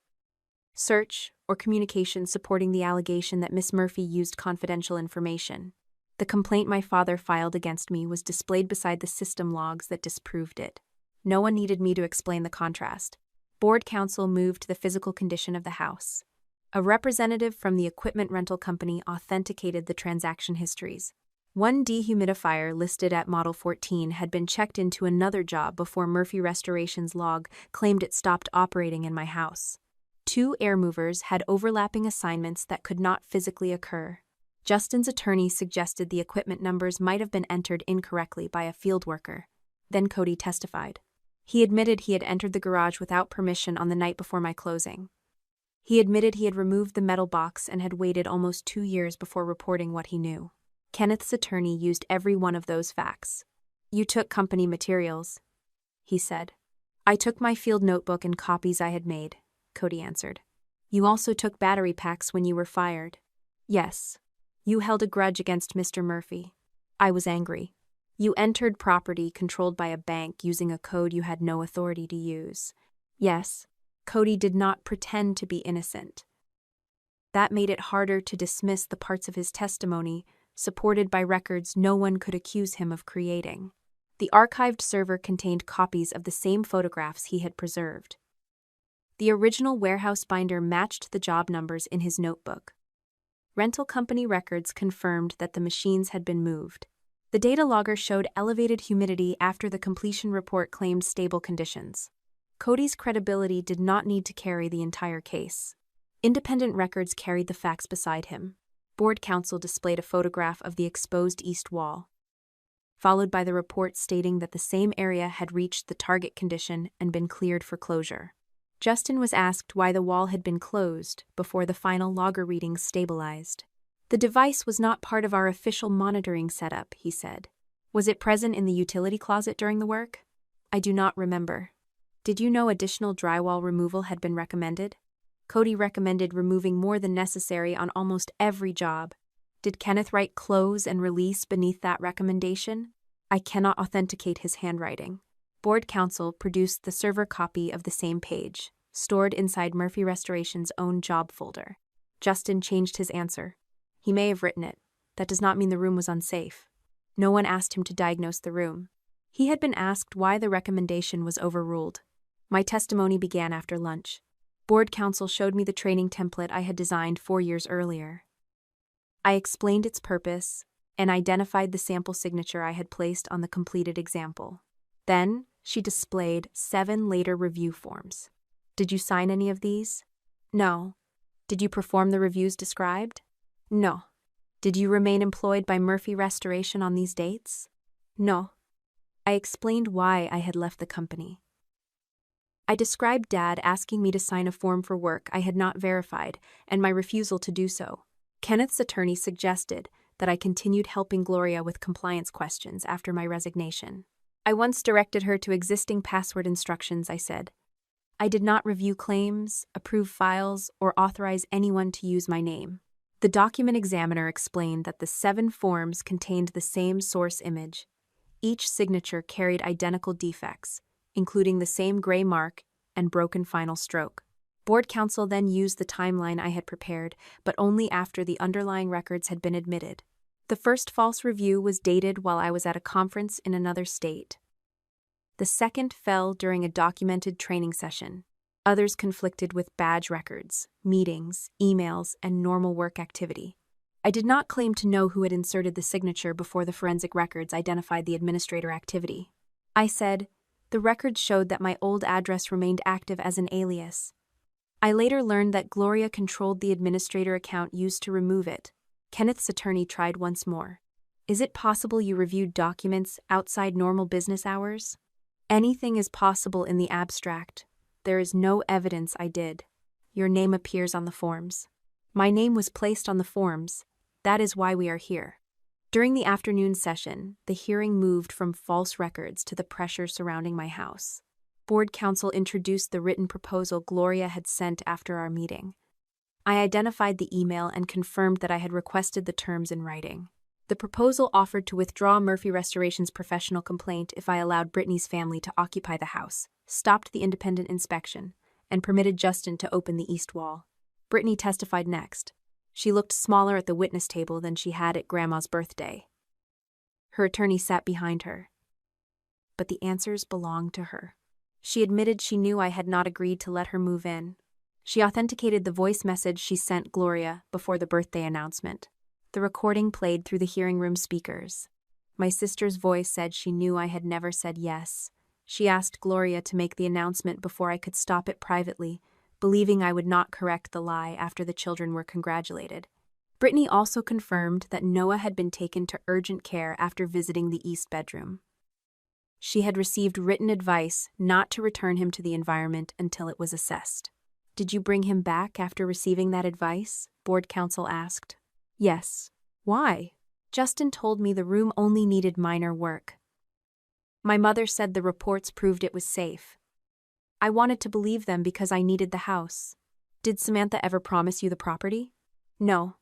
[SPEAKER 1] search, or communication supporting the allegation that Miss Murphy used confidential information. The complaint my father filed against me was displayed beside the system logs that disproved it. No one needed me to explain the contrast. Board counsel moved the physical condition of the house. A representative from the equipment rental company authenticated the transaction histories. One dehumidifier listed at Model 14 had been checked into another job before Murphy Restoration's log claimed it stopped operating in my house. 2 air movers had overlapping assignments that could not physically occur. Justin's attorney suggested the equipment numbers might have been entered incorrectly by a field worker. Then Cody testified. He admitted he had entered the garage without permission on the night before my closing. He admitted he had removed the metal box and had waited almost 2 years before reporting what he knew. Kenneth's attorney used every one of those facts. You took company materials, he said. I took my field notebook and copies I had made, Cody answered. You also took battery packs when you were fired. Yes. You held a grudge against Mr. Murphy. I was angry. You entered property controlled by a bank using a code you had no authority to use. Yes, Cody did not pretend to be innocent. That made it harder to dismiss the parts of his testimony supported by records no one could accuse him of creating. The archived server contained copies of the same photographs he had preserved. The original warehouse binder matched the job numbers in his notebook. Rental company records confirmed that the machines had been moved. The data logger showed elevated humidity after the completion report claimed stable conditions. Cody's credibility did not need to carry the entire case. Independent records carried the facts beside him. Board counsel displayed a photograph of the exposed east wall, followed by the report stating that the same area had reached the target condition and been cleared for closure. Justin was asked why the wall had been closed before the final logger readings stabilized. The device was not part of our official monitoring setup, he said. Was it present in the utility closet during the work? I do not remember. Did you know additional drywall removal had been recommended? Cody recommended removing more than necessary on almost every job. Did Kenneth write close and release beneath that recommendation? I cannot authenticate his handwriting. Board counsel produced the server copy of the same page, stored inside Murphy Restoration's own job folder. Justin changed his answer. He may have written it. That does not mean the room was unsafe. No one asked him to diagnose the room. He had been asked why the recommendation was overruled. My testimony began after lunch. Board counsel showed me the training template I had designed 4 years earlier. I explained its purpose and identified the sample signature I had placed on the completed example. Then, she displayed 7 later review forms. Did you sign any of these? No. Did you perform the reviews described? No. Did you remain employed by Murphy Restoration on these dates? No. I explained why I had left the company. I described Dad asking me to sign a form for work I had not verified and my refusal to do so. Kenneth's attorney suggested that I continued helping Gloria with compliance questions after my resignation. I once directed her to existing password instructions, I said. I did not review claims, approve files, or authorize anyone to use my name. The document examiner explained that the 7 forms contained the same source image. Each signature carried identical defects, including the same gray mark and broken final stroke. Board counsel then used the timeline I had prepared, but only after the underlying records had been admitted. The first false review was dated while I was at a conference in another state. The second fell during a documented training session. Others conflicted with badge records, meetings, emails, and normal work activity. I did not claim to know who had inserted the signature before the forensic records identified the administrator activity. I said, the records showed that my old address remained active as an alias. I later learned that Gloria controlled the administrator account used to remove it. Kenneth's attorney tried once more. Is it possible you reviewed documents outside normal business hours? Anything is possible in the abstract. There is no evidence I did. Your name appears on the forms. My name was placed on the forms. That is why we are here. During the afternoon session, the hearing moved from false records to the pressure surrounding my house. Board counsel introduced the written proposal Gloria had sent after our meeting. I identified the email and confirmed that I had requested the terms in writing. The proposal offered to withdraw Murphy Restoration's professional complaint if I allowed Brittany's family to occupy the house, stopped the independent inspection, and permitted Justin to open the east wall. Brittany testified next. She looked smaller at the witness table than she had at Grandma's birthday. Her attorney sat behind her. But the answers belonged to her. She admitted she knew I had not agreed to let her move in. She authenticated the voice message she sent Gloria before the birthday announcement. The recording played through the hearing room speakers. My sister's voice said she knew I had never said yes. She asked Gloria to make the announcement before I could stop it privately, believing I would not correct the lie after the children were congratulated. Brittany also confirmed that Noah had been taken to urgent care after visiting the east bedroom. She had received written advice not to return him to the environment until it was assessed. Did you bring him back after receiving that advice? Board counsel asked. Yes. Why? Justin told me the room only needed minor work. My mother said the reports proved it was safe. I wanted to believe them because I needed the house. Did Samantha ever promise you the property? No.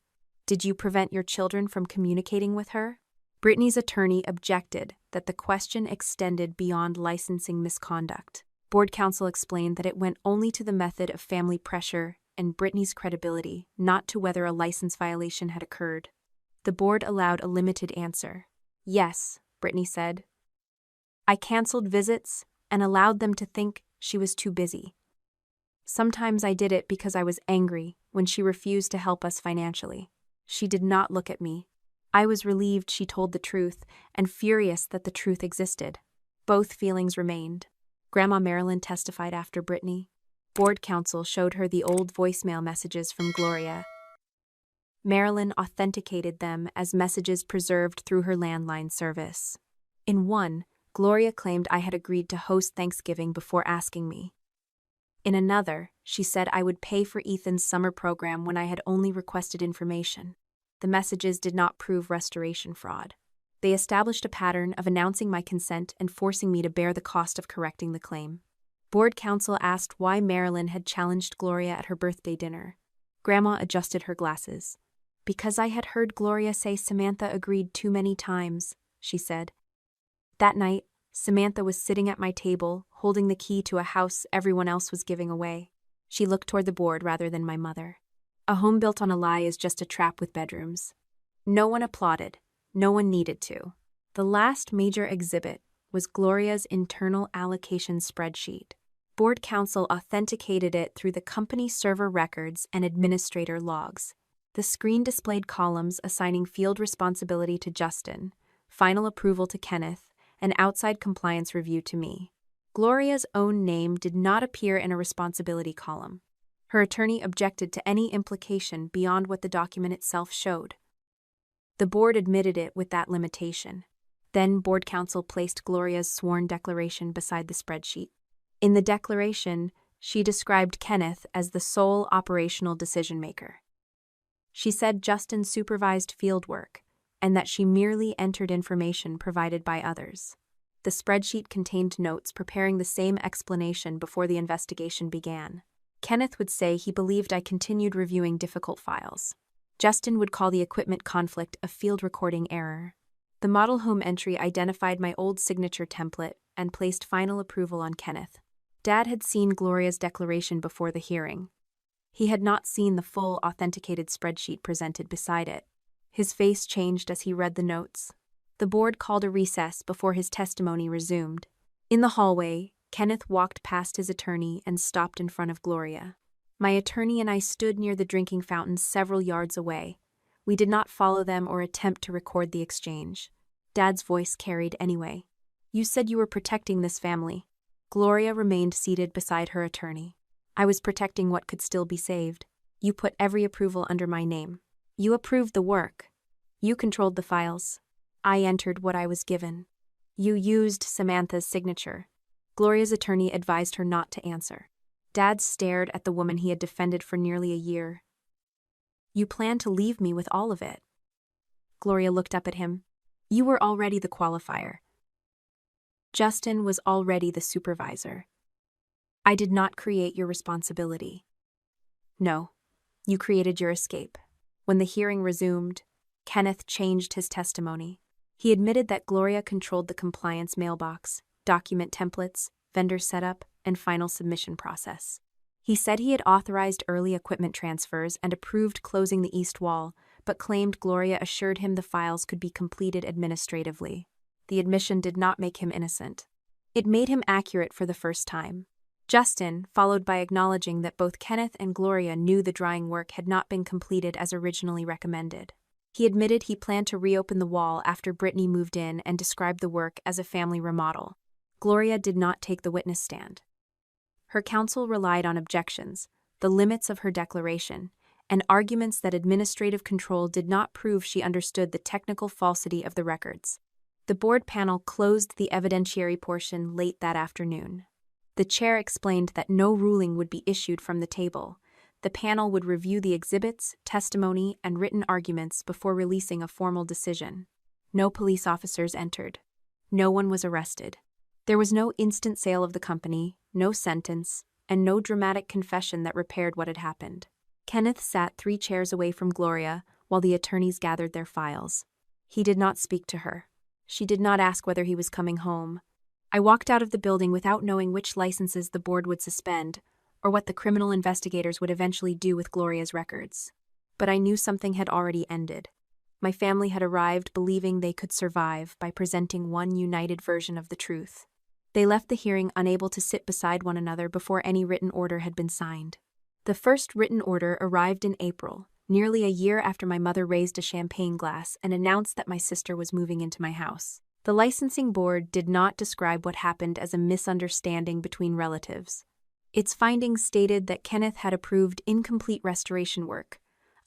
[SPEAKER 1] Did you prevent your children from communicating with her? Brittany's attorney objected that the question extended beyond licensing misconduct. Board counsel explained that it went only to the method of family pressure and Brittany's credibility, not to whether a license violation had occurred. The board allowed a limited answer. Yes, Brittany said. I canceled visits and allowed them to think she was too busy. Sometimes I did it because I was angry when she refused to help us financially. She did not look at me. I was relieved she told the truth and furious that the truth existed. Both feelings remained. Grandma Marilyn testified after Brittany. Board counsel showed her the old voicemail messages from Gloria. Marilyn authenticated them as messages preserved through her landline service. In one, Gloria claimed I had agreed to host Thanksgiving before asking me. In another, she said I would pay for Ethan's summer program when I had only requested information. The messages did not prove restoration fraud. They established a pattern of announcing my consent and forcing me to bear the cost of correcting the claim. Board counsel asked why Marilyn had challenged Gloria at her birthday dinner. Grandma adjusted her glasses. "Because I had heard Gloria say Samantha agreed too many times," she said. That night, Samantha was sitting at my table, holding the key to a house everyone else was giving away. She looked toward the board rather than my mother. A home built on a lie is just a trap with bedrooms. No one applauded. No one needed to. The last major exhibit was Gloria's internal allocation spreadsheet. Board counsel authenticated it through the company server records and administrator logs. The screen displayed columns assigning field responsibility to Justin, final approval to Kenneth, and outside compliance review to me. Gloria's own name did not appear in a responsibility column. Her attorney objected to any implication beyond what the document itself showed. The board admitted it with that limitation. Then board counsel placed Gloria's sworn declaration beside the spreadsheet. In the declaration, she described Kenneth as the sole operational decision-maker. She said Justin supervised fieldwork, and that she merely entered information provided by others. The spreadsheet contained notes preparing the same explanation before the investigation began. Kenneth would say he believed I continued reviewing difficult files. Justin would call the equipment conflict a field recording error. The model home entry identified my old signature template and placed final approval on Kenneth. Dad had seen Gloria's declaration before the hearing. He had not seen the full authenticated spreadsheet presented beside it. His face changed as he read the notes. The board called a recess before his testimony resumed. In the hallway, Kenneth walked past his attorney and stopped in front of Gloria. My attorney and I stood near the drinking fountains several yards away. We did not follow them or attempt to record the exchange. Dad's voice carried anyway. "You said you were protecting this family." Gloria remained seated beside her attorney. "I was protecting what could still be saved. You put every approval under my name. You approved the work. You controlled the files. I entered what I was given. You used Samantha's signature." Gloria's attorney advised her not to answer. Dad stared at the woman he had defended for nearly a year. "You plan to leave me with all of it." Gloria looked up at him. "You were already the qualifier. Justin was already the supervisor. I did not create your responsibility." "No, you created your escape." When the hearing resumed, Kenneth changed his testimony. He admitted that Gloria controlled the compliance mailbox, document templates, vendor setup, and final submission process. He said he had authorized early equipment transfers and approved closing the east wall, but claimed Gloria assured him the files could be completed administratively. The admission did not make him innocent. It made him accurate for the first time. Justin followed by acknowledging that both Kenneth and Gloria knew the drying work had not been completed as originally recommended. He admitted he planned to reopen the wall after Brittany moved in and described the work as a family remodel. Gloria did not take the witness stand. Her counsel relied on objections, the limits of her declaration, and arguments that administrative control did not prove she understood the technical falsity of the records. The board panel closed the evidentiary portion late that afternoon. The chair explained that no ruling would be issued from the table. The panel would review the exhibits, testimony, and written arguments before releasing a formal decision. No police officers entered. No one was arrested. There was no instant sale of the company, no sentence, and no dramatic confession that repaired what had happened. Kenneth sat 3 chairs away from Gloria while the attorneys gathered their files. He did not speak to her. She did not ask whether he was coming home. I walked out of the building without knowing which licenses the board would suspend, or what the criminal investigators would eventually do with Gloria's records. But I knew something had already ended. My family had arrived believing they could survive by presenting one united version of the truth. They left the hearing unable to sit beside one another before any written order had been signed. The first written order arrived in April, nearly a year after my mother raised a champagne glass and announced that my sister was moving into my house. The licensing board did not describe what happened as a misunderstanding between relatives. Its findings stated that Kenneth had approved incomplete restoration work,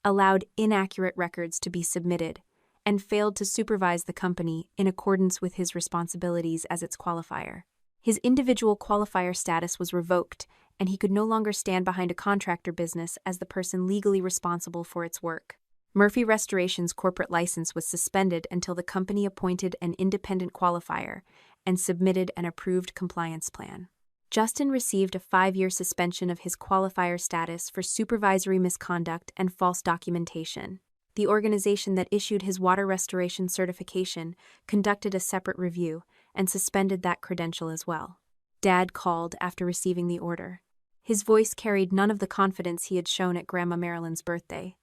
[SPEAKER 1] allowed inaccurate records to be submitted, and failed to supervise the company in accordance with his responsibilities as its qualifier. His individual qualifier status was revoked, and he could no longer stand behind a contractor business as the person legally responsible for its work. Murphy Restoration's corporate license was suspended until the company appointed an independent qualifier and submitted an approved compliance plan. Justin received a 5-year suspension of his qualifier status for supervisory misconduct and false documentation. The organization that issued his water restoration certification conducted a separate review and suspended that credential as well. Dad called after receiving the order. His voice carried none of the confidence he had shown at Grandma Marilyn's birthday.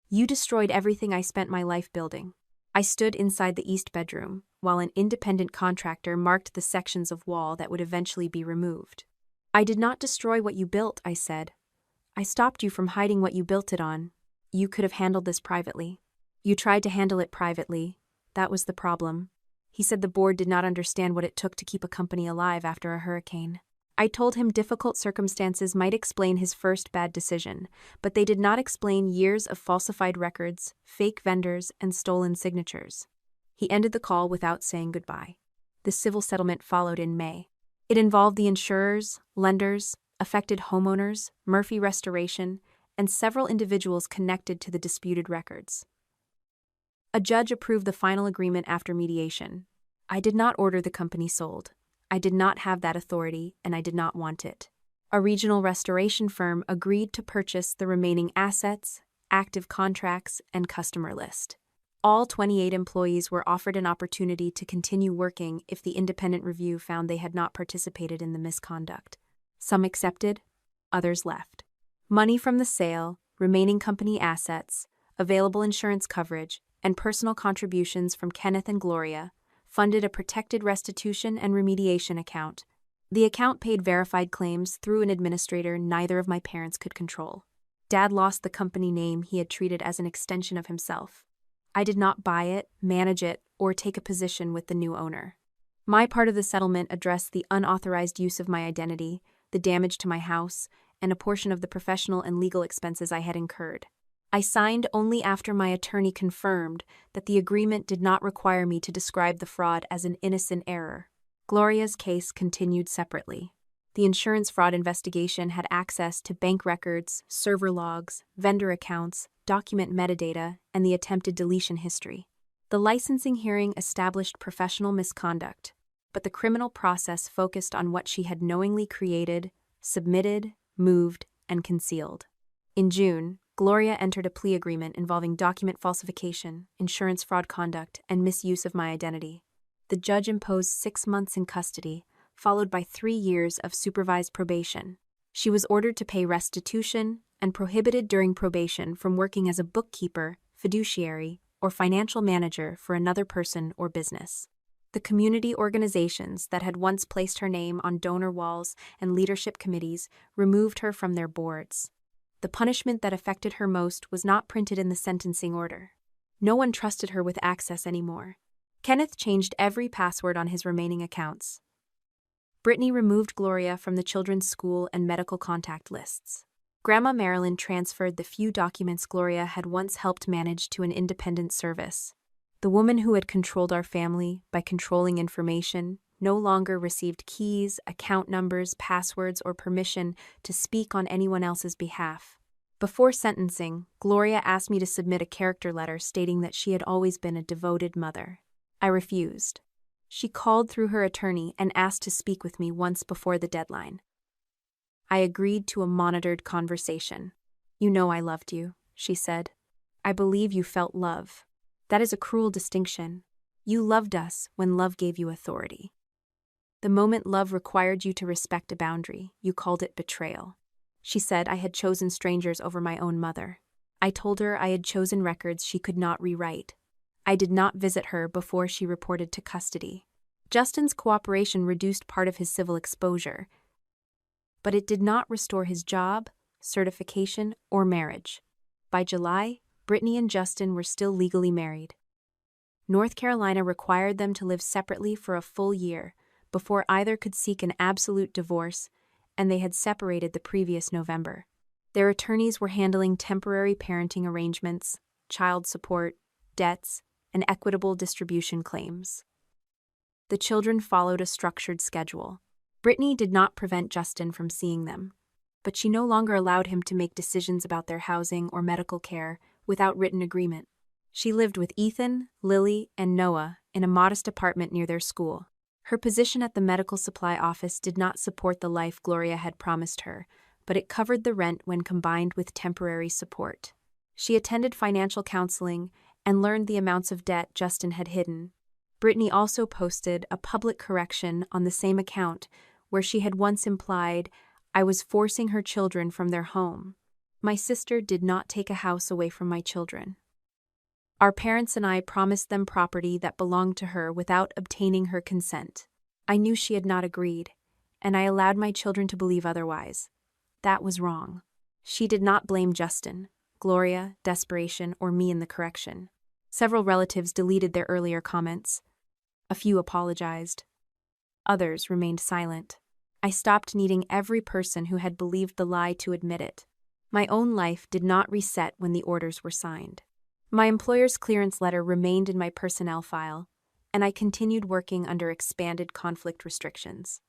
[SPEAKER 1] "You destroyed everything I spent my life building." I stood inside the east bedroom, while an independent contractor marked the sections of wall that would eventually be removed. "I did not destroy what you built," I said. "I stopped you from hiding what you built it on. You could have handled this privately." "You tried to handle it privately. That was the problem." He said the board did not understand what it took to keep a company alive after a hurricane. I told him difficult circumstances might explain his first bad decision, but they did not explain years of falsified records, fake vendors, and stolen signatures. He ended the call without saying goodbye. The civil settlement followed in May. It involved the insurers, lenders, affected homeowners, Murphy Restoration, and several individuals connected to the disputed records. A judge approved the final agreement after mediation. I did not order the company sold. I did not have that authority, and I did not want it. A regional restoration firm agreed to purchase the remaining assets, active contracts, and customer list. All 28 employees were offered an opportunity to continue working if the independent review found they had not participated in the misconduct. Some accepted, others left. Money from the sale, remaining company assets, available insurance coverage, and personal contributions from Kenneth and Gloria funded a protected restitution and remediation account. The account paid verified claims through an administrator neither of my parents could control. Dad lost the company name he had treated as an extension of himself. I did not buy it, manage it, or take a position with the new owner. My part of the settlement addressed the unauthorized use of my identity, the damage to my house, and a portion of the professional and legal expenses I had incurred. I signed only after my attorney confirmed that the agreement did not require me to describe the fraud as an innocent error. Gloria's case continued separately. The insurance fraud investigation had access to bank records, server logs, vendor accounts, document metadata, and the attempted deletion history. The licensing hearing established professional misconduct, but the criminal process focused on what she had knowingly created, submitted, moved, and concealed. In June, Gloria entered a plea agreement involving document falsification, insurance fraud conduct, and misuse of my identity. The judge imposed 6 months in custody, followed by 3 years of supervised probation. She was ordered to pay restitution and prohibited during probation from working as a bookkeeper, fiduciary, or financial manager for another person or business. The community organizations that had once placed her name on donor walls and leadership committees removed her from their boards. The punishment that affected her most was not printed in the sentencing order. No one trusted her with access anymore. Kenneth changed every password on his remaining accounts. Brittany removed Gloria from the children's school and medical contact lists. Grandma Marilyn transferred the few documents Gloria had once helped manage to an independent service. The woman who had controlled our family by controlling information no longer received keys, account numbers, passwords, or permission to speak on anyone else's behalf. Before sentencing, Gloria asked me to submit a character letter stating that she had always been a devoted mother. I refused. She called through her attorney and asked to speak with me once before the deadline. I agreed to a monitored conversation. "You know I loved you," she said. "I believe you felt love. That is a cruel distinction. You loved us when love gave you authority. The moment love required you to respect a boundary, you called it betrayal." She said I had chosen strangers over my own mother. I told her I had chosen records she could not rewrite. I did not visit her before she reported to custody. Justin's cooperation reduced part of his civil exposure, but it did not restore his job, certification, or marriage. By July, Brittany and Justin were still legally married. North Carolina required them to live separately for a full year before either could seek an absolute divorce, and they had separated the previous November. Their attorneys were handling temporary parenting arrangements, child support, debts, and equitable distribution claims. The children followed a structured schedule. Brittany did not prevent Justin from seeing them, but she no longer allowed him to make decisions about their housing or medical care without written agreement. She lived with Ethan, Lily, and Noah in a modest apartment near their school. Her position at the medical supply office did not support the life Gloria had promised her, but it covered the rent when combined with temporary support. She attended financial counseling and learned the amounts of debt Justin had hidden. Brittany also posted a public correction on the same account where she had once implied, "I was forcing her children from their home." My sister did not take a house away from my children. Our parents and I promised them property that belonged to her without obtaining her consent. I knew she had not agreed, and I allowed my children to believe otherwise. That was wrong. She did not blame Justin, Gloria, desperation, or me in the correction. Several relatives deleted their earlier comments. A few apologized. Others remained silent. I stopped needing every person who had believed the lie to admit it. My own life did not reset when the orders were signed. My employer's clearance letter remained in my personnel file, and I continued working under expanded conflict restrictions.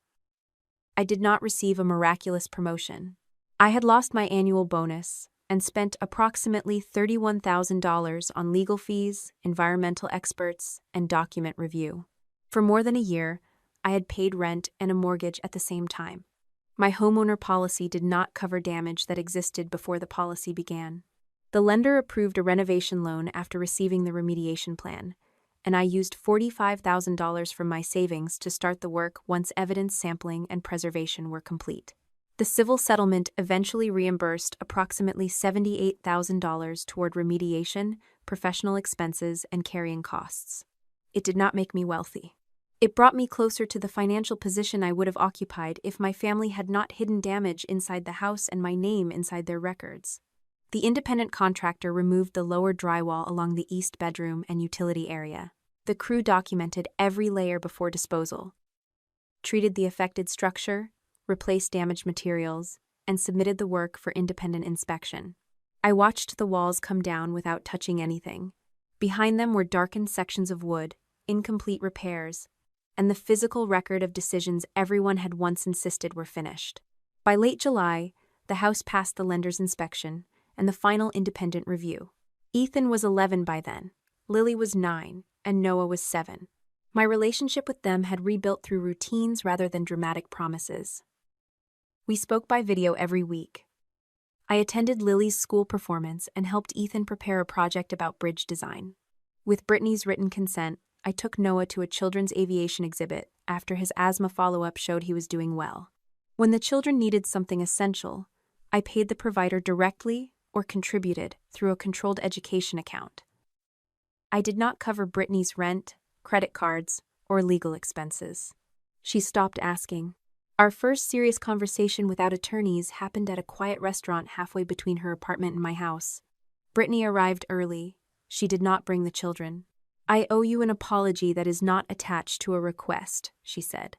[SPEAKER 1] I did not receive a miraculous promotion. I had lost my annual bonus and spent approximately $31,000 on legal fees, environmental experts, and document review. For more than a year, I had paid rent and a mortgage at the same time. My homeowner policy did not cover damage that existed before the policy began. The lender approved a renovation loan after receiving the remediation plan, and I used $45,000 from my savings to start the work once evidence sampling and preservation were complete. The civil settlement eventually reimbursed approximately $78,000 toward remediation, professional expenses, and carrying costs. It did not make me wealthy. It brought me closer to the financial position I would have occupied if my family had not hidden damage inside the house and my name inside their records. The independent contractor removed the lower drywall along the east bedroom and utility area. The crew documented every layer before disposal, treated the affected structure, replaced damaged materials, and submitted the work for independent inspection. I watched the walls come down without touching anything. Behind them were darkened sections of wood, incomplete repairs, and the physical record of decisions everyone had once insisted were finished. By late July, the house passed the lender's inspection and the final independent review. Ethan was 11 by then, Lily was 9, and Noah was 7. My relationship with them had rebuilt through routines rather than dramatic promises. We spoke by video every week. I attended Lily's school performance and helped Ethan prepare a project about bridge design. With Brittany's written consent, I took Noah to a children's aviation exhibit after his asthma follow-up showed he was doing well. When the children needed something essential, I paid the provider directly or contributed through a controlled education account. I did not cover Brittany's rent, credit cards, or legal expenses. She stopped asking. Our first serious conversation without attorneys happened at a quiet restaurant halfway between her apartment and my house. Brittany arrived early. She did not bring the children. "I owe you an apology that is not attached to a request," she said.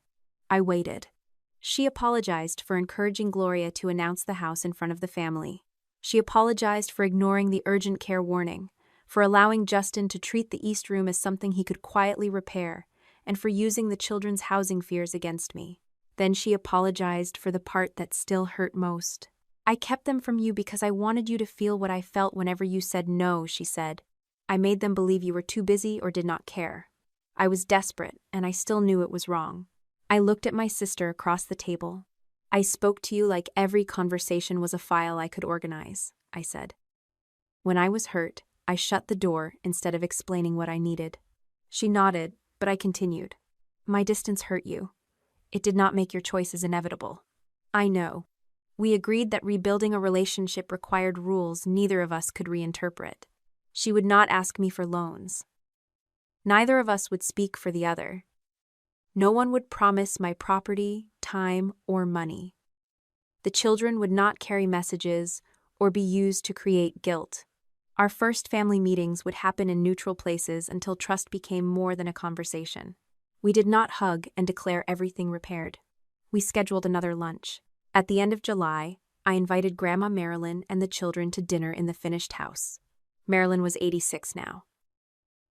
[SPEAKER 1] I waited. She apologized for encouraging Gloria to announce the house in front of the family. She apologized for ignoring the urgent care warning, for allowing Justin to treat the East Room as something he could quietly repair, and for using the children's housing fears against me. Then she apologized for the part that still hurt most. "I kept them from you because I wanted you to feel what I felt whenever you said no," she said. "I made them believe you were too busy or did not care. I was desperate, and I still knew it was wrong." I looked at my sister across the table. "I spoke to you like every conversation was a file I could organize," I said. When I was hurt, I shut the door instead of explaining what I needed. She nodded, but I continued. "My distance hurt you. It did not make your choices inevitable. I know. We agreed that rebuilding a relationship required rules neither of us could reinterpret. She would not ask me for loans. Neither of us would speak for the other. No one would promise my property, time, or money. The children would not carry messages or be used to create guilt. Our first family meetings would happen in neutral places until trust became more than a conversation. We did not hug and declare everything repaired. We scheduled another lunch. At the end of July, I invited Grandma Marilyn and the children to dinner in the finished house. Marilyn was 86 now.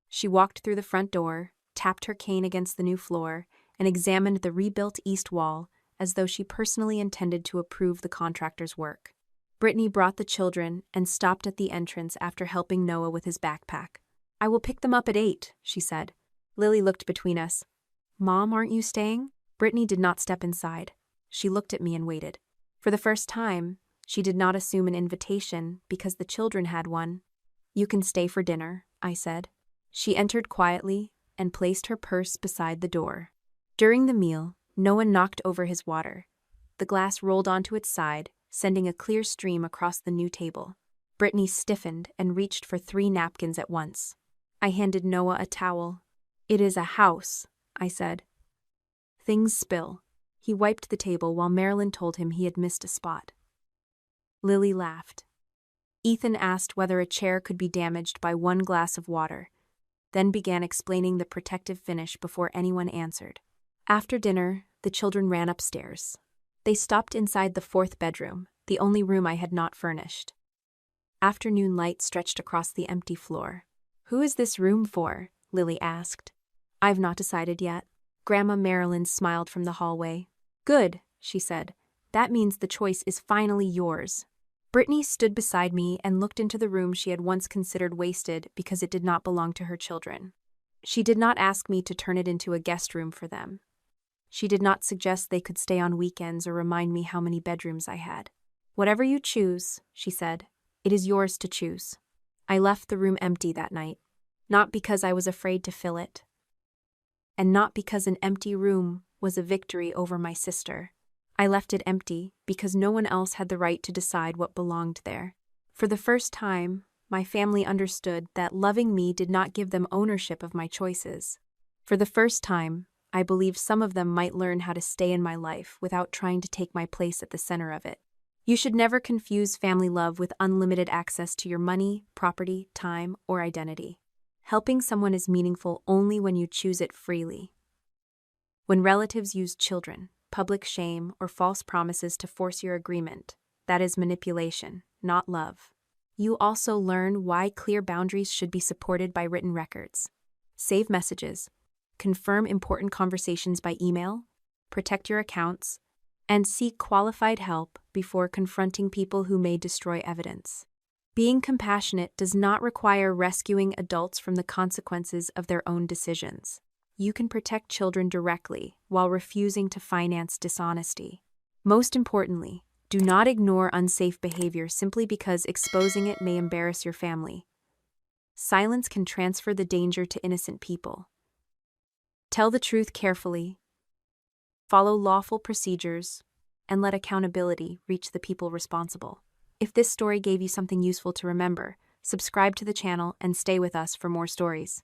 [SPEAKER 1] She walked through the front door, tapped her cane against the new floor, and examined the rebuilt east wall as though she personally intended to approve the contractor's work. Brittany brought the children and stopped at the entrance after helping Noah with his backpack. "I will pick them up at 8, she said. Lily looked between us. Mom, aren't you staying? Brittany did not step inside. She looked at me and waited. For the first time, she did not assume an invitation because the children had one. You can stay for dinner, I said. She entered quietly and placed her purse beside the door. During the meal, no one knocked over his water. The glass rolled onto its side, sending a clear stream across the new table. Brittany stiffened and reached for 3 napkins at once. I handed Noah a towel. It is a house, I said. Things spill. He wiped the table while Marilyn told him he had missed a spot. Lily laughed. Ethan asked whether a chair could be damaged by 1 glass of water, then began explaining the protective finish before anyone answered. After dinner, the children ran upstairs. They stopped inside the 4th bedroom, the only room I had not furnished. Afternoon light stretched across the empty floor. Who is this room for? Lily asked. I've not decided yet. Grandma Marilyn smiled from the hallway. Good, she said. That means the choice is finally yours. Brittany stood beside me and looked into the room she had once considered wasted because it did not belong to her children. She did not ask me to turn it into a guest room for them. She did not suggest they could stay on weekends or remind me how many bedrooms I had. Whatever you choose, she said, it is yours to choose. I left the room empty that night, not because I was afraid to fill it, and not because an empty room was a victory over my sister. I left it empty because no one else had the right to decide what belonged there. For the first time, my family understood that loving me did not give them ownership of my choices. For the first time, I believed some of them might learn how to stay in my life without trying to take my place at the center of it. You should never confuse family love with unlimited access to your money, property, time, or identity. Helping someone is meaningful only when you choose it freely. When relatives use children, public shame, or false promises to force your agreement, that is manipulation, not love. You also learn why clear boundaries should be supported by written records. Save messages, confirm important conversations by email, protect your accounts, and seek qualified help before confronting people who may destroy evidence. Being compassionate does not require rescuing adults from the consequences of their own decisions. You can protect children directly while refusing to finance dishonesty. Most importantly, do not ignore unsafe behavior simply because exposing it may embarrass your family. Silence can transfer the danger to innocent people. Tell the truth carefully, follow lawful procedures, and let accountability reach the people responsible. If this story gave you something useful to remember, subscribe to the channel and stay with us for more stories.